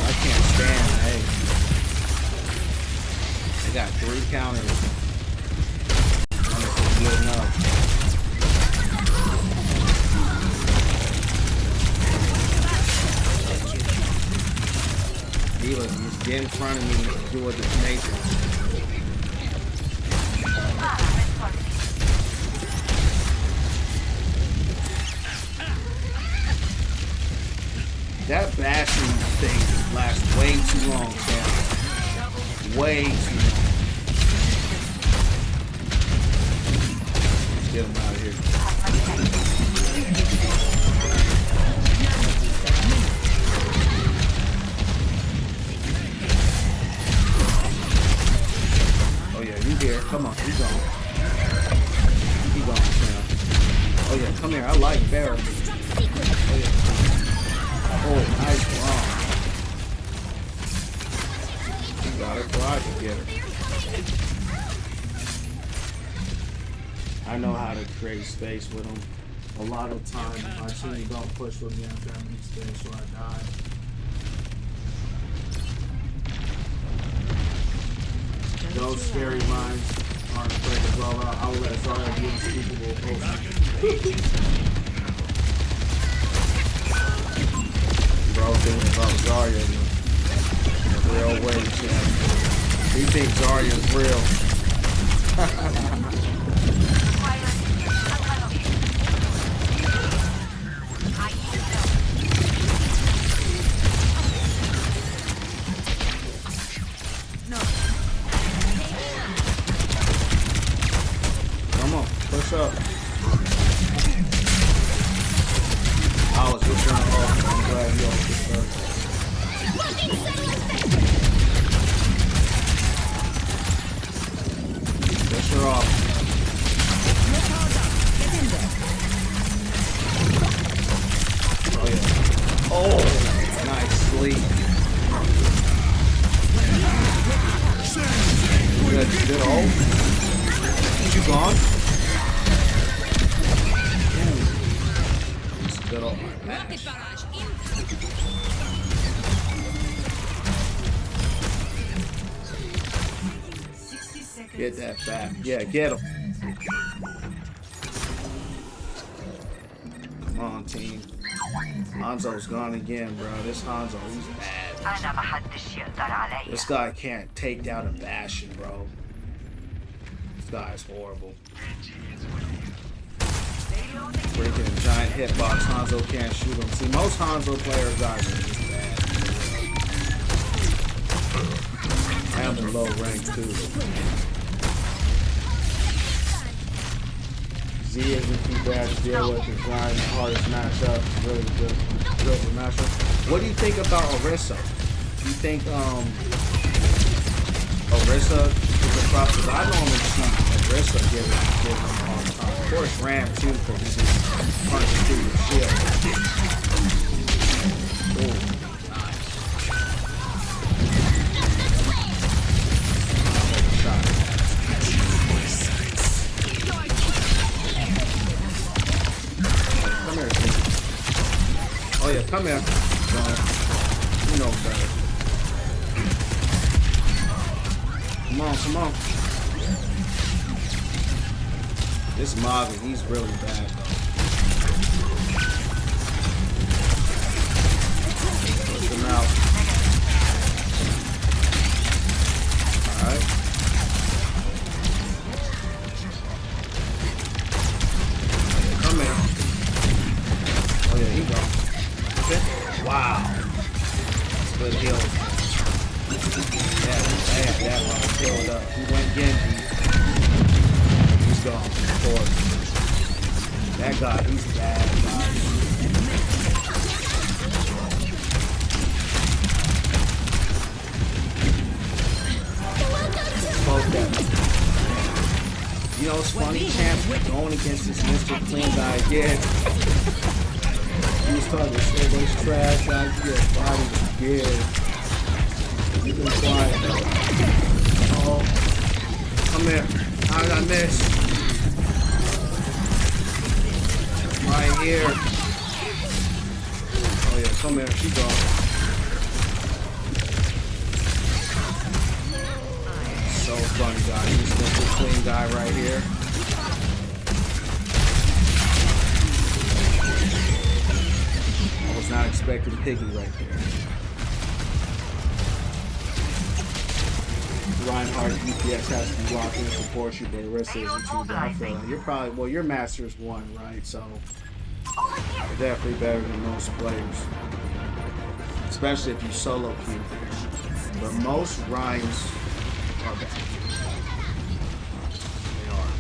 I can't stand, hey. I got 3 counters. This is good enough. See, look, just get in front of me and do a detonation. That bashing thing lasts way too long, Sam. Way too long. Let's get him out of here. Oh yeah, you here. Come on, you gone. You gone, Sam. Oh yeah, come here. I like Barrel. Oh yeah. Oh, nice bomb. You got her before I can get her. I know how to create space with them. A lot of times my team don't push with me after I make space, so I die. Those scary minds aren't afraid to blow out. I will let Zarya be unspeakable potion. Bro, thinking about Zarya in a real way, champ. He thinks Zarya is real. Come on, push up. I was just trying to off. I'm glad you all pushed up. Push her off. Oh yeah. Oh, nice sleep. Good ult. You gone? Good ult. Get that back. Yeah, get him. Come on, team. Hanzo's gone again, bro. This Hanzo, he's bad. This guy can't take down a Bastion, bro. This guy's horrible. Freaking giant hitbox. Hanzo can't shoot him. See, most Hanzo player guys are just bad. I am in low rank too. Z isn't too bad to deal with. It's not the hardest matchup. Really good matchup. What do you think about Orisa? Do you think Orisa is a problem? Because I normally see Orisa giving him all the time. Of course, Ram too, because he just punches through the shield. Ooh, nice. Come here, kid. Oh yeah, come here. You know better. Come on, come on. This Mavi, he's really bad though. Push him out. Alright. Come here. Oh yeah, he go. Okay. Wow. That's good heal. Yeah, bad. That one killed up. He went Genji. He's gone. Of course. That guy, he's bad, guys. Both that. You know, it's funny, champ, going against this Mr. Clean guy again. He was talking so much trash out here. Body was good. You been quiet. Oh, come here. How did I miss? Right here. Oh yeah, come here. She gone. So funny, guys. This Mr. Clean guy right here. I was not expecting Piggy right there. Reinhardt DPS has to be locked in and support you, but the rest isn't too bad. I feel like you're probably, well, your Master's 1, right? So you're definitely better than most players, especially if you solo queue. But most Rhines are bad. They are.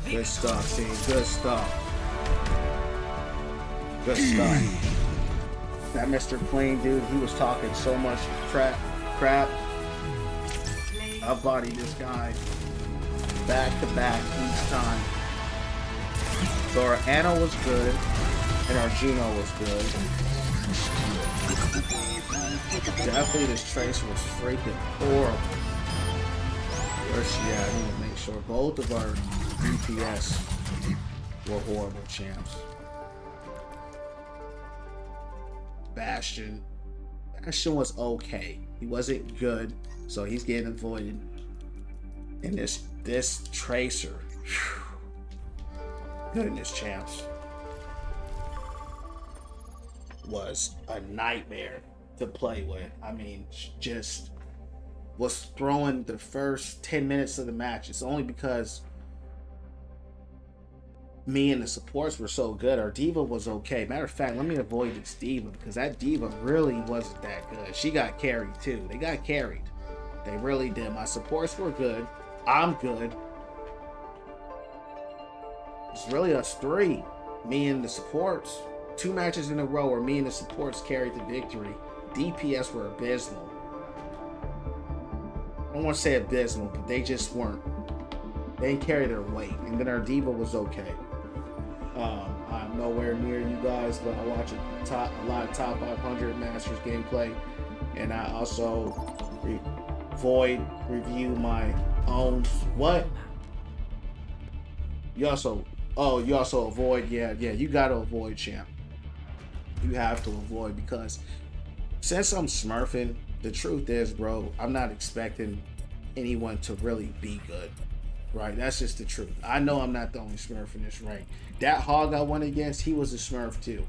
You know. Good stuff, team. Good stuff. Good stuff. That Mr. Clean dude, he was talking so much crap. I bodied this guy back to back each time. So our Ana was good, and our Juno was good. Definitely this Tracer was freaking horrible. Where's she at? I need to make sure both of our DPS were horrible champs. Bastion was okay. He wasn't good, so he's getting avoided. And this Tracer, goodness champs, was a nightmare to play with. I mean, just was throwing the first 10 minutes of the match. It's only because me and the supports were so good. Our diva was okay. Matter of fact, let me avoid this diva because that diva really wasn't that good. She got carried too. They got carried. They really did. My supports were good. I'm good. It's really us three. Me and the supports. 2 matches in a row where me and the supports carried the victory. DPS were abysmal. I don't want to say abysmal, but they just weren't. They didn't carry their weight. And then our diva was okay. I'm nowhere near you guys, but I watch a lot of top 500 Masters gameplay, and I also review my own. What? You also avoid. Yeah. You gotta avoid, champ. You have to avoid, because since I'm smurfing, the truth is, bro, I'm not expecting anyone to really be good. Right, that's just the truth. I know I'm not the only Smurf in this rank. That hog I went against, he was a Smurf too.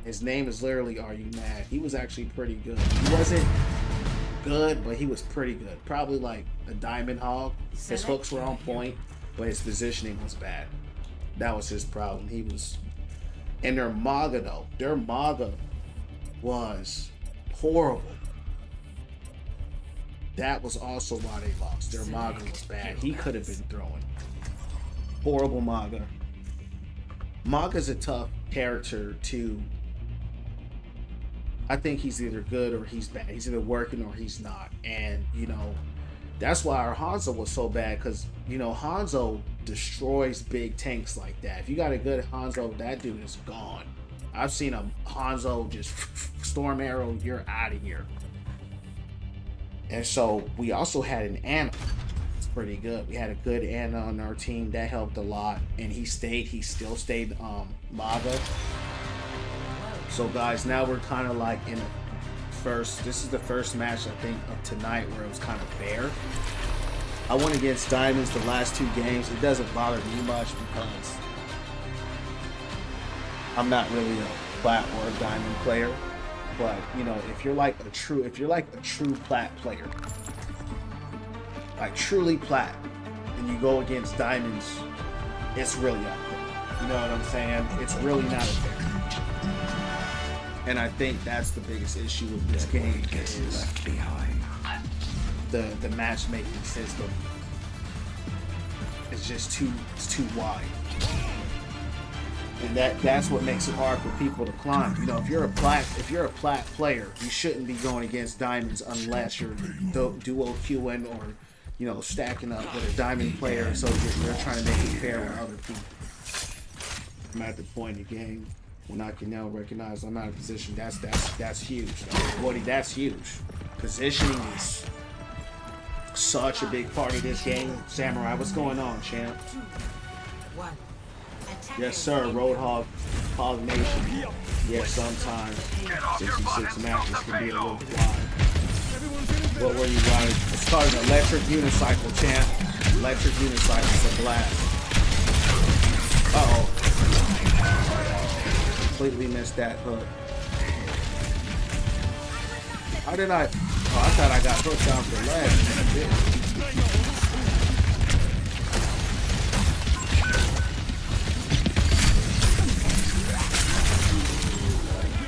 His name is literally Are You Mad? He was actually pretty good. He wasn't good, but he was pretty good. Probably like a diamond hog. His hooks were on point, but his positioning was bad. That was his problem. He was... And their Maga though. Their Maga was horrible. That was also why they lost. Their Maga was bad. He could have been throwing. Horrible Maga. Maga's a tough character to... I think he's either good or he's bad. He's either working or he's not. And, you know, that's why our Hanzo was so bad, because, you know, Hanzo destroys big tanks like that. If you got a good Hanzo, that dude is gone. I've seen a Hanzo just storm arrow, you're out of here. And so we also had an Ana. It's pretty good. We had a good Ana on our team. That helped a lot. And he still stayed Maga. So guys, now we're kind of like in this is the first match I think of tonight where it was kind of fair. I went against Diamonds the last 2 games. It doesn't bother me much because I'm not really a plat or a diamond player. But you know, if you're like a true plat player, like truly plat, and you go against diamonds, it's really up there. You know what I'm saying? It's really not fair. And I think that's the biggest issue with this game is the matchmaking system. It's just too wide. And that's what makes it hard for people to climb. You know, if you're a plat player, you shouldn't be going against diamonds unless you're duo queuing or, you know, stacking up with a diamond player. So you're trying to make it fair with other people. I'm at the point in the game when I can now recognize I'm out of position. That's huge. Woody, that's huge. Positioning is such a big part of this game. Samurai, what's going on, champ? 2, 1. Yes, sir. Roadhog pollination. Yes, sometimes 66 matches can be a little wild. What were you riding? It's called an electric unicycle, champ. Electric unicycle. It's a blast. Uh-oh. Completely missed that hook. How did I? Oh, I thought I got hooked off the ledge.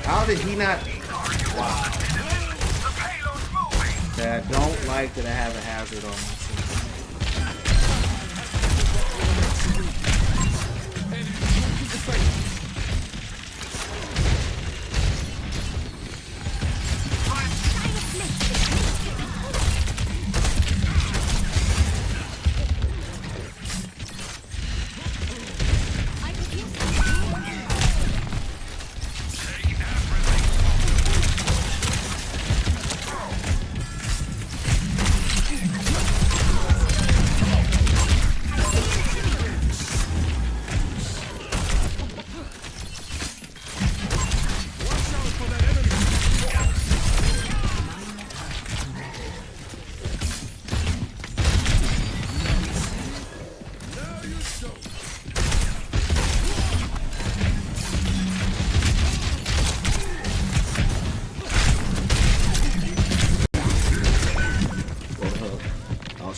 How did he not? Wow. I don't like that I have a hazard on my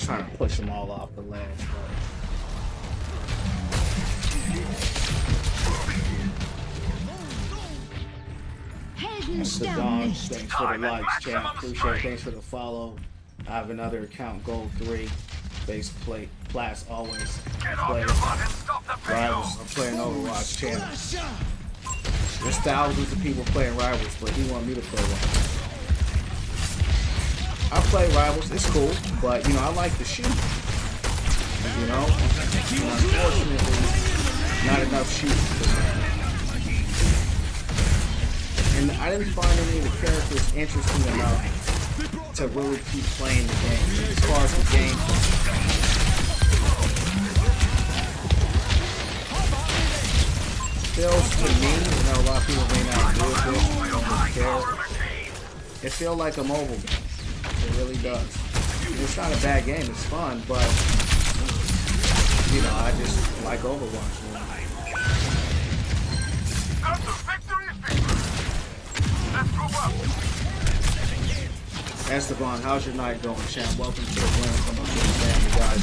trying to push them all off the ledge. Thanks to Dawn. Thanks for the likes, chat. Appreciate it. Thanks for the follow. I have another account, Gold 3. Base plate. Class always. Play Rivals. I'm playing Overwatch, champ. There's thousands of people playing Rivals, but he wanted me to play Rivals. I play Rivals, it's cool, but you know, I like to shoot. You know? And unfortunately, not enough shooting for me. And I didn't find any of the characters interesting enough to really keep playing the game. As far as the game feels to me, you know, a lot of people may not agree with this, don't care. It feels like a mobile game. It really does. It's not a bad game, it's fun, but you know, I just like Overwatch more. Esteban, how's your night going, champ? Welcome to the win. Come on, family, guys.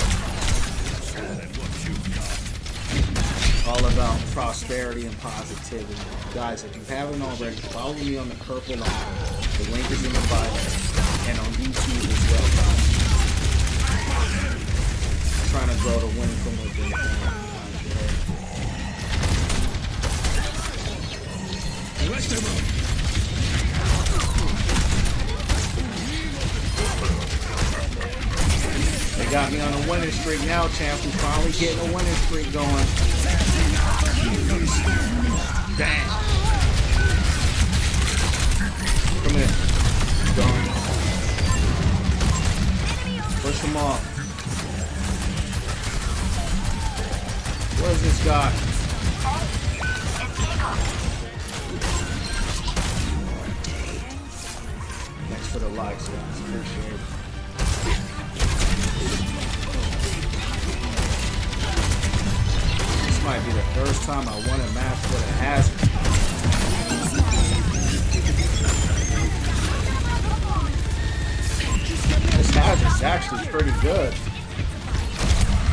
All about prosperity and positivity. Guys, if you haven't already, follow me on the purple line. The link is in the bio. And on YouTube as well, guys. I'm trying to grow the win from within. They got me on a winning streak now, champ. We're finally getting a winning streak going. Damn. Come here. Gone. Push him off. Where's this guy? Thanks for the likes, guys. Appreciate it. This might be the first time I won a match with a hazard. This hazard's actually pretty good.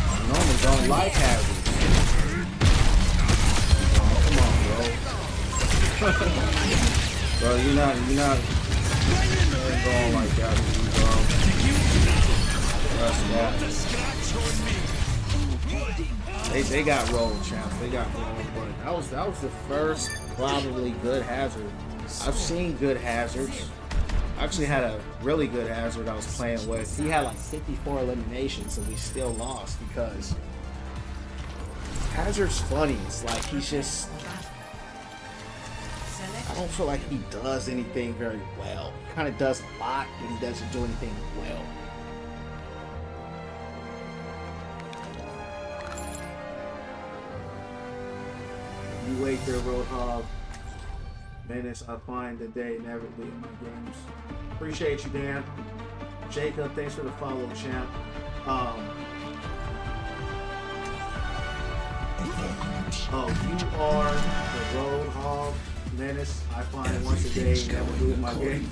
I normally don't like hazards. Oh, come on, bro. Bro, you're not going like that, bro. Trust that. They got rolled, champ. They got rolled, but that was the first probably good hazard. I've seen good hazards. I actually had a really good hazard I was playing with. He had like 54 eliminations and we still lost because Hazard's funny. It's like he's just, I don't feel like he does anything very well. He kind of does a lot, but he doesn't do anything well. You wait there, Roadhog. Minutes I find the day never leave my games. Appreciate you, Dan. Jacob, thanks for the follow, champ. Oh, you are the Roadhog. Menace, I find once a day, never lose my game.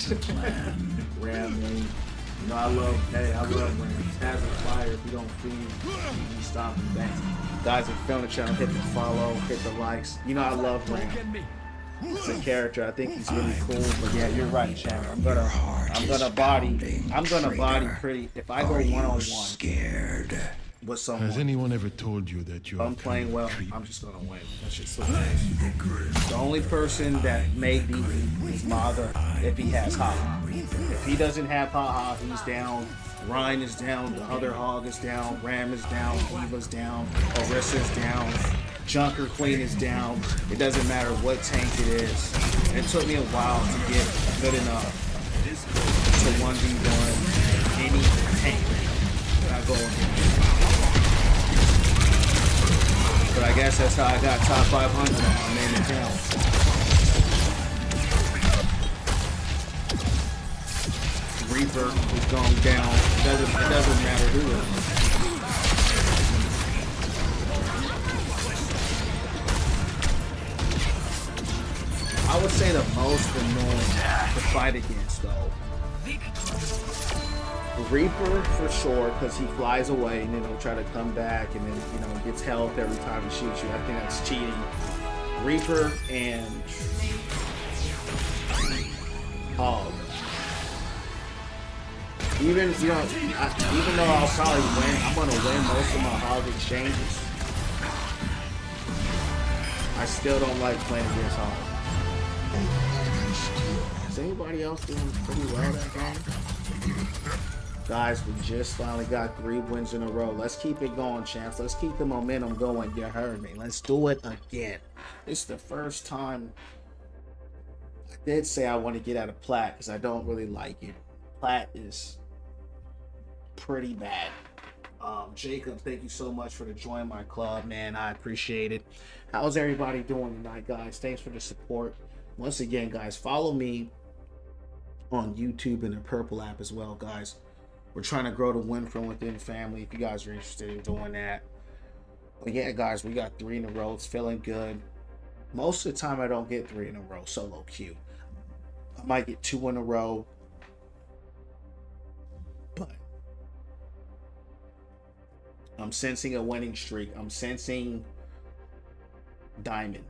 Ram, man. You know, I love Rams. Has a fire. If you don't feed, you stop and bang. Guys, if you're feeling the channel, hit the follow, hit the likes. You know, I love Ram. It's a character. I think he's really cool. But yeah, you're right, Channel. I'm gonna body pretty. If I go one-on-one with someone, Has anyone ever told you that you're I'm playing well, I'm just gonna win. That's just what it is. The only person that may beat me is Maga if he has Haha. If he doesn't have Haha, he's down. Ryan is down. The other Hog is down. Ram is down. Eva's down. Orissa's down. Junker Queen is down. It doesn't matter what tank it is. And it took me a while to get good enough to 1v1 any tank that I go against. But I guess that's how I got top 500 on my main account. Reaper is going down. It doesn't matter who it is. I would say the most annoying to fight against, though. Reaper for sure, because he flies away and then he'll try to come back and then, you know, gets health every time he shoots you. I think that's cheating. Reaper and Hog. Even though I'll probably win, I'm gonna win most of my Hog exchanges. I still don't like playing against Hog. Is anybody else doing pretty well that game? Guys, we just finally got 3 wins in a row. Let's keep it going, champs. Let's keep the momentum going. You heard me. Let's do it again. This is the first time I did say I want to get out of Plat because I don't really like it. Plat is pretty bad. Jacob, thank you so much for joining my club, man. I appreciate it. How's everybody doing tonight, guys? Thanks for the support. Once again, guys, follow me on YouTube and the Purple app as well, guys. We're trying to grow the Win From Within family if you guys are interested in doing that. But yeah, guys, we got 3 in a row. It's feeling good. Most of the time, I don't get 3 in a row solo queue. I might get 2 in a row. But I'm sensing a winning streak. I'm sensing Diamond.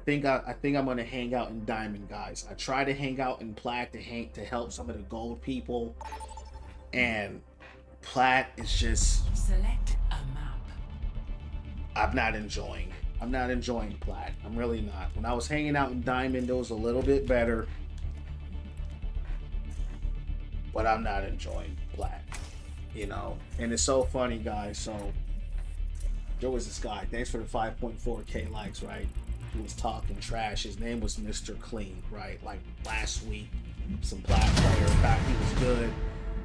I think I'm gonna hang out in Diamond, guys. I try to hang out in Plat to help some of the gold people, and Plat is just Select a map. I'm not enjoying Plat. I'm really not. When I was hanging out in Diamond, it was a little bit better, but I'm not enjoying Plat. You know, and it's so funny, guys. So there was this guy. Thanks for the 5.4K likes, right? He was talking trash. His name was Mr. Clean, right? Like last week, some Plat player thought he was good.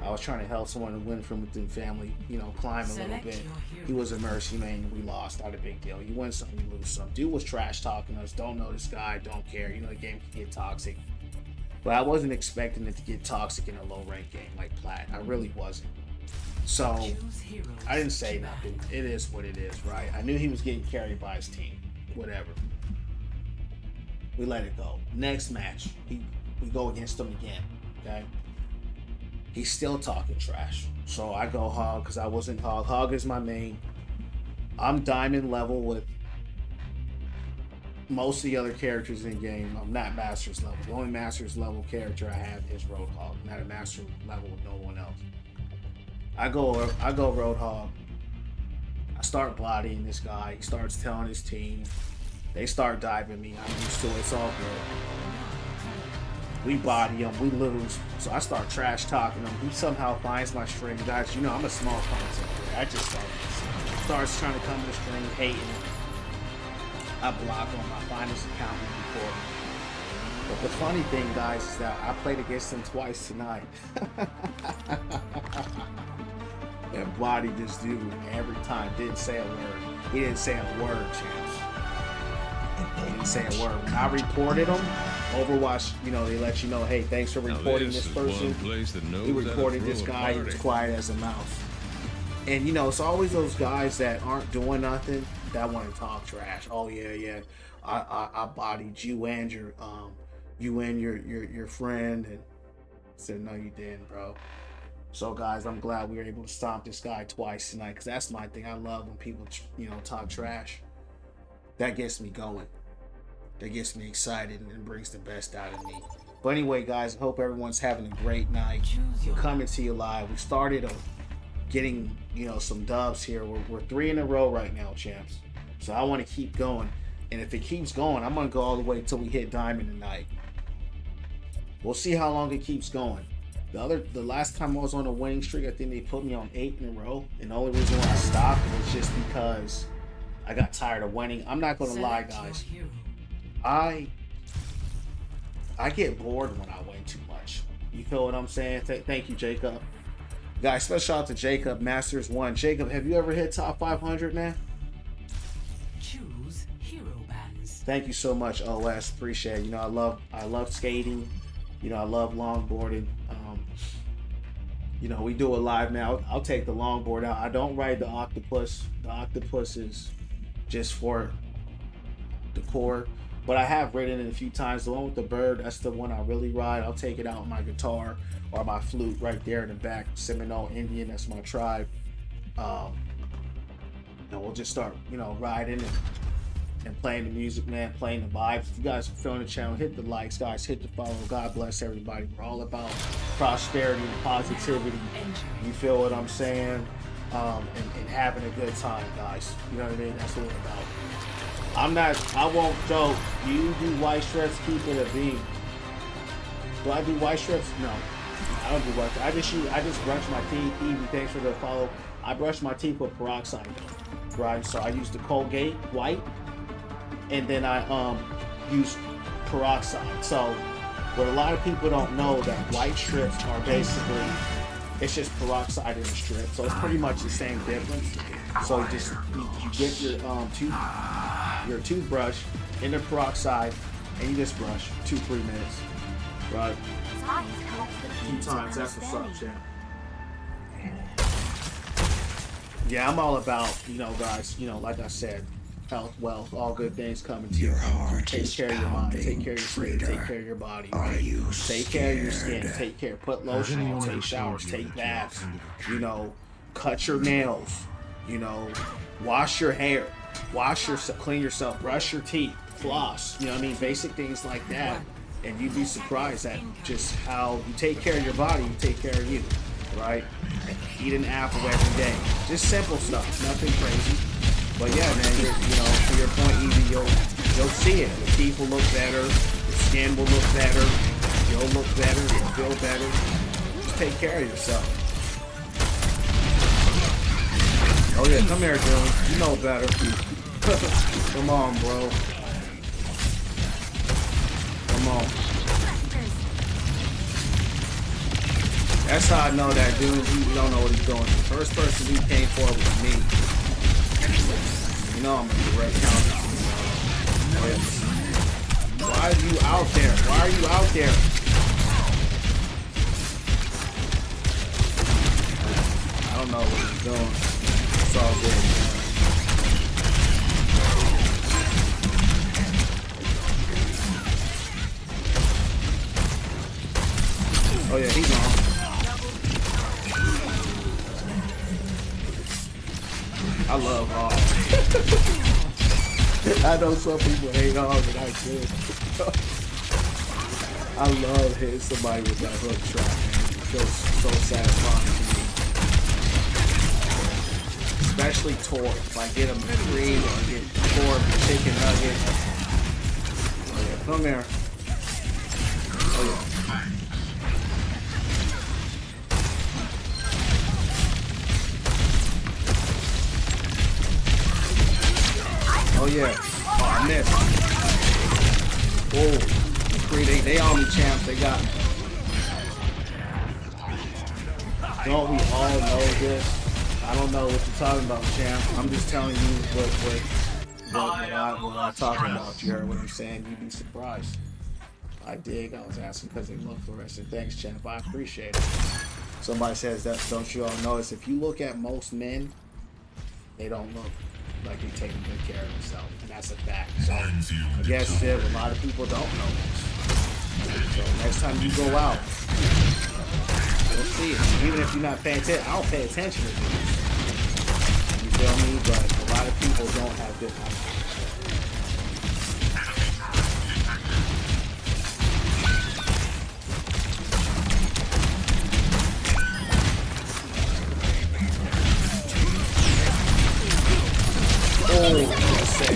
I was trying to help someone to Win From Within family, you know, climb a little bit. He was a mercy man. We lost. Not a big deal. You win some, you lose some. Dude was trash talking us. Don't know this guy. Don't care. You know, the game can get toxic. But I wasn't expecting it to get toxic in a low rank game like Plat. I really wasn't. So I didn't say nothing. It is what it is, right? I knew he was getting carried by his team. Whatever. We let it go. Next match, we go against him again. Okay. He's still talking trash. So I go Hog because I wasn't Hog. Hog is my main. I'm Diamond level with most of the other characters in game. I'm not Masters level. The only Masters level character I have is Roadhog. I'm not a Master level with no one else. I go Roadhog. I start bodying this guy. He starts telling his team. They start diving me. I'm used to it. It's all good. We body him. We lose. So I start trash talking him. He somehow finds my string. Guys, you know I'm a small content player. I just starts trying to come to the string, hating. I block him. I find his account and report him. But the funny thing, guys, is that I played against him twice tonight. And bodied this dude every time. Didn't say a word. He didn't say a word, champs. He didn't say a word. When I reported him, Overwatch, you know, they let you know, hey, thanks for reporting this person. We reported this guy. He was quiet as a mouse. And, you know, it's always those guys that aren't doing nothing that want to talk trash. Oh, yeah. I bodied you and your friend, and I said, no, you didn't, bro. So guys, I'm glad we were able to stomp this guy twice tonight, because that's my thing. I love when people, talk trash. That gets me going. That gets me excited and brings the best out of me. But anyway, guys, I hope everyone's having a great night. We're coming to you live. We started getting, some dubs here. We're 3 in a row right now, champs. So I want to keep going. And if it keeps going, I'm going to go all the way until we hit diamond tonight. We'll see how long it keeps going. The last time I was on a winning streak, I think they put me on 8 in a row. And the only reason why I stopped was just because I got tired of winning. I'm not going to lie, guys. I get bored when I win too much. You feel what I'm saying? Thank you, Jacob. Guys, special shout out to Jacob, Masters 1. Jacob, have you ever hit top 500, man? Choose hero bands. Thank you so much, OS. Appreciate it. I love skating. I love longboarding. We do a live now. I'll take the longboard out. I don't ride the octopus. The octopus is just for decor. But I have ridden it a few times. The one with the bird, that's the one I really ride. I'll take it out on my guitar or my flute right there in the back. Seminole Indian, that's my tribe. And we'll just start, riding and playing the music, man, playing the vibes. If you guys are feeling the channel, hit the likes, guys, hit the follow. God bless everybody. We're all about prosperity and positivity. You feel what I'm saying? And having a good time, guys. You know what I mean? That's what we're about. I won't joke. You do white strips, keep it a beam. Do I do white strips? No. I don't do white strips. I just brush my teeth. Evie, thanks for the follow. I brush my teeth with peroxide, right? So I use the Colgate white, and then I use peroxide. So what a lot of people don't know, that white strips are basically, it's just peroxide in a strip. So it's pretty much the same difference. So you get your toothbrush in the peroxide, and you just brush 2-3 minutes, right? 2 times. That's what's up, champ. Yeah, I'm all about, guys, like I said, health, wealth, all good things coming to you. Take care of your mind, take care of your sleep, take care of your body, right? Take care of your skin, take care, put lotion on, take showers, take baths, cut your nails, wash your hair, clean yourself, brush your teeth, floss, basic things like that. And you'd be surprised at just how you take care of your body, you take care of you, right? Eat an apple every day. Just simple stuff, nothing crazy. But yeah, man, to your point, Evie, you'll see it. Your teeth will look better, your skin will look better, you'll look better, you'll feel better. Just take care of yourself. Oh yeah, come here, Dylan. You know better. Come on, bro. Come on. That's how I know that dude, he don't know what he's doing. The first person he came for was me. I'm a direct counter. Why are you out there? Why are you out there? I don't know what he's doing. It's all good, man. Oh yeah, he's on. I love Hog. I know some people hate Hog, but I do. I love hitting somebody with that hook trap, man. It feels so satisfying to me. Especially torque. If I get them free or get torque, chicken nugget. Oh yeah, come here. Oh yeah. Oh yeah. Oh, I missed. Whoa. They on me, champ. They got me. Don't we all know this? I don't know what you're talking about, champ. I'm just telling you what I'm talking about. You heard what I'm saying? You'd be surprised. I dig. I was asking because they love fluorescent. Thanks, champ. I appreciate it. Somebody says that, don't you all notice? If you look at most men, they don't look like you're taking good care of yourself, and that's a fact. So I guess Civ, a lot of people don't know this. So next time you go out, you'll see it. Even if you're not paying attention, I don't pay attention to this. You feel me? But a lot of people don't have good eyesight. Oh, let's say.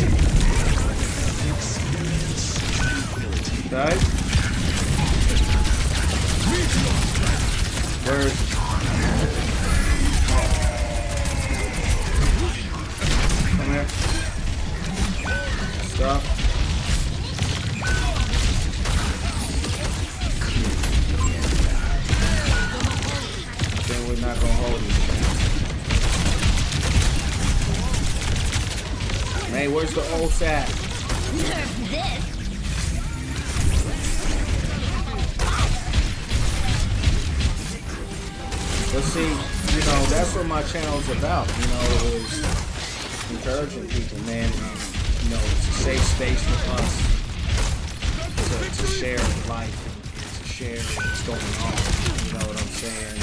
Okay. Where's come here. Stop. Then we're not gonna hold you. Hey, where's the old sack? Nerf this. But see, you know, that's what my channel's about, you know, is encouraging people, man, you know, it's a safe space for us to share life and to share what's going on, you know what I'm saying?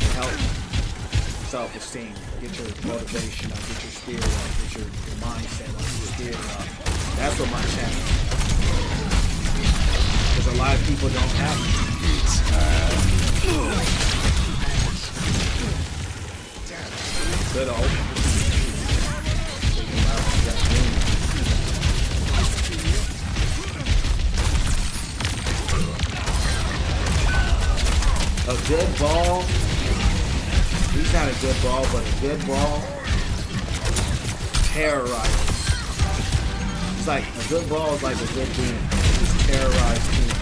To help self-esteem, get your motivation up, get your spirit up, get your mindset up, your spirit up. That's what my channel is. Because a lot of people don't have it. Good old. A good ball. He's not a good ball, but a good ball terrorizes. It's like a good ball is like a good team. It's terrorized team.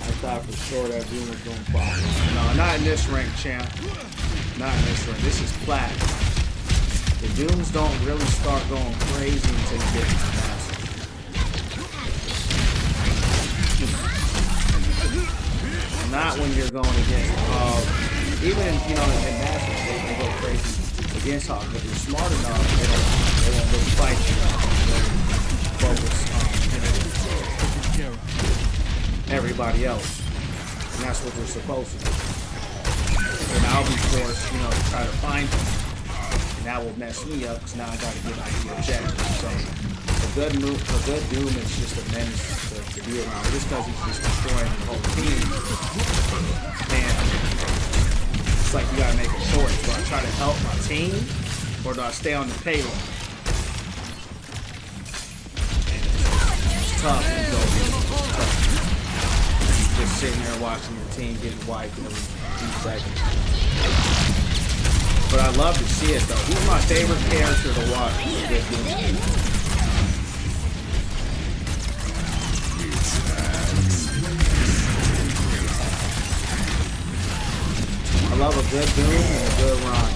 I thought for sure that Doom was gonna fall. No, not in this rank, champ. Not in this rank. This is plat. The Dooms don't really start going crazy until you get to the master. Not when you're going against Hog. Even you know in Masters they can go crazy against Hog, but if you're smart enough, they won't really fight you. They'll focus on everybody else. And that's what we're supposed to do. And I'll be forced, you know, to try to find them. And that will mess me up because now I gotta get out the objective. So a good Doom is just a menace to be around. Just because he's just destroying the whole team. And it's like you gotta make a choice. Do I try to help my team or do I stay on the payload? And it's tough when you go tough. Just sitting there watching your team getting wiped every few seconds. But I love to see it though. He's my favorite character to watch. I love a good Doom and a good rhyme.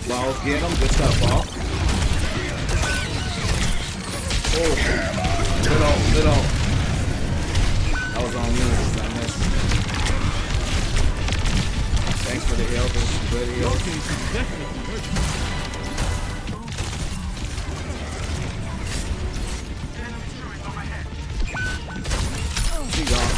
Balls, get him. Good stuff, ball. Oh, good on. I was on mute. I missed it. Thanks for the heal. This is good heal. She gone.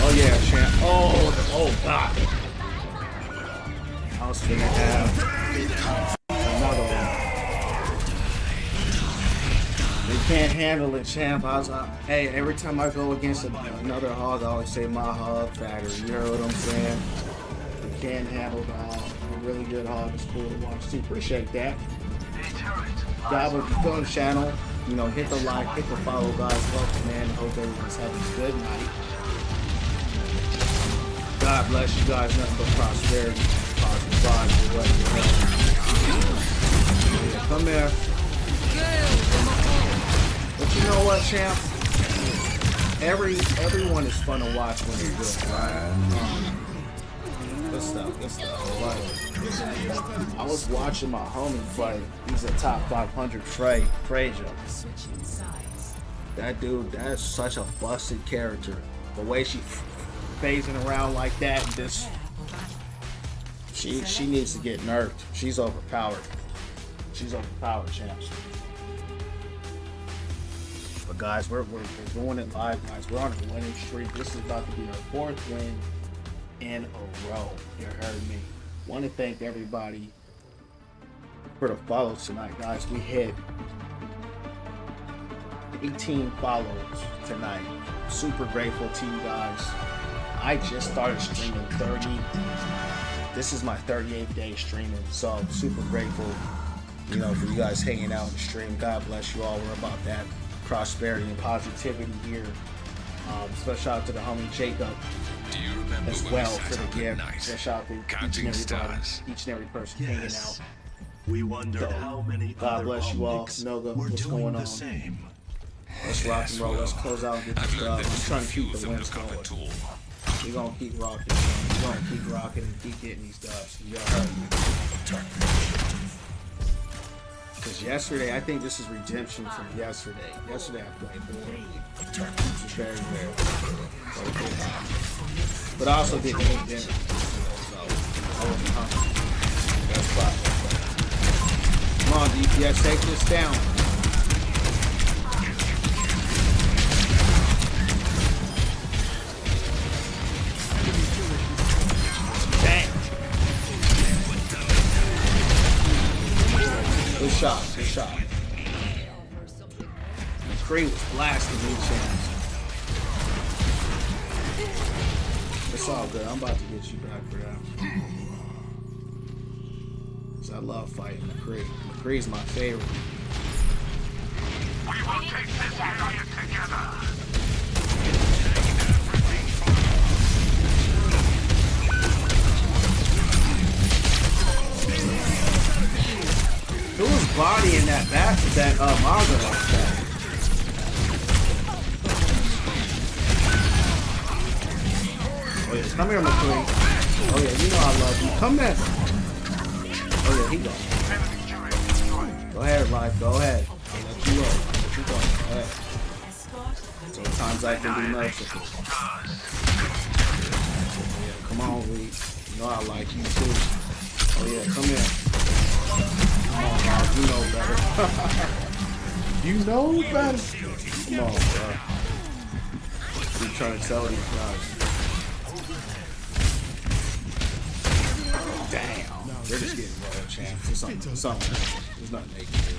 Oh yeah, champ. Oh god. I was gonna have another one. They can't handle it, champ. I was hey, every time I go against another hog, I always say my hog factory. You heard what I'm saying? They can't handle the hog. really good hog. It's cool to watch too. Appreciate that. God, if you're on the channel, you know, hit the like, hit the follow, guys. Welcome, man. Hope everyone's having a good night. God bless you guys. Nothing but prosperity, positive vibes, whatever. Come here. But you know what, champ? Everyone is fun to watch when they're good, right? Good stuff, good stuff. Like, I was watching my homie fight. He's a top 500 Frazier. That dude, that's such a busted character. The way she phasing around like that, and this, she needs to get nerfed. She's overpowered. She's overpowered, champs. But guys, we're doing it live, guys. We're on a winning streak. This is about to be our 4th win in a row. You heard me. Want to thank everybody for the follows tonight, guys. We hit 18 follows tonight. Super grateful to you guys. I just started streaming 30. This is my 38th day streaming, so super grateful, you know, for you guys hanging out and stream. God bless you all. We're about that prosperity and positivity here. Special shout out to the homie Jacob as well for the gift. Special shout out to each and every person hanging out. We wonder how many God bless you all. Noga, what's going on? same. Let's rock and roll. Let's close out and get this dub. I'm trying to keep the wins going. We're gonna keep rocking. We're gonna keep rocking and keep getting these dubs. You heard me. Because yesterday, I think this is redemption from yesterday. Yesterday I played board. Which is very rare. But I also didn't eat dinner. So I wasn't hungry. That's fine. Come on, DPS, take this down. Good shot, good shot. McCree was blasting me, champs. It's all good. I'm about to get you back for that. Cause I love fighting McCree. McCree's my favorite. We will take this area together. Who was bodying that Maga like that? Oh yeah, come here, McCree. Oh yeah, you know I love you. Come here. Oh yeah, he go. Go ahead, Life. Go ahead. I'll let you go. Let you go. Go ahead. Sometimes I can be merciful. Oh yeah, come on, Reed. You know I like you too. Oh yeah, come here. Come on, guys, you know better. You know better. Come on, bro. Keep trying to tell these guys. Damn. They're just getting rolled, champs. It's something. There's nothing they can do.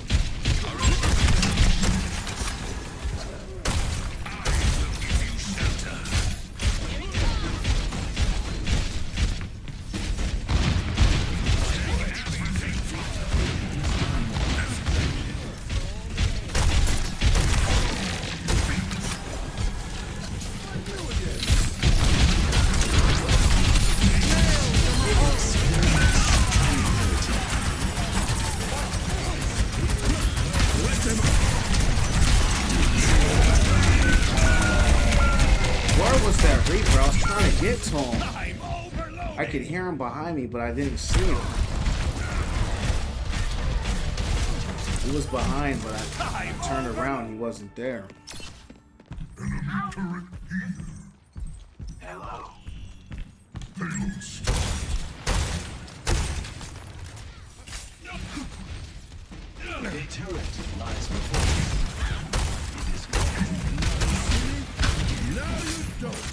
I could hear him behind me, but I didn't see him. He was behind, but I turned around and he wasn't there. Hello. The turret lies before you. It is gone. Now you don't.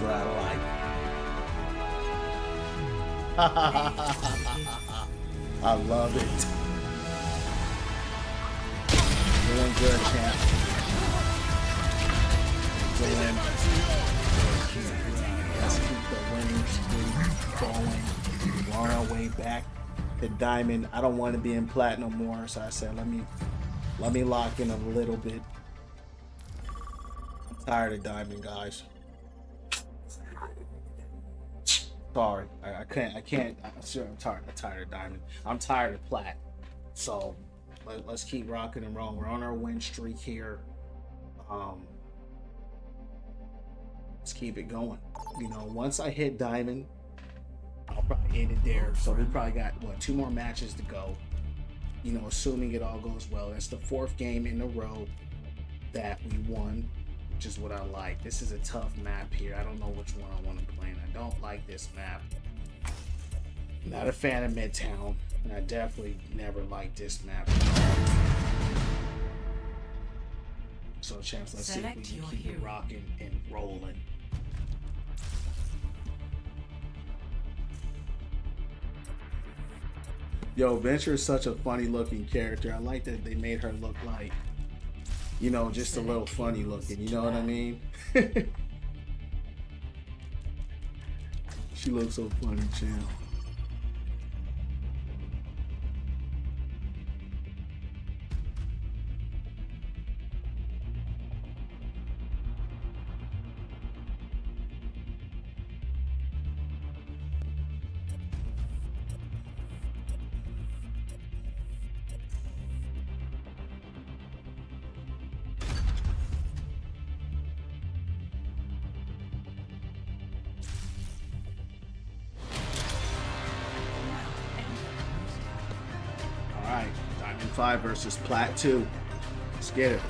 what I like. I love it. Doing good, champ. Doing. Let's keep the winning streak going. We're on our way back to diamond. I don't want to be in platinum more, so I said let me lock in a little bit. I'm tired of diamond, guys. Sorry, I can't. I'm sure I'm tired of diamond. I'm tired of plat. So let's keep rocking and rolling. We're on our win streak here. Let's keep it going. You know, once I hit diamond, I'll probably end it there. So we probably got 2 more matches to go. You know, assuming it all goes well. That's the 4th game in a row that we won, which is what I like. This is a tough map here. I don't know which one I want to play. I don't like this map. Not a fan of Midtown, and I definitely never liked this map. So, champs, let's see if we can keep it rocking and rolling. Yo, Venture is such a funny looking character. I like that they made her look like, you know, just a little funny looking. You know what I mean? She looks so funny, champ. Diamond 5 versus Plat 2. Let's get it.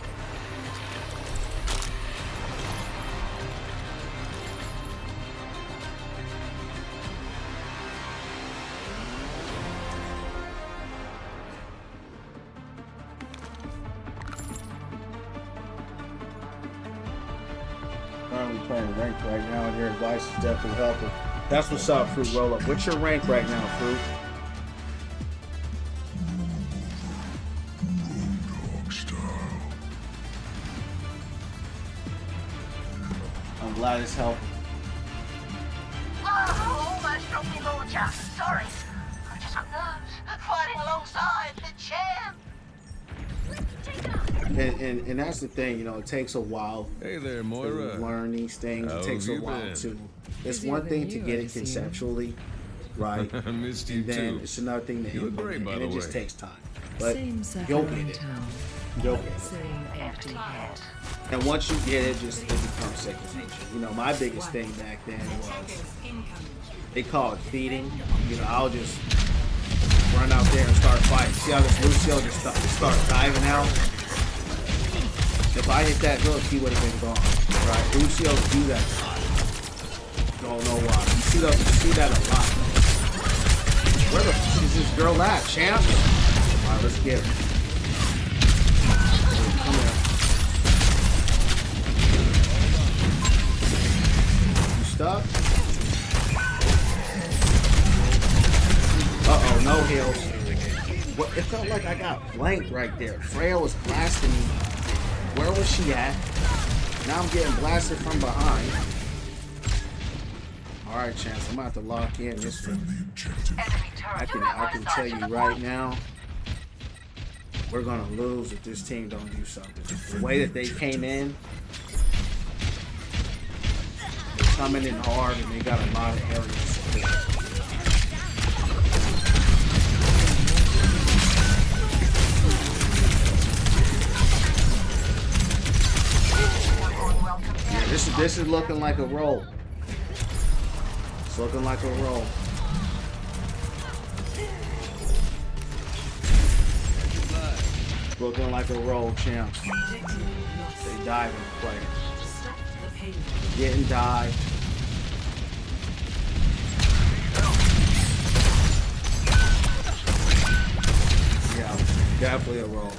Currently playing ranked right now, and your advice is definitely helping. That's what's up, Fruit Roll Up. What's your rank right now, Fruit? I'm glad it's helping. Oh, almost dropped me launcher. Sorry. I just got nerves fighting alongside the champ. And that's the thing, you know, it takes a while Hey there, to Moira. learn these things. How It takes have a you while been? to. It's one thing to get it conceptually, right? I missed you And then too. it's another thing to You look implement, great, by and the it just way. takes time. But Same sucker you'll in get it. town. You'll get it. Same empty head. And once you get it, it becomes second nature. You know, my biggest thing back then was they call it feeding. You know, I'll just run out there and start fighting. See how this Lucio just start diving out? If I hit that hook, he would have been gone. Right? Lucio do that a lot. Don't know why. You see that a lot. Where the f is this girl at, champ? Alright, let's get her. Come here. You stuck? Uh-oh, no heals. What, it felt like I got blanked right there. Freya was blasting me. Where was she at? Now I'm getting blasted from behind. Alright, Chance, I'm about to lock in this one. I can tell you right now, we're gonna lose if this team don't do something. The way that they came in, they're coming in hard and they got a lot of areas to clear. Yeah, this is looking like a roll. It's looking like a roll. Looking like a roll, champ. They diving players. Getting dive. Yeah, definitely a roll.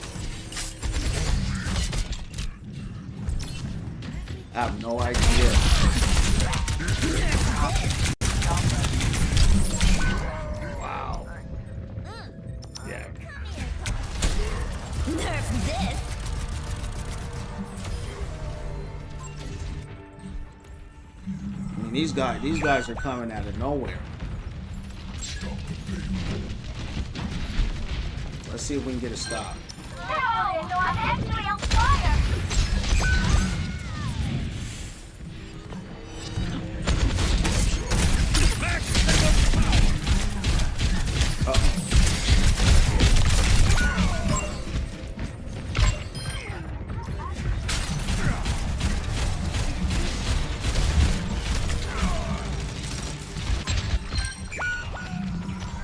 I have no idea Wow. Yeah. Nerf this. I mean, these guys are coming out of nowhere. Let's see if we can get a stop. No, I'm actually on fire.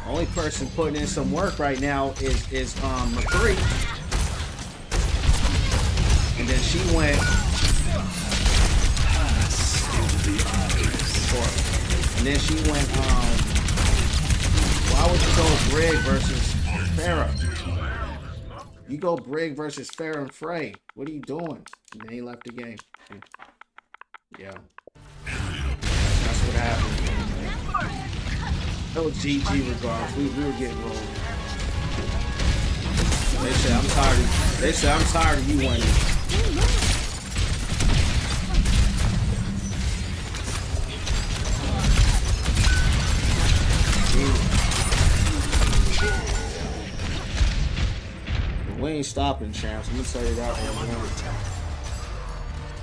Only person putting in some work right now is McCree. And then she went and then she went why would you go Brig versus Farrah? You go Brig versus Farrah and Frey. What are you doing? And then he left the game. Yeah. That's what happened. It was GG regardless. We were getting rolled. They said I'm tired of, you winning. We ain't stopping, champs. Let me tell you that one.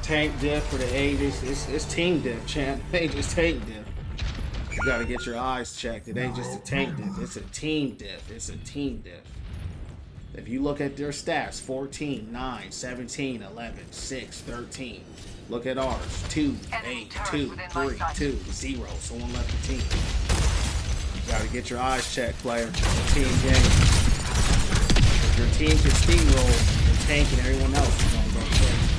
Tank diff for the ages. It's team diff, champ. It ain't just tank diff. You gotta get your eyes checked. It ain't just a tank diff. It's a team diff. It's a team diff. If you look at their stats, 14, 9, 17, 11, 6, 13. Look at ours. 2, 8, 2, 3, 2, 0. Someone left the team. You gotta get your eyes checked, player. It's a team game. If your team can steamroll and tank and everyone else is gonna go crazy.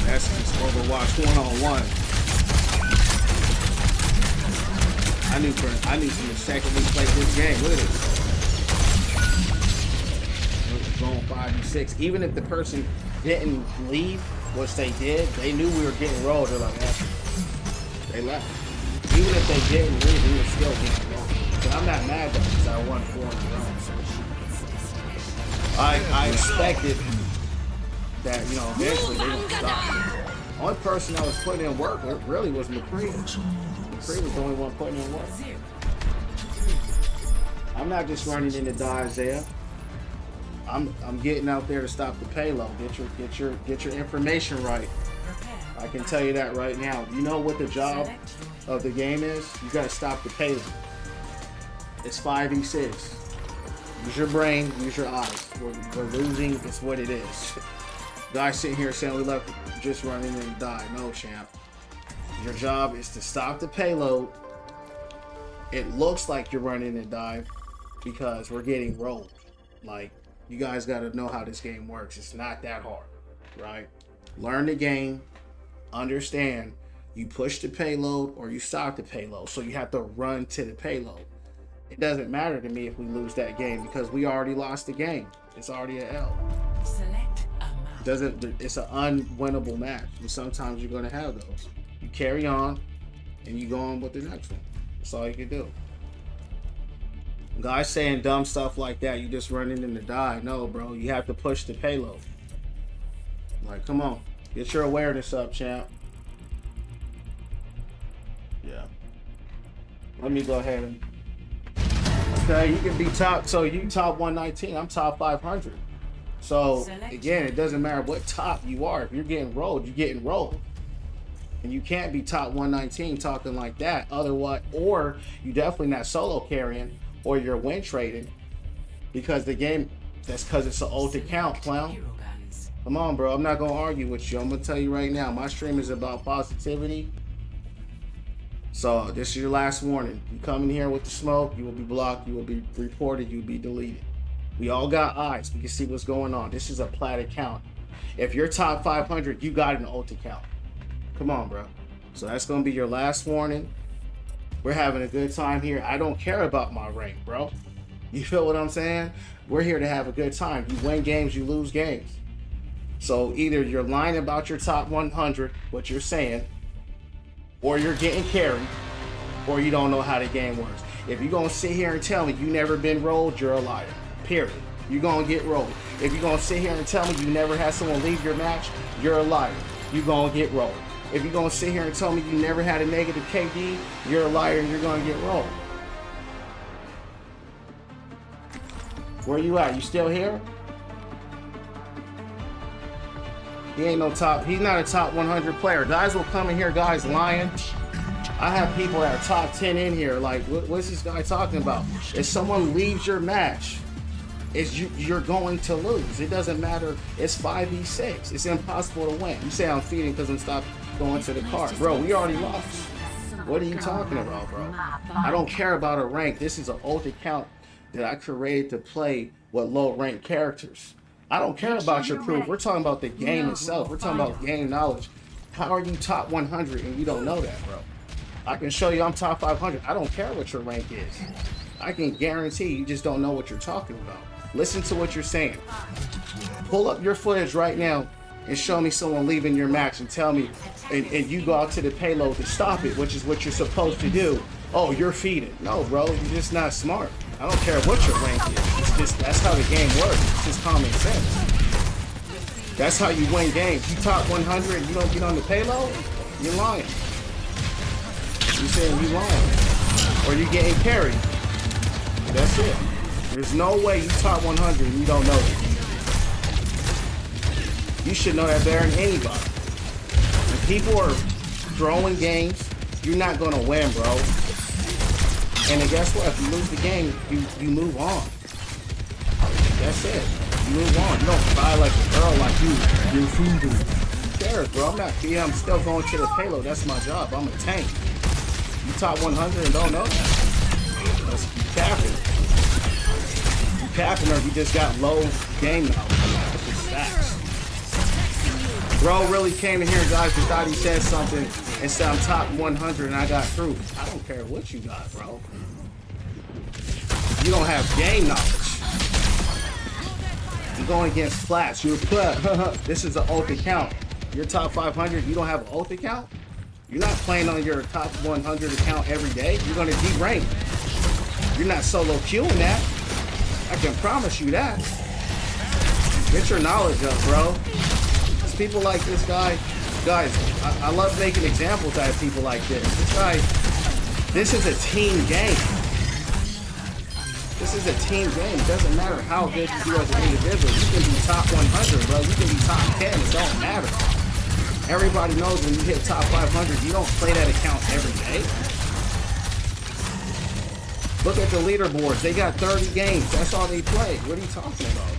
That's just Overwatch 1-on-1. I knew from the second we played this game. Look at this. It was going 5v6. Even if the person didn't leave, which they did, they knew we were getting rolled. They're like, they left. Even if they didn't leave, we were still getting rolled. But I'm not mad though, because I won 4 in a row. So I expected that, you know, eventually they're gonna stop. The only person that was putting in work really was McCree. McCree was the only one putting in work. I'm not just running in to die, Isaiah. I'm getting out there to stop the payload. Get your information right. I can tell you that right now. You know what the job of the game is? You gotta stop the payload. It's 5v6. Use your brain, use your eyes. We're losing, it's what it is. Guys sitting here saying we left just running and die. No, champ. Your job is to stop the payload. It looks like you're running and die because we're getting rolled. Like, you guys got to know how this game works. It's not that hard, right? Learn the game. Understand. You push the payload or you stop the payload. So you have to run to the payload. It doesn't matter to me if we lose that game because we already lost the game. It's already an L. Select It's an unwinnable match, and sometimes you're going to have those. You carry on and you go on with the next one. That's all you can do. Guys saying dumb stuff like that, you just running in to die. No, bro, you have to push the payload. Like, come on, get your awareness up, champ. Yeah. Let me go ahead and. Okay, you can be top. So you top 119. I'm top 500. So again, it doesn't matter what top you are. If you're getting rolled, you're getting rolled. And you can't be top 119 talking like that. Otherwise, or you definitely not solo carrying, or you're win trading, because the game. That's because it's an old account, clown. Come on, bro. I'm not gonna argue with you. I'm gonna tell you right now. My stream is about positivity. So this is your last warning. You come in here with the smoke, you will be blocked. You will be reported. You will be deleted. We all got eyes. We can see what's going on. This is a plat account. If you're top 500, you got an ult account. Come on, bro. So that's going to be your last warning. We're having a good time here. I don't care about my rank, bro. You feel what I'm saying? We're here to have a good time. You win games, you lose games. So either you're lying about your top 100, what you're saying, or you're getting carried, or you don't know how the game works. If you're gonna sit here and tell me you never been rolled, you're a liar. Period. You're gonna get rolled. If you're gonna sit here and tell me you never had someone leave your match, you're a liar. You're gonna get rolled. If you're gonna sit here and tell me you never had a negative KD, you're a liar and you're gonna get rolled. Where you at? You still here? He ain't no top. He's not a top 100 player. Guys will come in here, guys lying. I have people that are top 10 in here. Like, what's this guy talking about? If someone leaves your match, you're going to lose. It doesn't matter. It's 5v6. It's impossible to win. You say I'm feeding because I'm stopped going to the card. Bro, we already lost. What are you talking about, bro? I don't care about a rank. This is an old account that I created to play with low rank characters. I don't care about your proof. We're talking about the game itself. We're talking about game knowledge. How are you top 100 and you don't know that, bro? I can show you I'm top 500. I don't care what your rank is. I can guarantee you just don't know what you're talking about. Listen to what you're saying. Pull up your footage right now and show me someone leaving your match and tell me, and you go out to the payload to stop it, which is what you're supposed to do. Oh, you're feeding. No, bro, you're just not smart. I don't care what your rank is. It's just, that's how the game works. It's just common sense. That's how you win games. You top 100 and you don't get on the payload, you're lying. You saying you lying. Or you getting carried. That's it. There's no way you top 100 and you don't know it. You should know that better than anybody. When people are throwing games, you're not gonna win, bro. And then guess what? If you lose the game, you move on. That's it. You move on. You don't cry like a girl like you're foodoo. Who cares, bro? I'm not feeding. I'm still going to the payload. That's my job. I'm a tank. You top 100 and don't know that. That's capping. You capping or you just got low game knowledge. That's just facts. Bro really came in here, guys, and thought he said something and said I'm top 100 and I got through. I don't care what you got, bro. You don't have game knowledge. You're going against Flats. You're plat. This is an oath account. You're top 500. You don't have an oath account? You're not playing on your top 100 account every day. You're going to de-rank. You're not solo queuing that. I can promise you that. Get your knowledge up, bro. It's people like this guy. Guys, I love making examples out of people like this. This guy, this is a team game. This is a team game. It doesn't matter how good you do as an individual. You can be top 100, bro. You can be top 10. It don't matter. Everybody knows when you hit top 500, you don't play that account every day. Look at the leaderboards. They got 30 games. That's all they play. What are you talking about?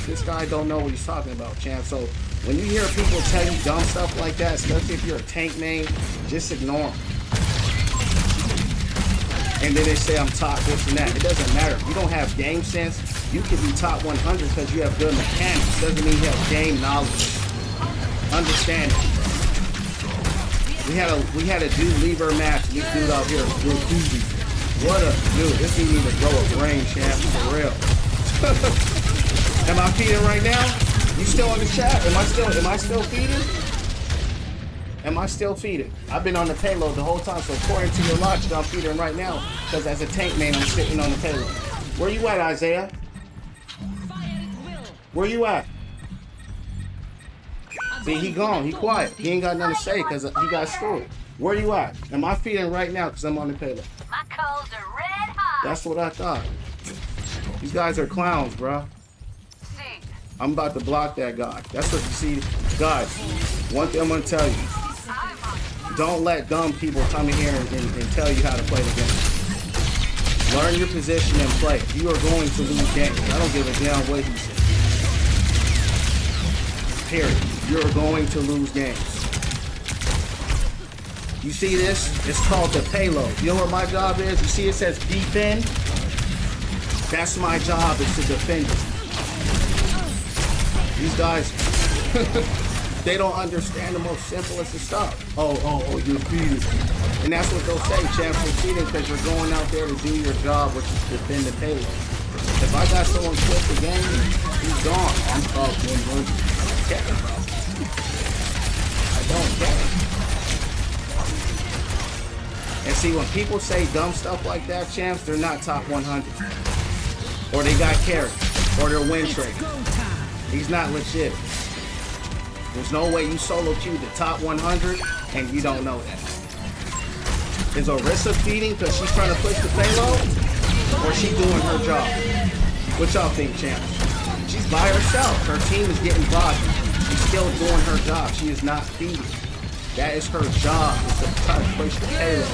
This guy don't know what he's talking about, champ. So when you hear people tell you dumb stuff like that, especially if you're a tank main, just ignore them. And then they say I'm top this and that. It doesn't matter. If you don't have game sense, you can be top 100 because you have good mechanics. Doesn't mean you have game knowledge. Understand it. We had a dude leave our match. This dude out here, what a dude. This dude need to grow a brain, champ, for real. Am I feeding right now? You still in the chat? Am I still feeding? Am I still feeding? I've been on the payload the whole time, so according to your logic, I'm feeding right now. Because as a tank man, I'm sitting on the payload. Where you at, Isaiah? Where you at? See, he gone. He quiet. He ain't got nothing to say because he got screwed. Where you at? Am I feeding right now because I'm on the payload? My coals are red hot. That's what I thought. These guys are clowns, bro. I'm about to block that guy. That's what you see. Guys, one thing I'm going to tell you. Don't let dumb people come in here and tell you how to play the game. Learn your position and play. You are going to lose games. I don't give a damn what he says. Period. You're going to lose games. You see this? It's called the payload. You know what my job is? You see it says defend? That's my job, is to defend it. These guys, they don't understand the most simplest of stuff. Oh, you're feeding. And that's what they'll say, champ, you're feeding because you're going out there to do your job, which is defend the payload. If I got someone quit the game, he's gone. I'm up 100. care, bro. I don't care. And see, when people say dumb stuff like that, champs, they're not top 100. Or they got carried. Or they're win trade. He's not legit. There's no way you solo queue the top 100 and you don't know that. Is Orisa feeding because she's trying to push the payload? Or she doing her job? What y'all think, champs? She's by herself. Her team is getting bodied. She's still doing her job. She is not feeding. That is her job, is to try to push the payload.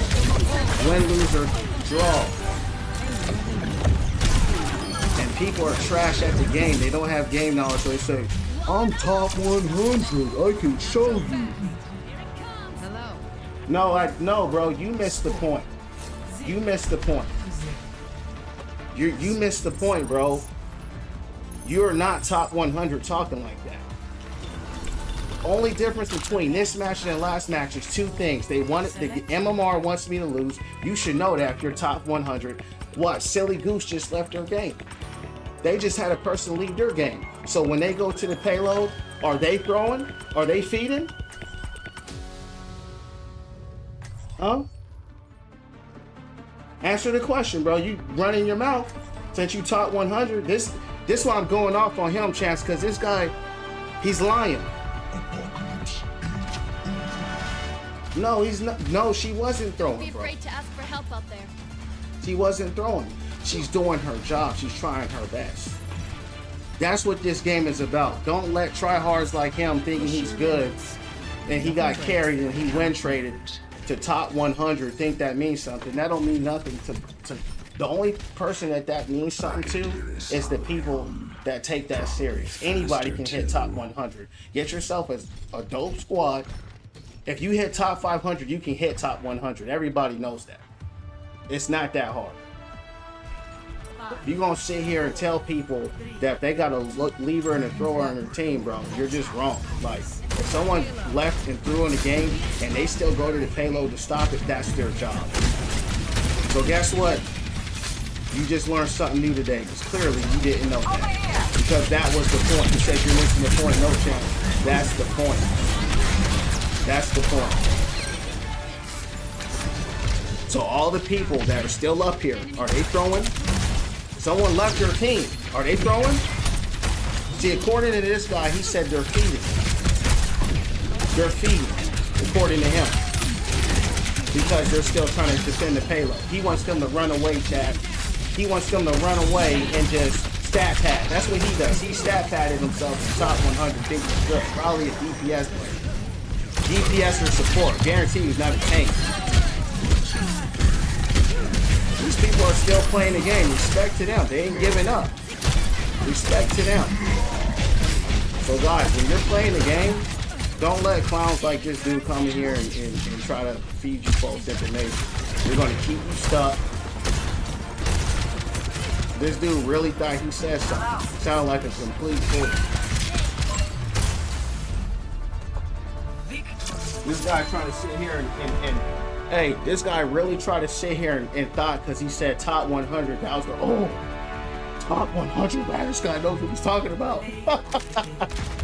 Win, lose, or draw. And people are trash at the game. They don't have game knowledge, so they say, I'm top 100. I can show you. Hello. No, bro. You missed the point. You missed the point. You missed the point, bro. You're not top 100 talking like that. Only difference between this match and the last match is two things. The MMR wants me to lose. You should know that if you're top 100. What? Silly Goose just left their game. They just had a person leave their game. So when they go to the payload, are they throwing? Are they feeding? Huh? Answer the question, bro. You running your mouth since you top 100. This why I'm going off on him, Chance, because this guy, he's lying. No, he's not. No, she wasn't throwing, Be bro. afraid to ask for help out there. She wasn't throwing. She's doing her job. She's trying her best. That's what this game is about. Don't let tryhards like him thinking he's good and he got carried and he win traded to top 100 think that means something. That don't mean nothing to the only person that means something to is the people that take that serious. Anybody can hit top 100. Get yourself a dope squad. If you hit top 500, you can hit top 100. Everybody knows that. It's not that hard. You're going to sit here and tell people that if they got a lever and a thrower on their team, bro, you're just wrong. Like, if someone left and threw in the game and they still go to the payload to stop it, that's their job. So guess what? You just learned something new today, because clearly you didn't know that. Because that was the point. You said you're missing the point, no chance. That's the point. That's the point. So all the people that are still up here, are they throwing? Someone left their team. Are they throwing? See, according to this guy, he said they're feeding. They're feeding, according to him. Because they're still trying to defend the payload. He wants them to run away, Chad. He wants them to run away and just stat pad. That's what he does. He stat padded himself to top 100. Think he's good. Probably a DPS player. DPS or support. Guarantee he's not a tank. These people are still playing the game. Respect to them. They ain't giving up. Respect to them. So guys, when you're playing the game, don't let clowns like this dude come in here and try to feed you false information. They're going to keep you stuck. This dude really thought he said something. Sounded like a complete fool. This guy trying to sit here and hey, this guy really tried to sit here and thought because he said top 100, that was the, top 100, man, this guy knows what he's talking about.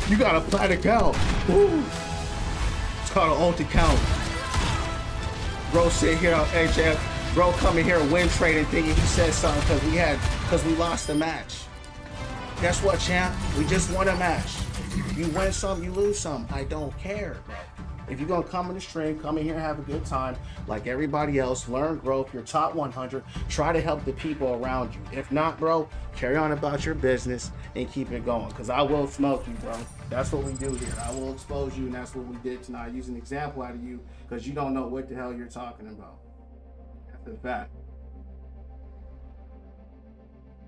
You got a plat account. Woo. It's called an alt account. Bro sit here on HF. Bro coming here and win trading thinking he said something because we lost the match. Guess what, champ? We just won a match. You win some, you lose some. I don't care, bro. If you're gonna come in the stream, come in here and have a good time like everybody else, learn, grow. If you're top 100, try to help the people around you. If not, bro, carry on about your business and keep it going, because I will smoke you, bro. That's what we do here. I will expose you, and that's what we did tonight. Use an example out of you because you don't know what the hell you're talking about. That's a fact.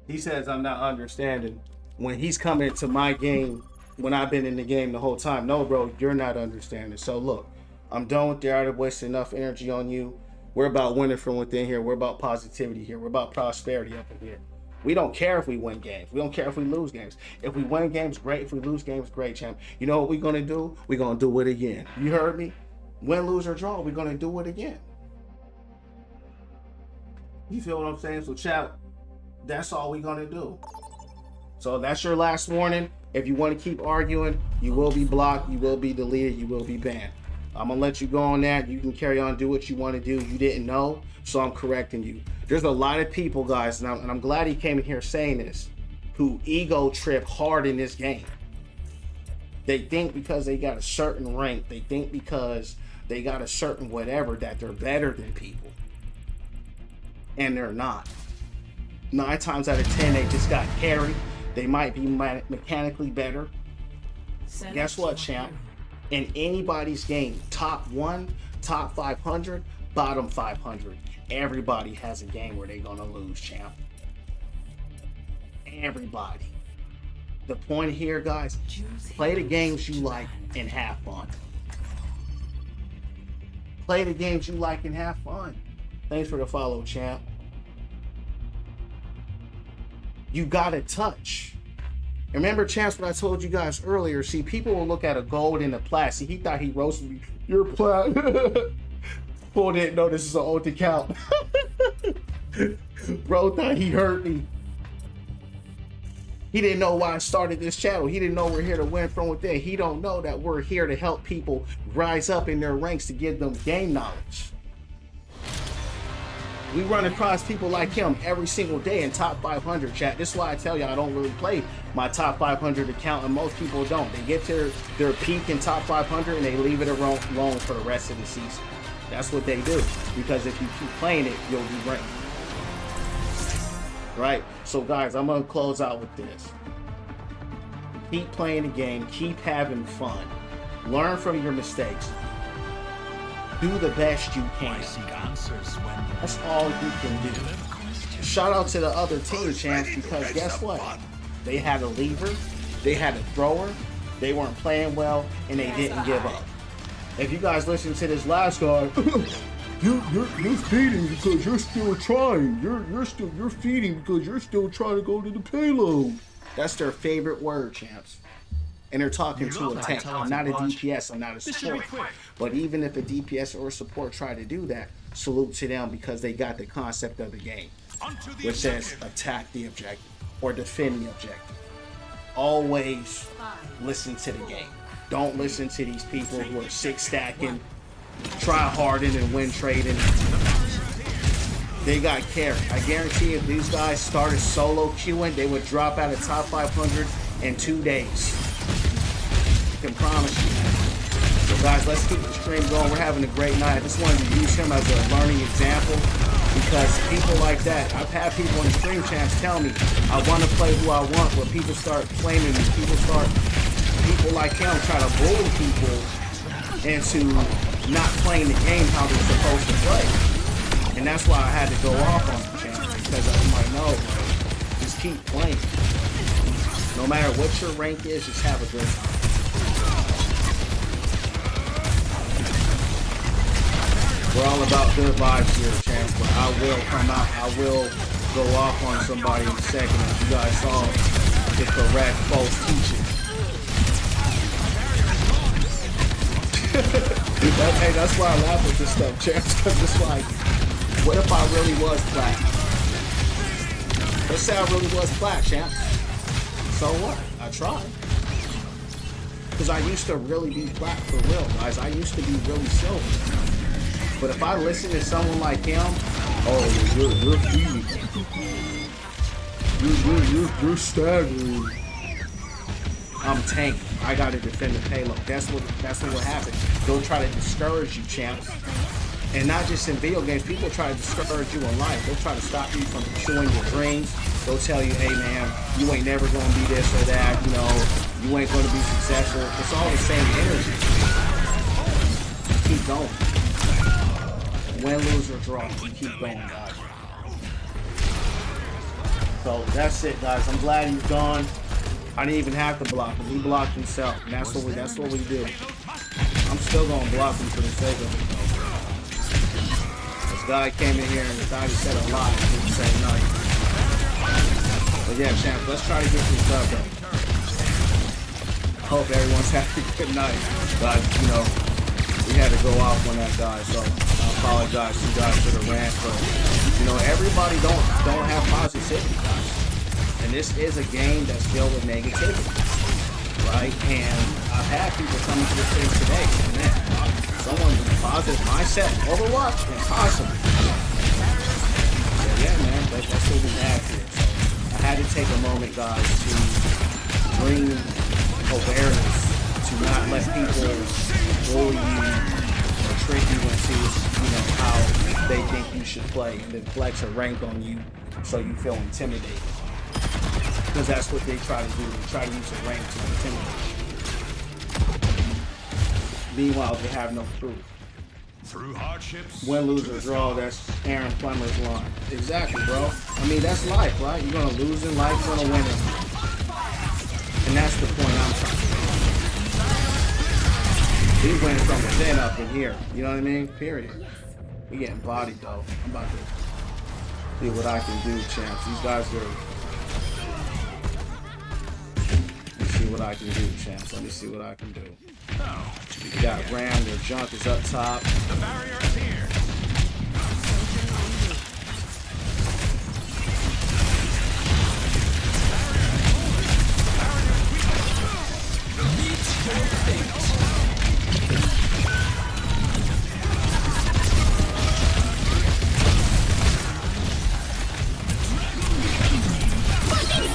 He says I'm not understanding when he's coming into my game when I've been in the game the whole time. No, bro, you're not understanding. So look, I'm done with the art of wasting enough energy on you. We're about winning from within here. We're about positivity here. We're about prosperity up in here. We don't care if we win games. We don't care if we lose games. If we win games, great. If we lose games, great, champ. You know what we're going to do? We're going to do it again. You heard me? Win, lose, or draw, we're going to do it again. You feel what I'm saying? So, chat, that's all we're going to do. So that's your last warning. If you want to keep arguing, you will be blocked, you will be deleted, you will be banned. I'm gonna let you go on that. You can carry on, do what you want to do. You didn't know, so I'm correcting you. There's a lot of people, guys, and I'm glad he came in here saying this, who ego trip hard in this game. They think because they got a certain rank, they think because they got a certain whatever that they're better than people. And they're not. 9 times out of 10, they just got carried. They might be mechanically better. Guess what, champ? In anybody's game, top 1, top 500, bottom 500, everybody has a game where they're gonna lose, champ. Everybody. The point here, guys, play the games you like and have fun. Play the games you like and have fun. Thanks for the follow, champ. You gotta touch. Remember, champs, what I told you guys earlier? See, people will look at a gold and a plat. See, he thought he roasted me. You're plat. Paul didn't know this is an old account. Bro thought he hurt me. He didn't know why I started this channel. He didn't know we're here to win from within. He don't know that we're here to help people rise up in their ranks, to give them game knowledge. We run across people like him every single day in top 500, chat. This is why I tell you I don't really play my top 500 account, and most people don't. They get to their peak in top 500 and they leave it alone for the rest of the season. That's what they do, because if you keep playing it, you'll be great. Right? So guys, I'm gonna close out with this. Keep playing the game, keep having fun. Learn from your mistakes. Do the best you can. That's all you can do. Shout out to the other team, champs, because guess what? They had a lever, they had a thrower, they weren't playing well, and they didn't give up. If you guys listen to this last guy, you're feeding because you're still trying. You're feeding because you're still trying to go to the payload. That's their favorite word, champs. And they're talking to a tank. I'm not a DPS, I'm not a support. But even if a DPS or a support try to do that, salute to them, because they got the concept of the game, which says attack the objective or defend the objective. Always listen to the game. Don't listen to these people who are 6 stacking, try harding and win trading. They got carried. I guarantee if these guys started solo queuing, they would drop out of top 500 in 2 days. I can promise you that. So guys, let's keep the stream going. We're having a great night. I just wanted to use him as a learning example, because people like that, I've had people in the stream champs tell me, I want to play who I want, but people start flaming me. People like him try to bully people into not playing the game how they're supposed to play. And that's why I had to go off on the channel, because I'm like, no, just keep playing. No matter what your rank is, just have a good time. We're all about good vibes here, champs, but I will come out, I will go off on somebody in a second if you guys saw the correct false teaching. Hey, that's why I laugh at this stuff, champs, because it's like, what if I really was plat? Let's say I really was plat, champ. So what? I tried. Because I used to really be plat for real, guys. I used to be really silver. But if I listen to someone like him, oh, you're feeding. You're staggering. I'm tanking. I gotta defend the payload. That's what will happen. They'll try to discourage you, champs. And not just in video games, people try to discourage you in life. They'll try to stop you from pursuing your dreams. They'll tell you, hey man, you ain't never gonna be this or that, you know, you ain't gonna be successful. It's all the same energy. Keep going. Win, lose, or draw. You keep going, guys. So that's it, guys. I'm glad he's gone. I didn't even have to block him. He blocked himself. And that's what we do. I'm still gonna block him for the sake of it, though. This guy came in here and thought he said a lie. He didn't say nothing. But yeah, champ, let's try to get this up, though. I hope everyone's having a good night. But, you know, we had to go off on that guy, so I apologize to you guys for the rant, but you know, everybody don't have positivity, guys. And this is a game that's filled with negativity. right? And I've had people come into the stage today, and man, someone with a positive mindset, Overwatch, impossible. So yeah, man, that's what we have here. So I had to take a moment, guys, to bring awareness, to not let people bully you or trick you into, you know, how they think you should play, and then flex a rank on you so you feel intimidated. Because that's what they try to do. They try to use a rank to intimidate you. Meanwhile, they have no proof. Through hardships. Win, lose, or draw, that's Aaron Plummer's line. Exactly, bro. I mean, that's life, right? You're going to lose in life, you're going to win in life. And that's the point I'm trying to make. We went from within up in here. You know what I mean? Period. We getting bodied, though. I'm about to see what I can do, champs. These guys are... See what I can do, champs. Let me see what I can do. You got Ram, their junk is up top. The barrier is here.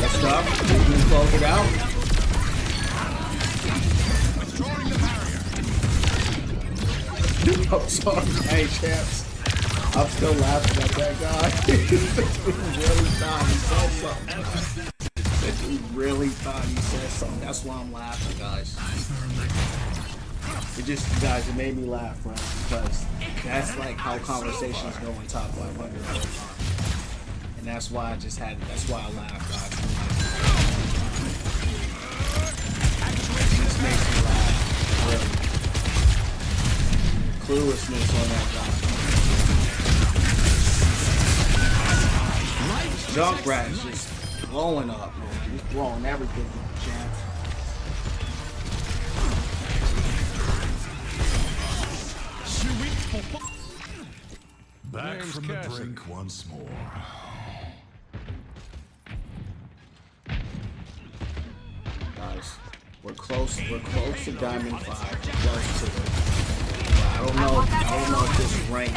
Let's stop. We can close it out. I'm sorry, hey champs. I'm still laughing at that guy. He really thought he said something. He really thought he said something. That's why I'm laughing, guys. It just, guys, it made me laugh, right? Because that's like how conversations go in top 500. And that's why I just had, that's why I laugh, guys. It just makes me laugh, really. Cluelessness on that guy. Junkrat is just blowing up, man. He's blowing everything up, champs. Back from the brink once more. Guys, we're close to Diamond 5. We're close to it. I don't know if this rank, I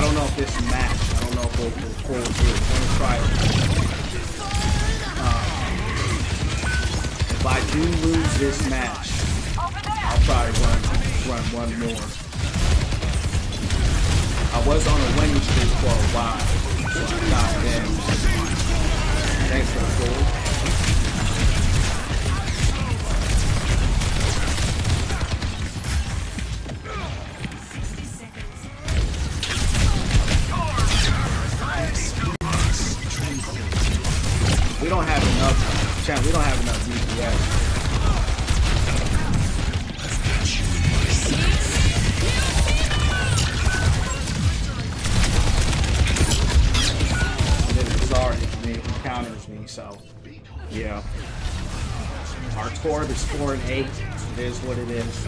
don't know if this match, I don't know if we'll pull through. I'm gonna try it. If I do lose this match, I'll probably run one more. I was on a winning streak for a while, so I got them. Thanks for the goal. We don't have enough, champ. We don't have enough DPS. And then it's already me, he counters me, so yeah. Our Torb is 4 and 8. It is what it is.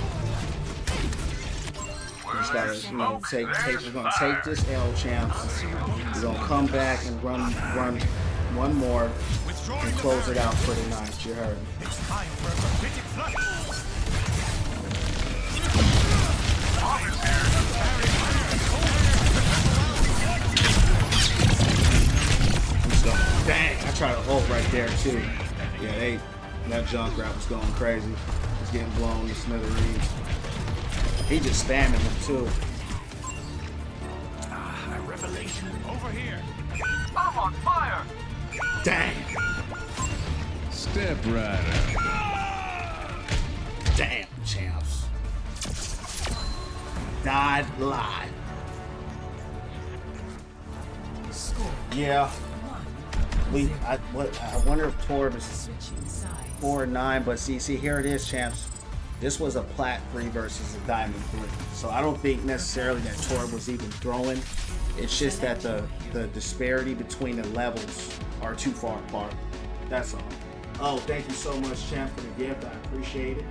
We just gotta, you know, we're gonna take this L, champs. We're gonna come back and run one more and close it out for the night. You heard me. It's time for a prophetic flush. Dang, I tried to ult right there too. Yeah, that Junkrat was going crazy. He's getting blown to smithereens. He just spamming him too. A revelation. Over here. I'm on fire. Dang. Step Rider. Damn, champs. Died live. Yeah. I wonder if Torb is 4 and 9, but see here it is, champs. This was a plat 3 versus a diamond 3. So I don't think necessarily that Torb was even throwing. It's just that the disparity between the levels are too far apart. That's all. Oh, thank you so much, champ, for the gift. I appreciate it.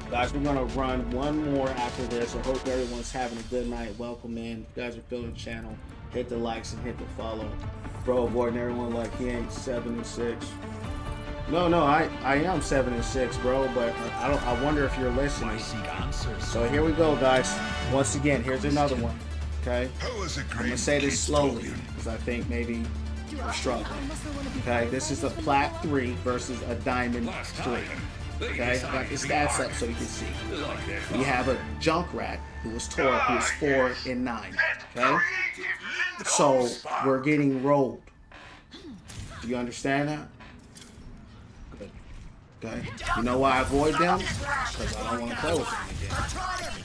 Guys, we're gonna run one more after this. I hope everyone's having a good night. Welcome in. If you guys are feeling the channel, hit the likes and hit the follow. Bro, avoiding everyone like he ain't 7 and 6. No, I am 7-6, bro. But I wonder if you're listening. So here we go, guys. Once again, here's another one. Okay, I'm gonna say this slowly because I think maybe you're struggling. Okay, this is a plat 3 versus a diamond 3. Okay, I got the stats up so you can see. We have a Junkrat who was Tor, who is 4 and 9. Okay, so we're getting rolled. Do you understand that? Good. Okay. You know why I avoid them? Because I don't want to play with them again.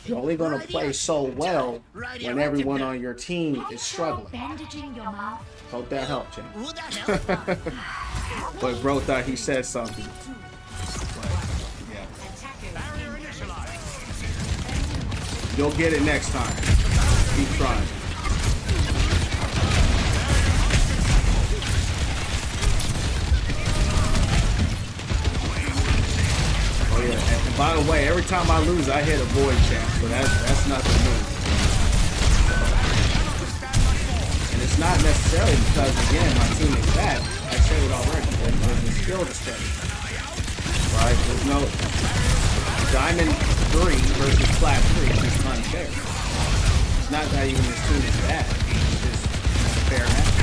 You're only going to play so well when everyone on your team is struggling. Hope that helped, champ. But bro thought he said something. You'll get it next time. Keep trying. Oh yeah, and by the way, every time I lose, I hit a void champ, so that's nothing new. And it's not necessarily because, again, my team is bad. I said it already. There's a skill disparity. Right? There's no Diamond 3 versus Plat 3 is unfair. It's not that even this team is bad. It's just a fair match.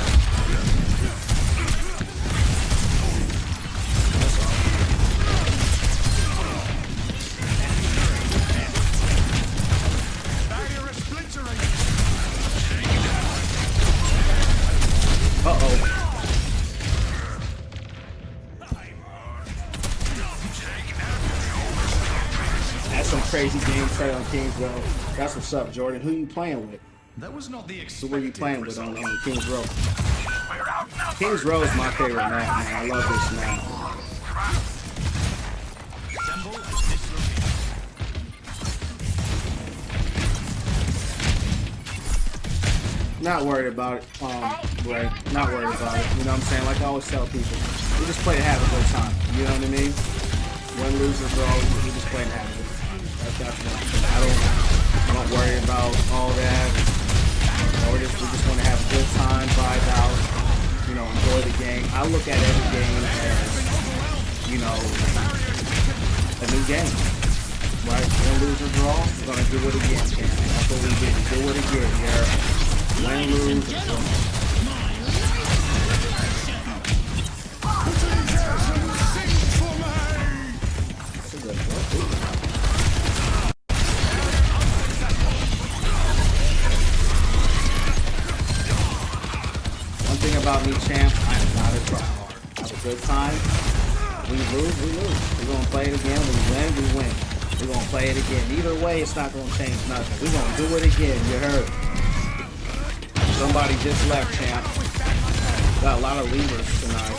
That's all. Uh-oh. That's some crazy gameplay on Kings Row. That's what's up, Jordan. Who you playing with? That was not the Who were you playing with on Kings Row? We're outnumbered. Kings Row is my favorite map, man. I love this map. Not worried about it, Ray. Not worried about it. You know what I'm saying? Like I always tell people, we just play to have a good time. You know what I mean? Win, lose, or draw, we just play to have a good time. That's what I don't worry about all that. We just want to have a good time, vibe out, you know, enjoy the game. I look at every game as, you know, a new game. Right? Win, lose, or draw, we're gonna do it again. That's what we did. Do it again, yeah. Win, lose, or draw. That's a good one. One thing about me, champ, I am not a tryhard. Have a good time. We lose, we lose. We're gonna play it again. We win, we win. We're gonna play it again. Either way, it's not gonna change nothing. We're gonna do it again. You heard? Somebody just left, champ. Got a lot of leavers tonight.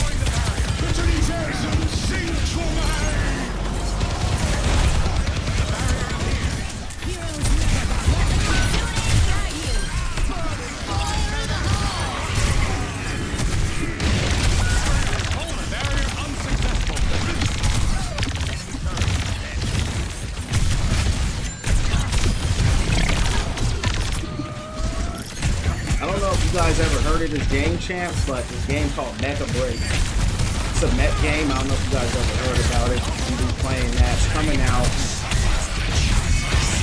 I don't know if you guys ever heard of this game, champs, but this game called Mecha Break. It's a mech game. I don't know if you guys ever heard about it. We've been playing that. It's coming out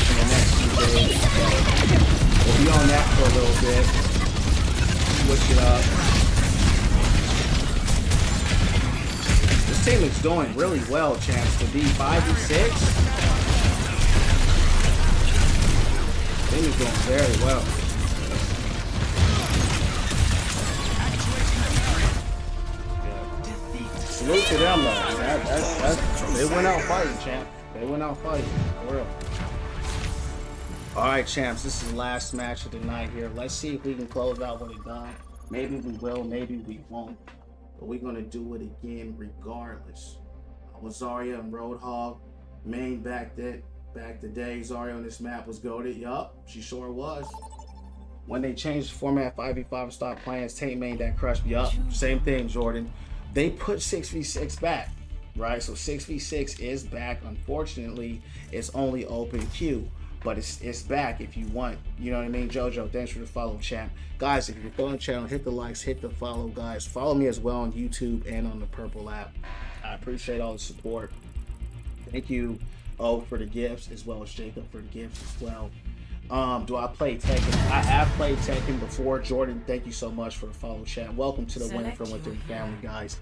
in the next few days. So we'll be on that for a little bit. Switch it up. This team is doing really well, champs. To be 5-6, team is doing very well. Salute to them, though. They went out fighting, champ. They went out fighting. For real. All right, champs. This is the last match of the night here. Let's see if we can close out with a gun. Maybe we will. Maybe we won't. But we're gonna do it again regardless. I was Zarya and Roadhog. Main back the day. Zarya on this map was goated. Yup, she sure was. When they changed the format 5v5 and stopped playing, Tate main that crushed. Yup, same thing, Jordan. They put 6v6 back, right? So 6v6 is back. Unfortunately, it's only open queue. but it's back if you want. You know what I mean? JoJo, thanks for the follow, champ. Guys, if you're following the channel, hit the likes, hit the follow, guys. Follow me as well on YouTube and on the Purple app. I appreciate all the support. Thank you, for the gifts, as well as Jacob for the gifts as well. Do I play Tekken? I have played Tekken before. Jordan, thank you so much for the follow, chat. Welcome to the Winning from Within family, guys.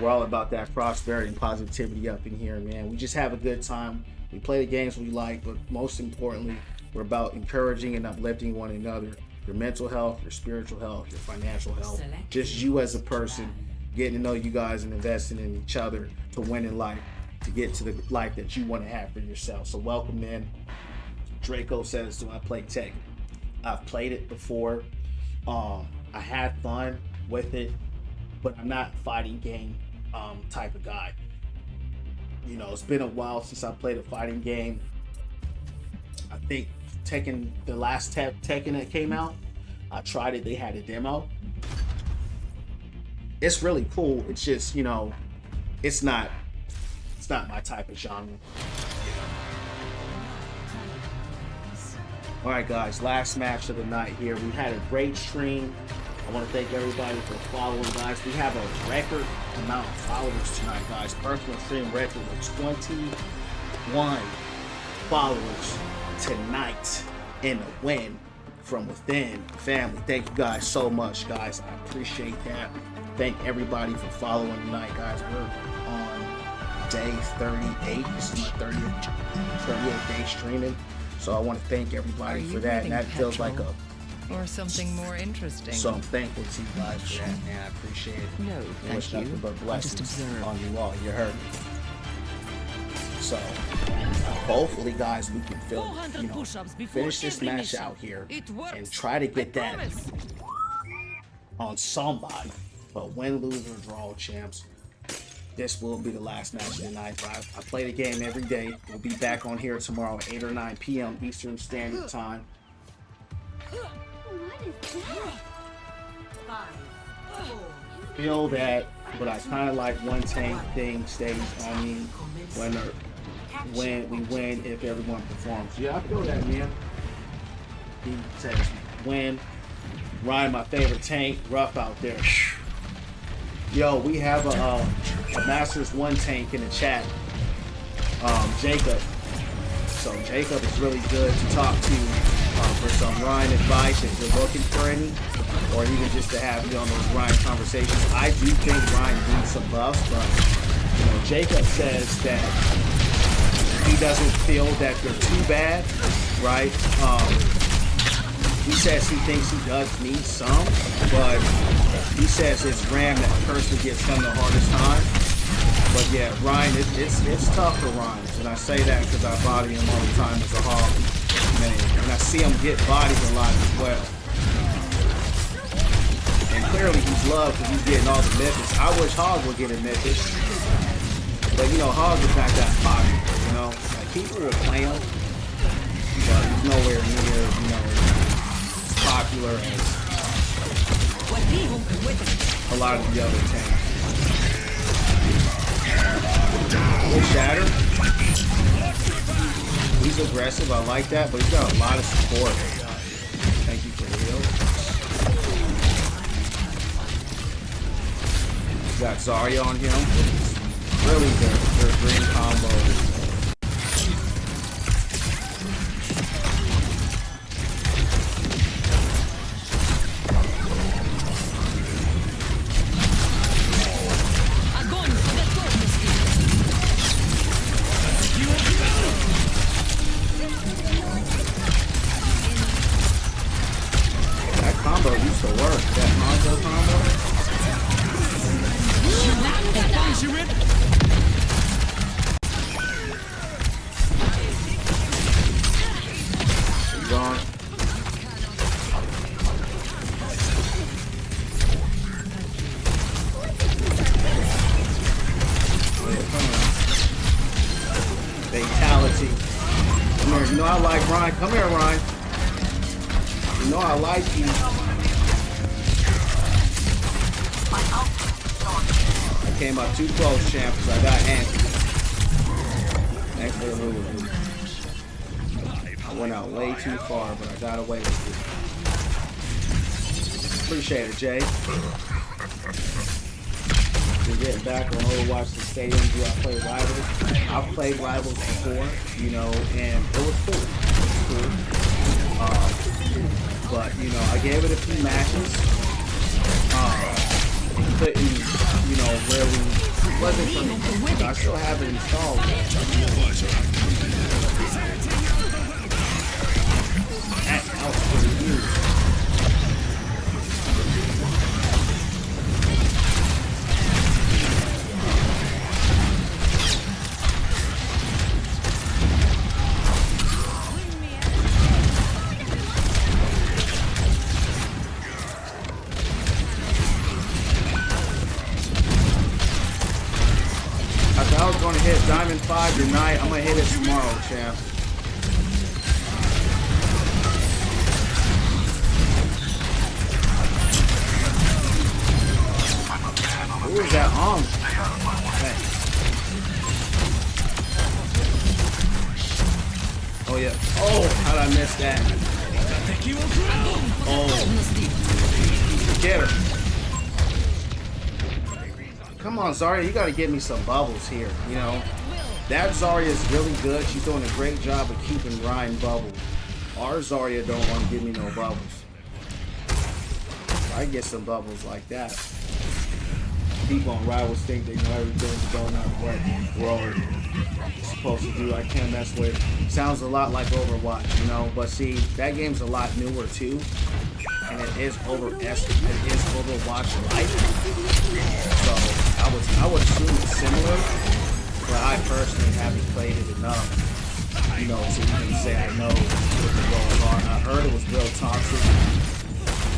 We're all about that prosperity and positivity up in here, man. We just have a good time. We play the games we like, but most importantly, we're about encouraging and uplifting one another. Your mental health, your spiritual health, your financial health. Just you as a person, getting to know you guys and investing in each other to win in life, to get to the life that you want to have for yourself. So welcome in. Draco says, do I play Tekken? I've played it before. I had fun with it, but I'm not a fighting game type of guy. You know, it's been a while since I played a fighting game. I think Tekken, the last Tekken that came out, I tried it. They had a demo. It's really cool. It's just, you know, it's not my type of genre. All right, guys, last match of the night here. We had a great stream. I want to thank everybody for following, guys. We have a record amount of followers tonight, guys. Personal stream record of 21 followers tonight in a win from within family. Thank you guys so much, guys. I appreciate that. Thank everybody for following tonight, guys. We're on day 38. This is my 38th day streaming. So I want to thank everybody for that. And that feels like a... Or something more interesting. So I'm thankful to you guys for that, man. I appreciate it. No, thank you. But blessings just observe. on you all. You heard me. So hopefully, guys, we can finish this match out here and try to get that on somebody. But win, lose, or draw, champs, this will be the last match of the night. I play the game every day. We'll be back on here tomorrow at 8 or 9 p.m. Eastern Standard Time. What is that? 5, 4, Feel that, but I kind of like one tank thing stays on me when we win if everyone performs. Yeah, I feel that, man. He says win. Ryan, my favorite tank, rough out there. Yo, we have a Masters 1 tank in the chat. Jacob. So Jacob is really good to talk to for some Ryan advice if you're looking for any, or even just to have on those Ryan conversations. I do think Ryan needs some buffs, but you know, Jacob says that he doesn't feel that they're too bad, right? He says he thinks he does need some, but he says it's Ram that personally gets him the hardest time. But yeah, Ryan, it's tough for Ryan, and I say that because I body him all the time as a hog, man, and I see him get bodied a lot as well. And clearly he's loved because he's getting all the mythics. I wish Hog would get a mythic, but you know, Hog is not that popular. You know, like people will play him, but he's nowhere near, you know, as popular as a lot of the other tanks. Good shatter. He's aggressive. I like that, but he's got a lot of support. Thank you for the heal. He's got Zarya on him. Really their green combo. Come here, Ryan. You know I like you. I came up too close, champ, because I got antsy. Thanks for the move. I went out way too far, but I got away with it. Appreciate it, Jay. Been getting back on Overwatch the stadium. Do I play Rivals? I've played Rivals before, you know, and it was cool. It was cool. But, you know, I gave it a few matches. It couldn't, you know, really, it wasn't for me. I still have it installed. That was pretty huge. I was going to hit Diamond 5 tonight. I'm going to hit it tomorrow, champ. Who is that on? Okay. Oh, yeah. Oh, how did I miss that? Oh. Get her. Come on, Zarya, you gotta get me some bubbles here, you know. That Zarya is really good. She's doing a great job of keeping Ryan bubbled. Our Zarya don't want to give me no bubbles. I get some bubbles like that. People on Rivals think they know everything's going on what we're supposed to do. I can't mess with. Sounds a lot like Overwatch, you know. But see, that game's a lot newer too. And it is Overwatch like. So I would assume it's similar, but I personally haven't played it enough, you know, to even say I know what the roles are. I heard it was real toxic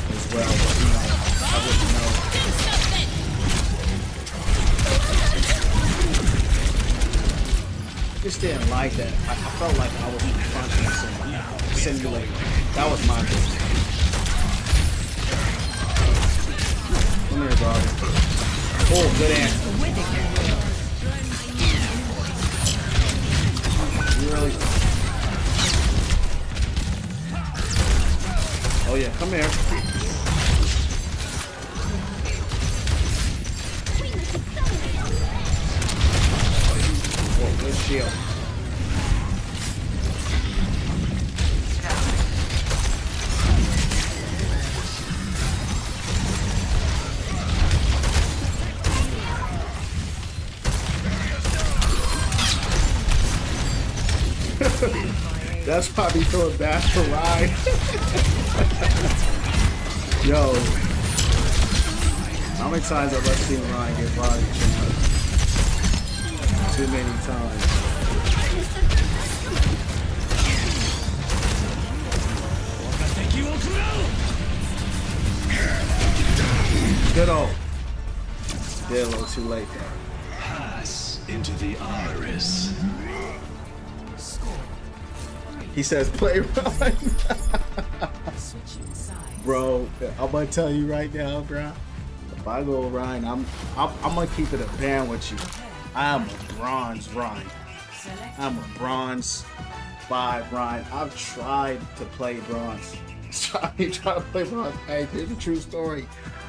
as well, but you know, I wouldn't know. Just didn't like that. I felt like I was punching some simulator. That was my business. Come here, brother. Oh, good answer. You really... Oh yeah, come here. Oh, good shield. That's probably feeling bad for Ryan. Yo. How many times have I seen Ryan get body champ? Too many times. Good old. Did a little too late though. Pass into the iris. He says, play Ryan. Bro, I'm gonna tell you right now, bro. If I go Ryan, I'm gonna keep it a band with you. I am a bronze Ryan. I'm a bronze 5 Ryan. I've tried to play bronze. Try to play bronze. Hey, here's the true story.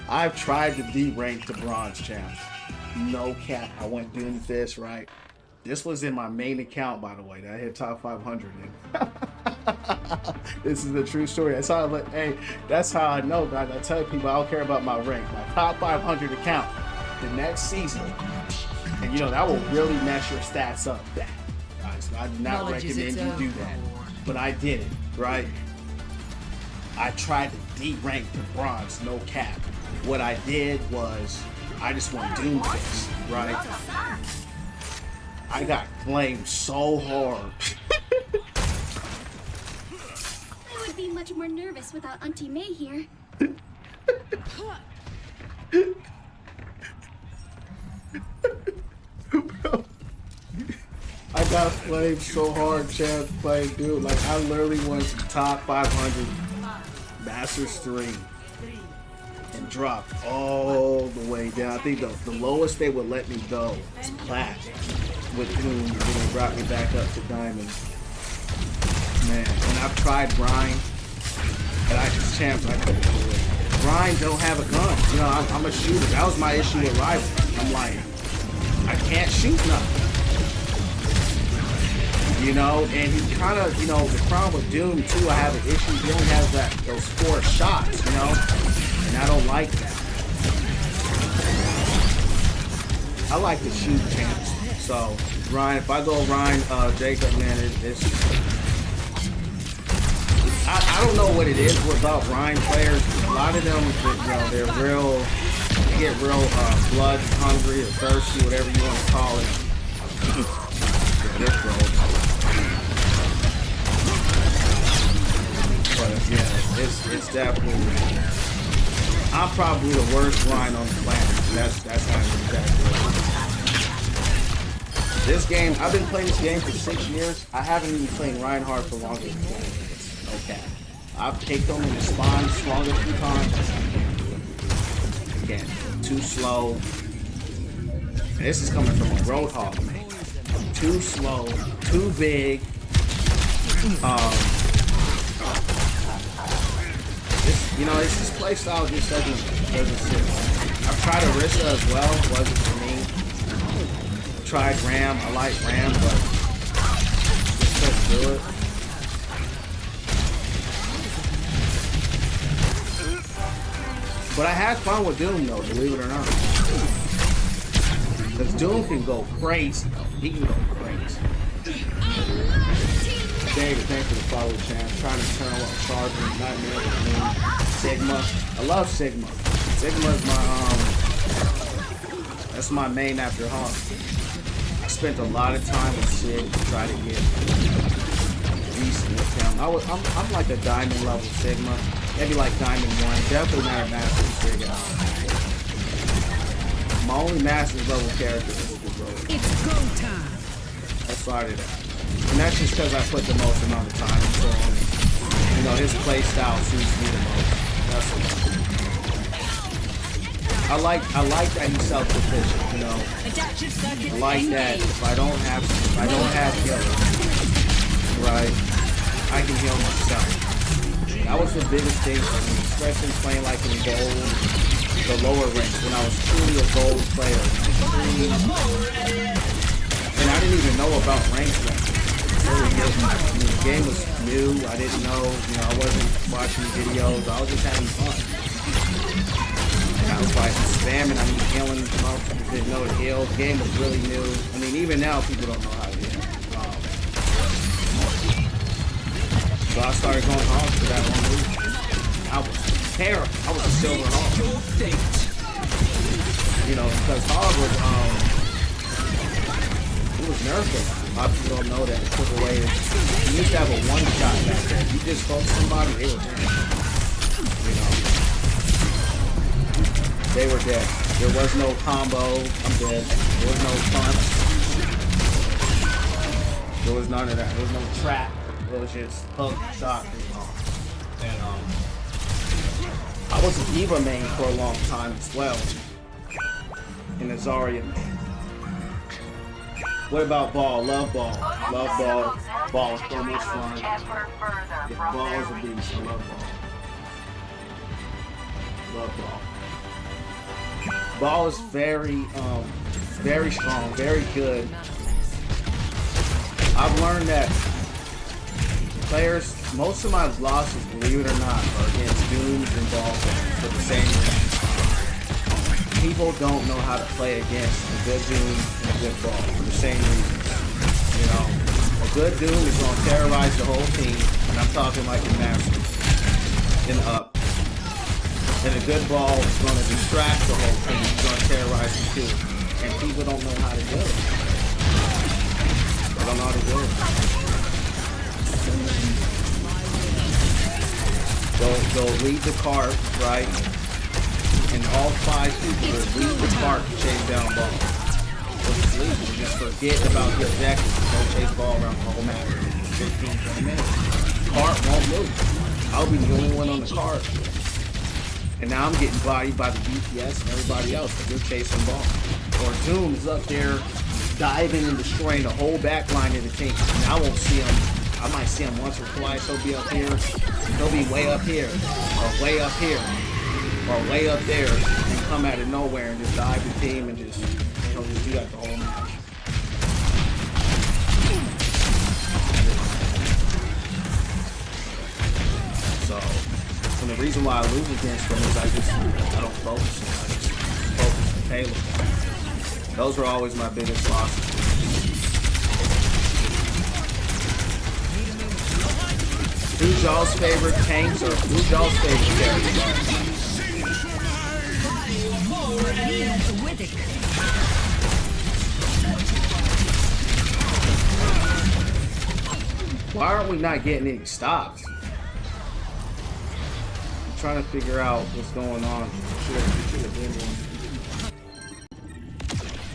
I've tried to D-rank to bronze champs. No cap. I went doing this, right? This was in my main account, by the way, that I hit top 500 in. This is the true story. That's how that's how I know, guys. I tell people I don't care about my rank. My top 500 account, the next season, and you know, that will really mess your stats up bad. Guys, I do not recommend you do that. But I did it, right? I tried to D-rank to bronze, no cap. What I did was, I just went Doomfist, right? I got flamed so hard. I would be much more nervous without Auntie May here. Bro, I got flamed so hard, Chad, playing dude. Like, I literally went to top 500 Masters 3 and dropped all the way down. I think the lowest they would let me go is Plat with Doom, and then they brought me back up to Diamond. Man, and I've tried Ryan, and I just champs I couldn't do it. Ryan don't have a gun. You know, I'm a shooter. That was my issue with Rival. I'm like, I can't shoot nothing. You know, and he kind of, you know, the problem with Doom too, I have an issue. He only has those 4 shots, you know, and I don't like that. I like to shoot champs. So Ryan, if I go Ryan, Jacob, man, I don't know what it is about Ryan players. A lot of them, you know, they get real blood hungry or thirsty, whatever you want to call it. This road. But yeah, it's definitely. I'm probably the worst Ryan on the planet. That's not exactly. This game, I've been playing this game for 6 years. I haven't even played Reinhardt for longer than 4 minutes. Okay. I've taken them in the spawn, swung a few times. Again, too slow. And this is coming from a Roadhog, man. Too slow, too big. You know, it's this play style just doesn't sit. I've tried Orisa as well, wasn't for me. Tried Ram, I like Ram, but just couldn't do it. But I had fun with Doom though, believe it or not. Because Doom can go crazy though. He can go crazy. David, thanks for the follow, champ. Trying to turn on Charger, Nightmare with me. Sigma. I love Sigma. Sigma is my that's my main after Hawk. I spent a lot of time with Sig to try to get decent with him. I'm like a diamond level Sigma. Maybe like Diamond 1. Definitely not a Master Sig out. My only Master level character is the Road. It's go time. I started that. And that's just because I put the most amount of time into him. You know, his play style suits me the most. That's what I like that he's self-sufficient, you know. I like that if I don't have healing, right, I can heal myself. That was the biggest thing for me, especially playing like in gold, the lower ranks, when I was truly a gold player. And I didn't even know about ranks yet. The game was new, I didn't know, you know, I wasn't watching videos, I was just having fun. And I was like spamming, I mean healing, most people didn't know to heal. The game was really new. I mean, even now people don't know how to heal. So I started going hard for that one move. I was terrible. I was a silver hog. You know, because hog was it was nerfed. A lot of people don't know that. It took away. You used to have a one shot back there. You just fought somebody, they were dead. You know. They were dead. There was no combo. I'm dead. There was no punch. There was none of that. There was no trap. It was just hook, shot, and I was a Diva main for a long time as well. And a Zarya main. What about Ball? Love Ball. Love Ball. Ball is so much fun. If Ball is a beast, I love Ball. Love Ball. Ball is very strong, very good. I've learned that players, most of my losses, believe it or not, are against Dooms and Ball for the same reason. People don't know how to play against a good Doom and a good Ball for the same reasons. You know, a good Doom is going to terrorize the whole team, and I'm talking like a master and up. And a good Ball is going to distract the whole team. It's going to terrorize them too. And people don't know how to do it. They don't know how to do it. They'll lead the cart, right? And all 5 people will lead the cart to chase down Ball. They'll just leave. They just forget about the objective. They'll chase Ball around the whole map. 15, 20 minutes. Cart won't move. I'll be the only one on the cart. And now I'm getting bodied by the DPS and everybody else because they're chasing Ball. Or Doom is up there diving and destroying the whole back line of the team. And I won't see him. I might see him once or twice. He'll be up here. He'll be way up here, or way up here, or way up there, and come out of nowhere and just dive the team and just he'll just do that the whole match. So, and the reason why I lose against them is I don't focus. I just focus the payload. Those were always my biggest losses. Who's y'all's favorite tanks or who's y'all's favorite characters? Why aren't we not getting any stops? I'm trying to figure out what's going on. Should have been one.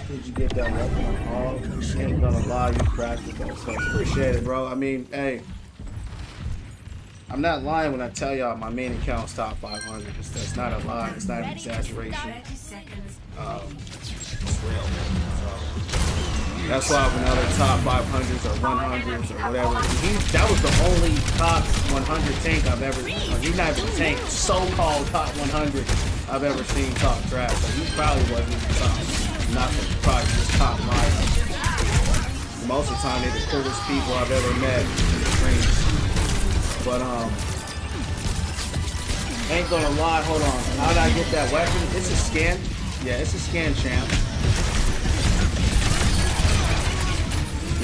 Did you get that weapon on hog? She ain't gonna lie, you practice that stuff. Appreciate it, bro. I mean, hey. I'm not lying when I tell y'all my main account's top 500. That's not a lie. It's not an exaggeration. It's real. So, that's why when other top 500s or 100s or whatever, that was the only top 100 tank I've ever seen. He's not even tank, so-called top 100 I've ever seen talk trash. So he probably wasn't even top. Nothing. Probably just top line. Most of the time, they're the coolest people I've ever met in the streams. But ain't gonna lie, hold on. How did I get that weapon? It's a skin. Yeah, it's a skin, champ.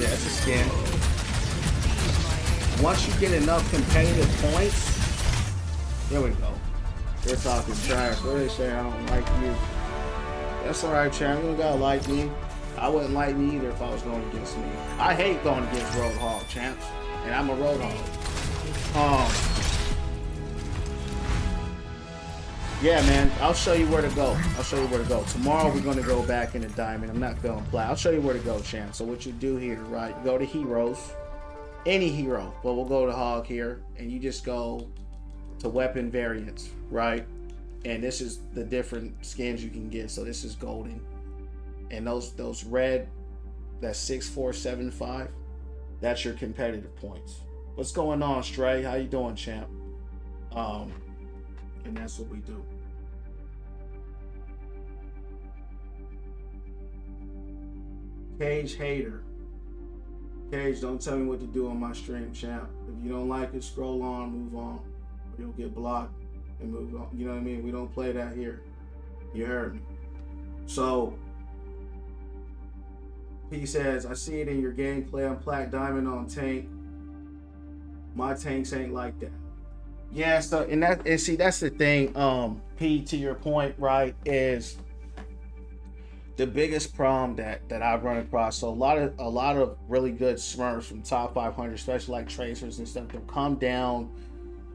Yeah, it's a skin. Once you get enough competitive points, there we go. They're talking trash. What do they say? I don't like you. That's alright, champ. You don't gotta like me. I wouldn't like me either if I was going against me. I hate going against Roadhog, champs. And I'm a Roadhog. Yeah, man, I'll show you where to go. I'll show you where to go. Tomorrow we're going to go back into Diamond. I'm not feeling plat. I'll show you where to go, champ. So what you do here, right? You go to Heroes. Any hero. But we'll go to Hog here. And you just go to Weapon Variants, right? And this is the different skins you can get. So this is golden. And those red, that's 6475. That's your competitive points. What's going on, Stray? How you doing, champ? And that's what we do. Cage hater. Cage, don't tell me what to do on my stream, champ. If you don't like it, scroll on, move on. Or you'll get blocked and move on. You know what I mean? We don't play that here. You heard me. So, he says, I see it in your gameplay. I'm Plat Diamond on tank. My tanks ain't like that. Yeah, so and see that's the thing, P, to your point, right, is the biggest problem that I've run across. So a lot of really good Smurfs from top 500, especially like tracers and stuff, they'll come down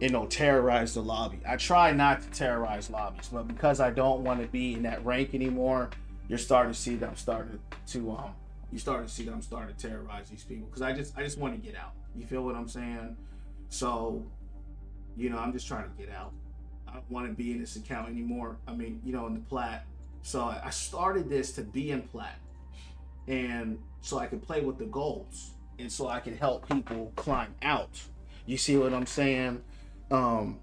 and they'll terrorize the lobby. I try not to terrorize lobbies, but because I don't want to be in that rank anymore, you're starting to see them starting to terrorize these people because I just want to get out. You feel what I'm saying? So, you know, I'm just trying to get out. I don't want to be in this account anymore. I mean, you know, in the plat. So I started this to be in plat, and so I can play with the golds, and so I can help people climb out. You see what I'm saying? But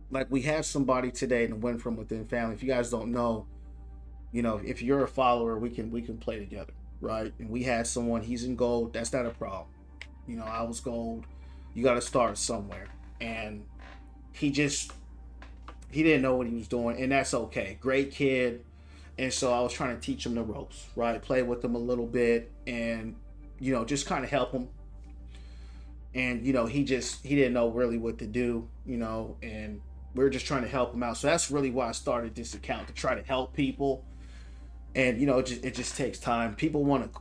like we have somebody today in the Win From Within family. If you guys don't know, you know, if you're a follower, we can play together, right? And we had someone, he's in gold. That's not a problem. You know, I was gold. You got to start somewhere. And he didn't know what he was doing, and that's okay. Great kid. And so I was trying to teach him the ropes, right? Play with him a little bit and, you know, just kind of help him. And, you know, he didn't know really what to do, you know, and we were just trying to help him out. So that's really why I started this account, to try to help people. And, you know, it just takes time.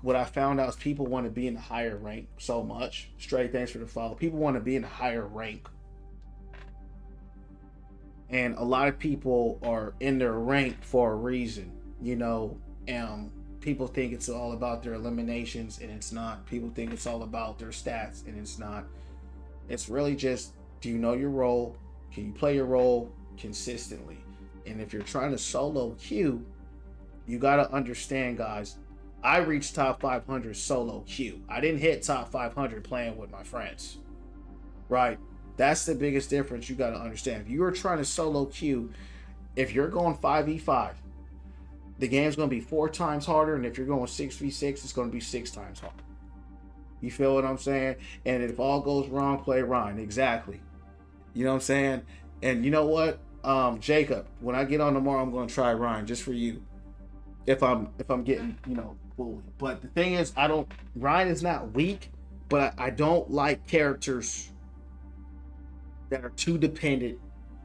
What I found out is people want to be in the higher rank so much. Straight, thanks for the follow. People want to be in the higher rank. And a lot of people are in their rank for a reason, you know. People think it's all about their eliminations, and it's not. People think it's all about their stats, and it's not. It's really just, do you know your role? Can you play your role consistently? And if you're trying to solo queue, you got to understand, guys, I reached top 500 solo queue. I didn't hit top 500 playing with my friends. Right? That's the biggest difference you got to understand. If you are trying to solo queue, if you're going 5v5, the game's going to be 4 times harder. And if you're going 6v6, it's going to be 6 times harder. You feel what I'm saying? And if all goes wrong, play Ryan. Exactly. You know what I'm saying? And you know what? Jacob, when I get on tomorrow, I'm going to try Ryan just for you. If I'm getting, bullied. But the thing is, Ryan is not weak, but I don't like characters that are too dependent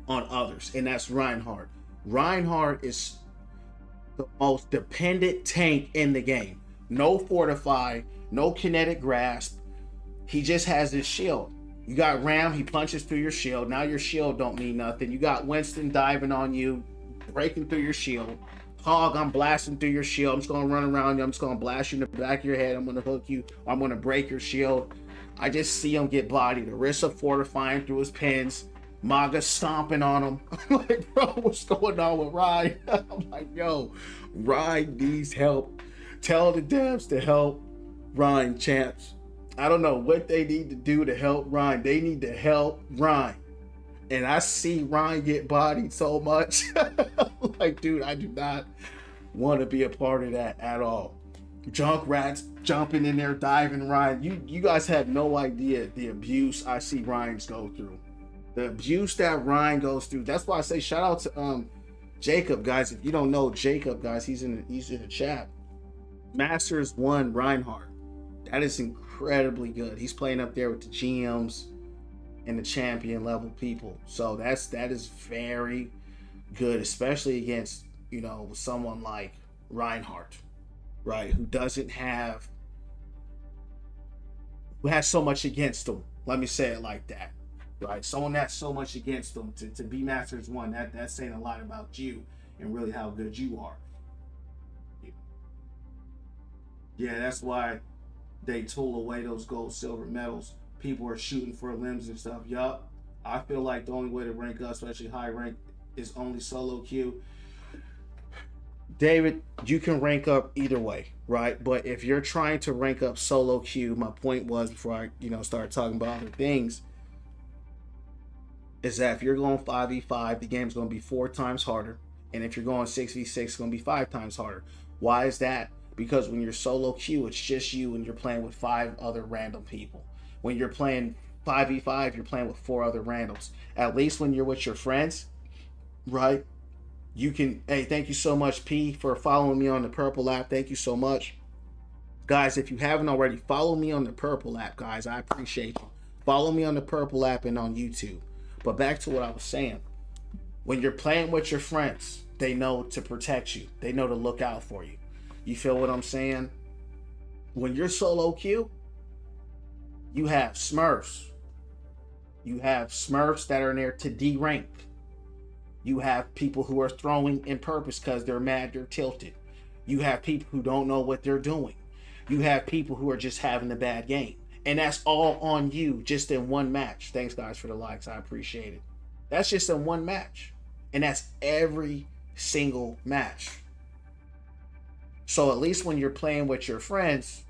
on others. And that's Reinhardt. Reinhardt is the most dependent tank in the game. No fortify, no kinetic grasp. He just has his shield. You got Ram, he punches through your shield. Now your shield don't mean nothing. You got Winston diving on you, breaking through your shield. Hog, I'm blasting through your shield. I'm just going to run around you. I'm just going to blast you in the back of your head. I'm going to hook you. I'm going to break your shield. I just see him get bodied. Arissa fortifying through his pins. Maga stomping on him. I'm like, bro, what's going on with Ryan? I'm like, yo, Ryan needs help. Tell the devs to help Ryan, champs. I don't know what they need to do to help Ryan. They need to help Ryan. And I see Ryan get bodied so much. Like, dude, I do not want to be a part of that at all. Junkrats jumping in there, diving Ryan. You guys have no idea the abuse I see Ryan's go through. The abuse that Ryan goes through. That's why I say shout out to Jacob, guys. If you don't know Jacob, guys, he's in the chat. Masters 1 Reinhardt. That is incredibly good. He's playing up there with the GMs and the champion level people. So that is very good, especially against, someone like Reinhardt, right? Who has so much against him. Let me say it like that, right? Someone that's so much against them to be Masters 1, that's saying a lot about you and really how good you are. Yeah, that's why they tool away those gold, silver medals. People are shooting for limbs and stuff. Yup. I feel like the only way to rank up, especially high rank, is only solo queue. David, you can rank up either way, right? But if you're trying to rank up solo queue, my point was before I, start talking about other things, is that if you're going 5v5, the game's going to be 4 times harder. And if you're going 6v6, it's going to be 5 times harder. Why is that? Because when you're solo queue, it's just you and you're playing with 5 other random people. When you're playing 5v5, you're playing with 4 other randoms. At least when you're with your friends, right? You can, hey, thank you so much, P, for following me on the Purple app. Thank you so much. Guys, if you haven't already, follow me on the Purple app, guys. I appreciate you. Follow me on the Purple app and on YouTube. But back to what I was saying. When you're playing with your friends, they know to protect you. They know to look out for you. You feel what I'm saying? When you're solo queue, you have Smurfs. You have Smurfs that are in there to de-rank. You have people who are throwing in purpose because they're mad, they're tilted. You have people who don't know what they're doing. You have people who are just having a bad game. And that's all on you just in one match. Thanks, guys, for the likes. I appreciate it. That's just in one match. And that's every single match. So at least when you're playing with your friends,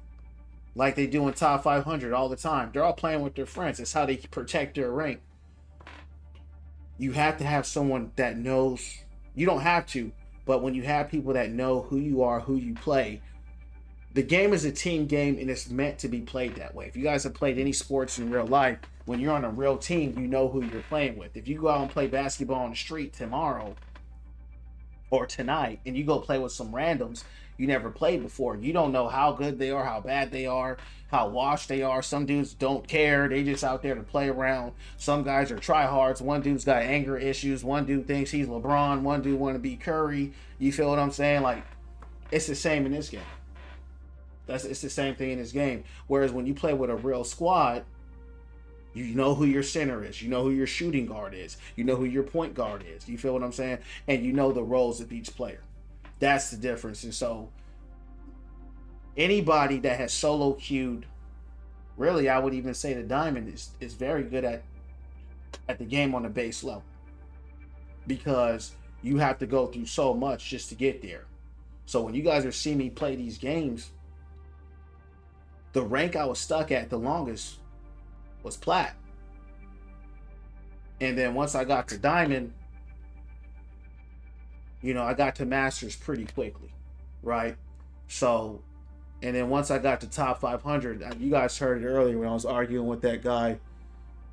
like they do in top 500 all the time, they're all playing with their friends. It's how they protect their rank. You have to have someone that knows. You don't have to, but when you have people that know who you are, who you play, the game is a team game and it's meant to be played that way. If you guys have played any sports in real life, when you're on a real team, you know who you're playing with. If you go out and play basketball on the street tomorrow or tonight and you go play with some randoms you never played before, you don't know how good they are, how bad they are, how washed they are. Some dudes don't care. They just out there to play around. Some guys are tryhards. One dude's got anger issues. One dude thinks he's LeBron. One dude want to be Curry. You feel what I'm saying? Like, it's the same in this game. It's the same thing in this game. Whereas when you play with a real squad, you know who your center is. You know who your shooting guard is. You know who your point guard is. You feel what I'm saying? And you know the roles of each player. That's the difference. And so anybody that has solo queued, really, I would even say the Diamond is very good at the game on the base level, because you have to go through so much just to get there. So when you guys are seeing me play these games, The rank I was stuck at the longest was plat. And then once I got to diamond, you know, I got to masters pretty quickly, right? So, and then once I got to top 500, you guys heard it earlier when I was arguing with that guy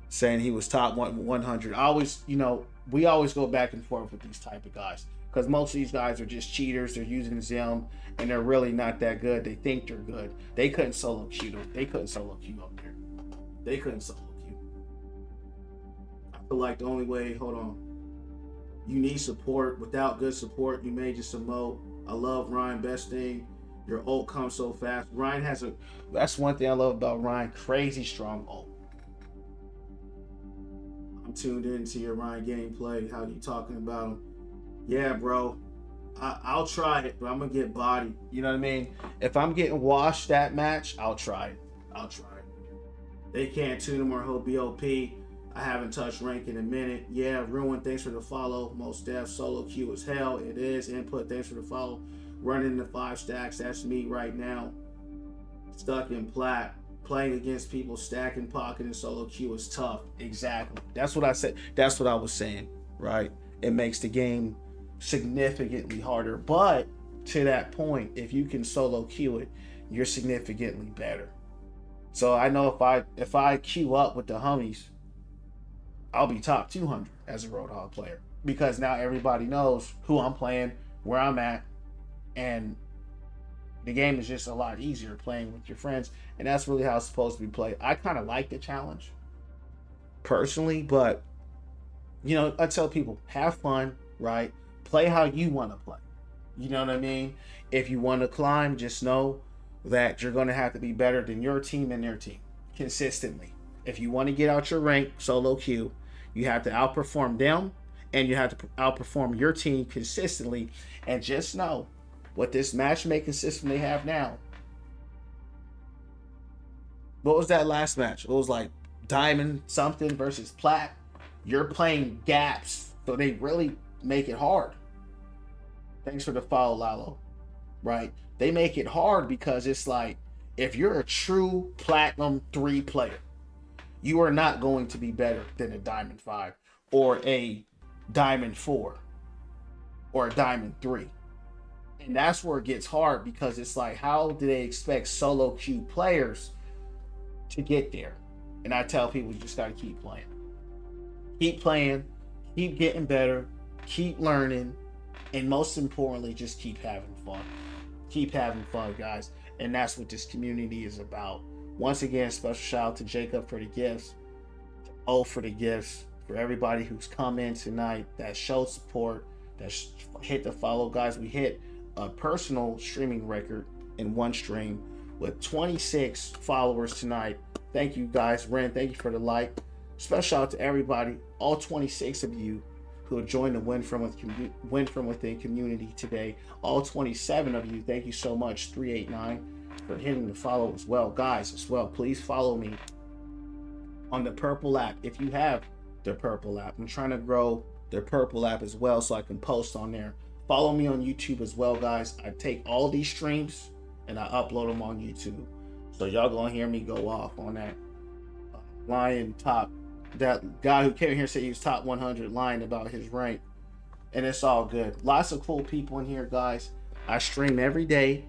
saying he was top 100. I always, you know, we always go back and forth with these type of guys because most of these guys are just cheaters. They're using Zim and they're really not that good. They think they're good. They couldn't solo queue them. They couldn't solo queue up there. They couldn't solo queue. I feel like the only way, hold on. You need support. Without good support, you may just emote. I love Ryan. Best thing, your ult comes so fast. Ryan has a, that's one thing I love about Ryan. Crazy strong ult. I'm tuned into your Ryan gameplay. How you talking about him? Yeah, bro. I'll try it, but I'm gonna get bodied. You know what I mean? If I'm getting washed that match, I'll try it. I'll try it. They can't tune him or he'll be OP. I haven't touched rank in a minute. Yeah, Ruin, thanks for the follow. Most def solo queue as hell. It is. Input, thanks for the follow. Running the 5 stacks. That's me right now. Stuck in plat. Playing against people stacking pocket and solo queue is tough. Exactly. That's what I said. That's what I was saying, right? It makes the game significantly harder. But to that point, if you can solo queue it, you're significantly better. So I know if I queue up with the homies, I'll be top 200 as a Roadhog player because now everybody knows who I'm playing, where I'm at, and the game is just a lot easier playing with your friends, and that's really how it's supposed to be played. I kind of like the challenge personally, but you know, I tell people have fun, right? Play how you want to play. You know what I mean? If you want to climb, just know that you're going to have to be better than your team and their team consistently. If you want to get out your rank solo queue, you have to outperform them and you have to outperform your team consistently. And just know what this matchmaking system they have now. What was that last match? It was like diamond something versus plat. You're playing gaps, so they really make it hard. Thanks for the follow, Lalo. Right? They make it hard because it's like if you're a true platinum 3 player, you are not going to be better than a diamond 5 or a diamond 4 or a diamond 3. And that's where it gets hard because it's like, how do they expect solo queue players to get there? And I tell people, you just got to keep playing. Keep playing, keep getting better, keep learning, and most importantly, just keep having fun. Keep having fun, guys. And that's what this community is about. Once again, special shout out to Jacob for the gifts, to O for the gifts, for everybody who's come in tonight, that showed support, that hit the follow. Guys, we hit a personal streaming record in one stream with 26 followers tonight. Thank you, guys. Ren, thank you for the like. Special shout out to everybody, all 26 of you who have joined the Win From Within community today. All 27 of you, thank you so much. 389 for hitting the follow as well. Guys, as well, please follow me on the Purple app if you have the Purple app. I'm trying to grow the Purple app as well so I can post on there. Follow me on YouTube as well, guys. I take all these streams and I upload them on YouTube. So y'all gonna hear me go off on that lion top. That guy who came here said he was top 100 lying about his rank. And it's all good. Lots of cool people in here, guys. I stream every day,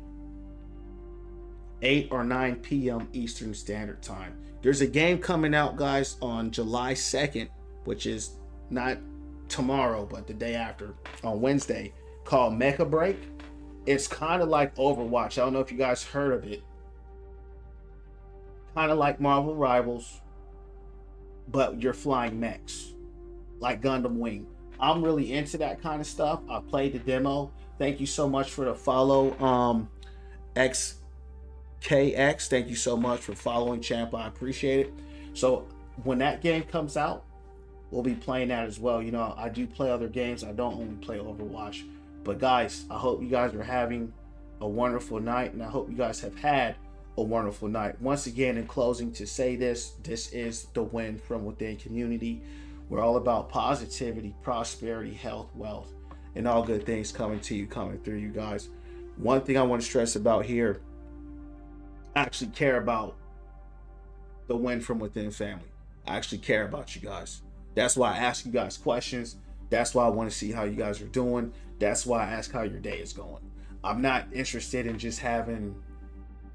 8 or 9 p.m. Eastern Standard Time. There's a game coming out, guys, on July 2nd, which is not tomorrow, but the day after, on Wednesday, called Mecha Break. It's kind of like Overwatch. I don't know if you guys heard of it. Kind of like Marvel Rivals, but you're flying mechs, like Gundam Wing. I'm really into that kind of stuff. I played the demo. Thank you so much for the follow, XKX. Thank you so much for following, champ. I appreciate it. So when that game comes out, we'll be playing that as well. You know, I do play other games. I don't only play Overwatch. But guys, I hope you guys are having a wonderful night, and I hope you guys have had a wonderful night. Once again, in closing, to say this is the Win From Within community. We're all about positivity, prosperity, health, wealth, and all good things coming to you, coming through you guys. One thing I want to stress about here, actually care about the Win From Within family. I actually care about you guys. That's why I ask you guys questions. That's why I want to see how you guys are doing. That's why I ask how your day is going. I'm not interested in just having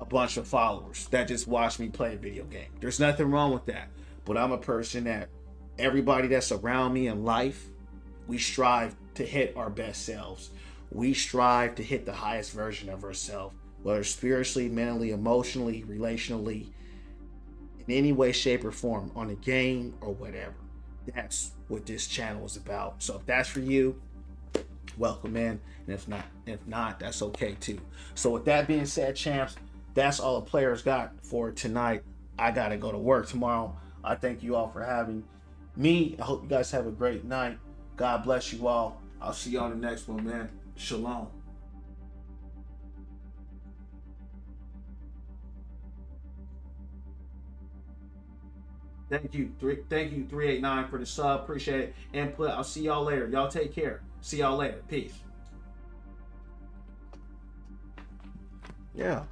a bunch of followers that just watch me play a video game. There's nothing wrong with that. But I'm a person that everybody that's around me in life, we strive to hit our best selves. We strive to hit the highest version of ourselves, whether spiritually, mentally, emotionally, relationally, in any way, shape, or form, on a game or whatever. That's what this channel is about. So if that's for you, welcome in. And if not, that's okay too. So with that being said, champs, that's all the players got for tonight. I gotta go to work tomorrow. I thank you all for having me. I hope you guys have a great night. God bless you all. I'll see you on the next one, man. Shalom. Thank you, 389 for the sub. Appreciate it. Input. I'll see y'all later. Y'all take care. See y'all later. Peace. Yeah.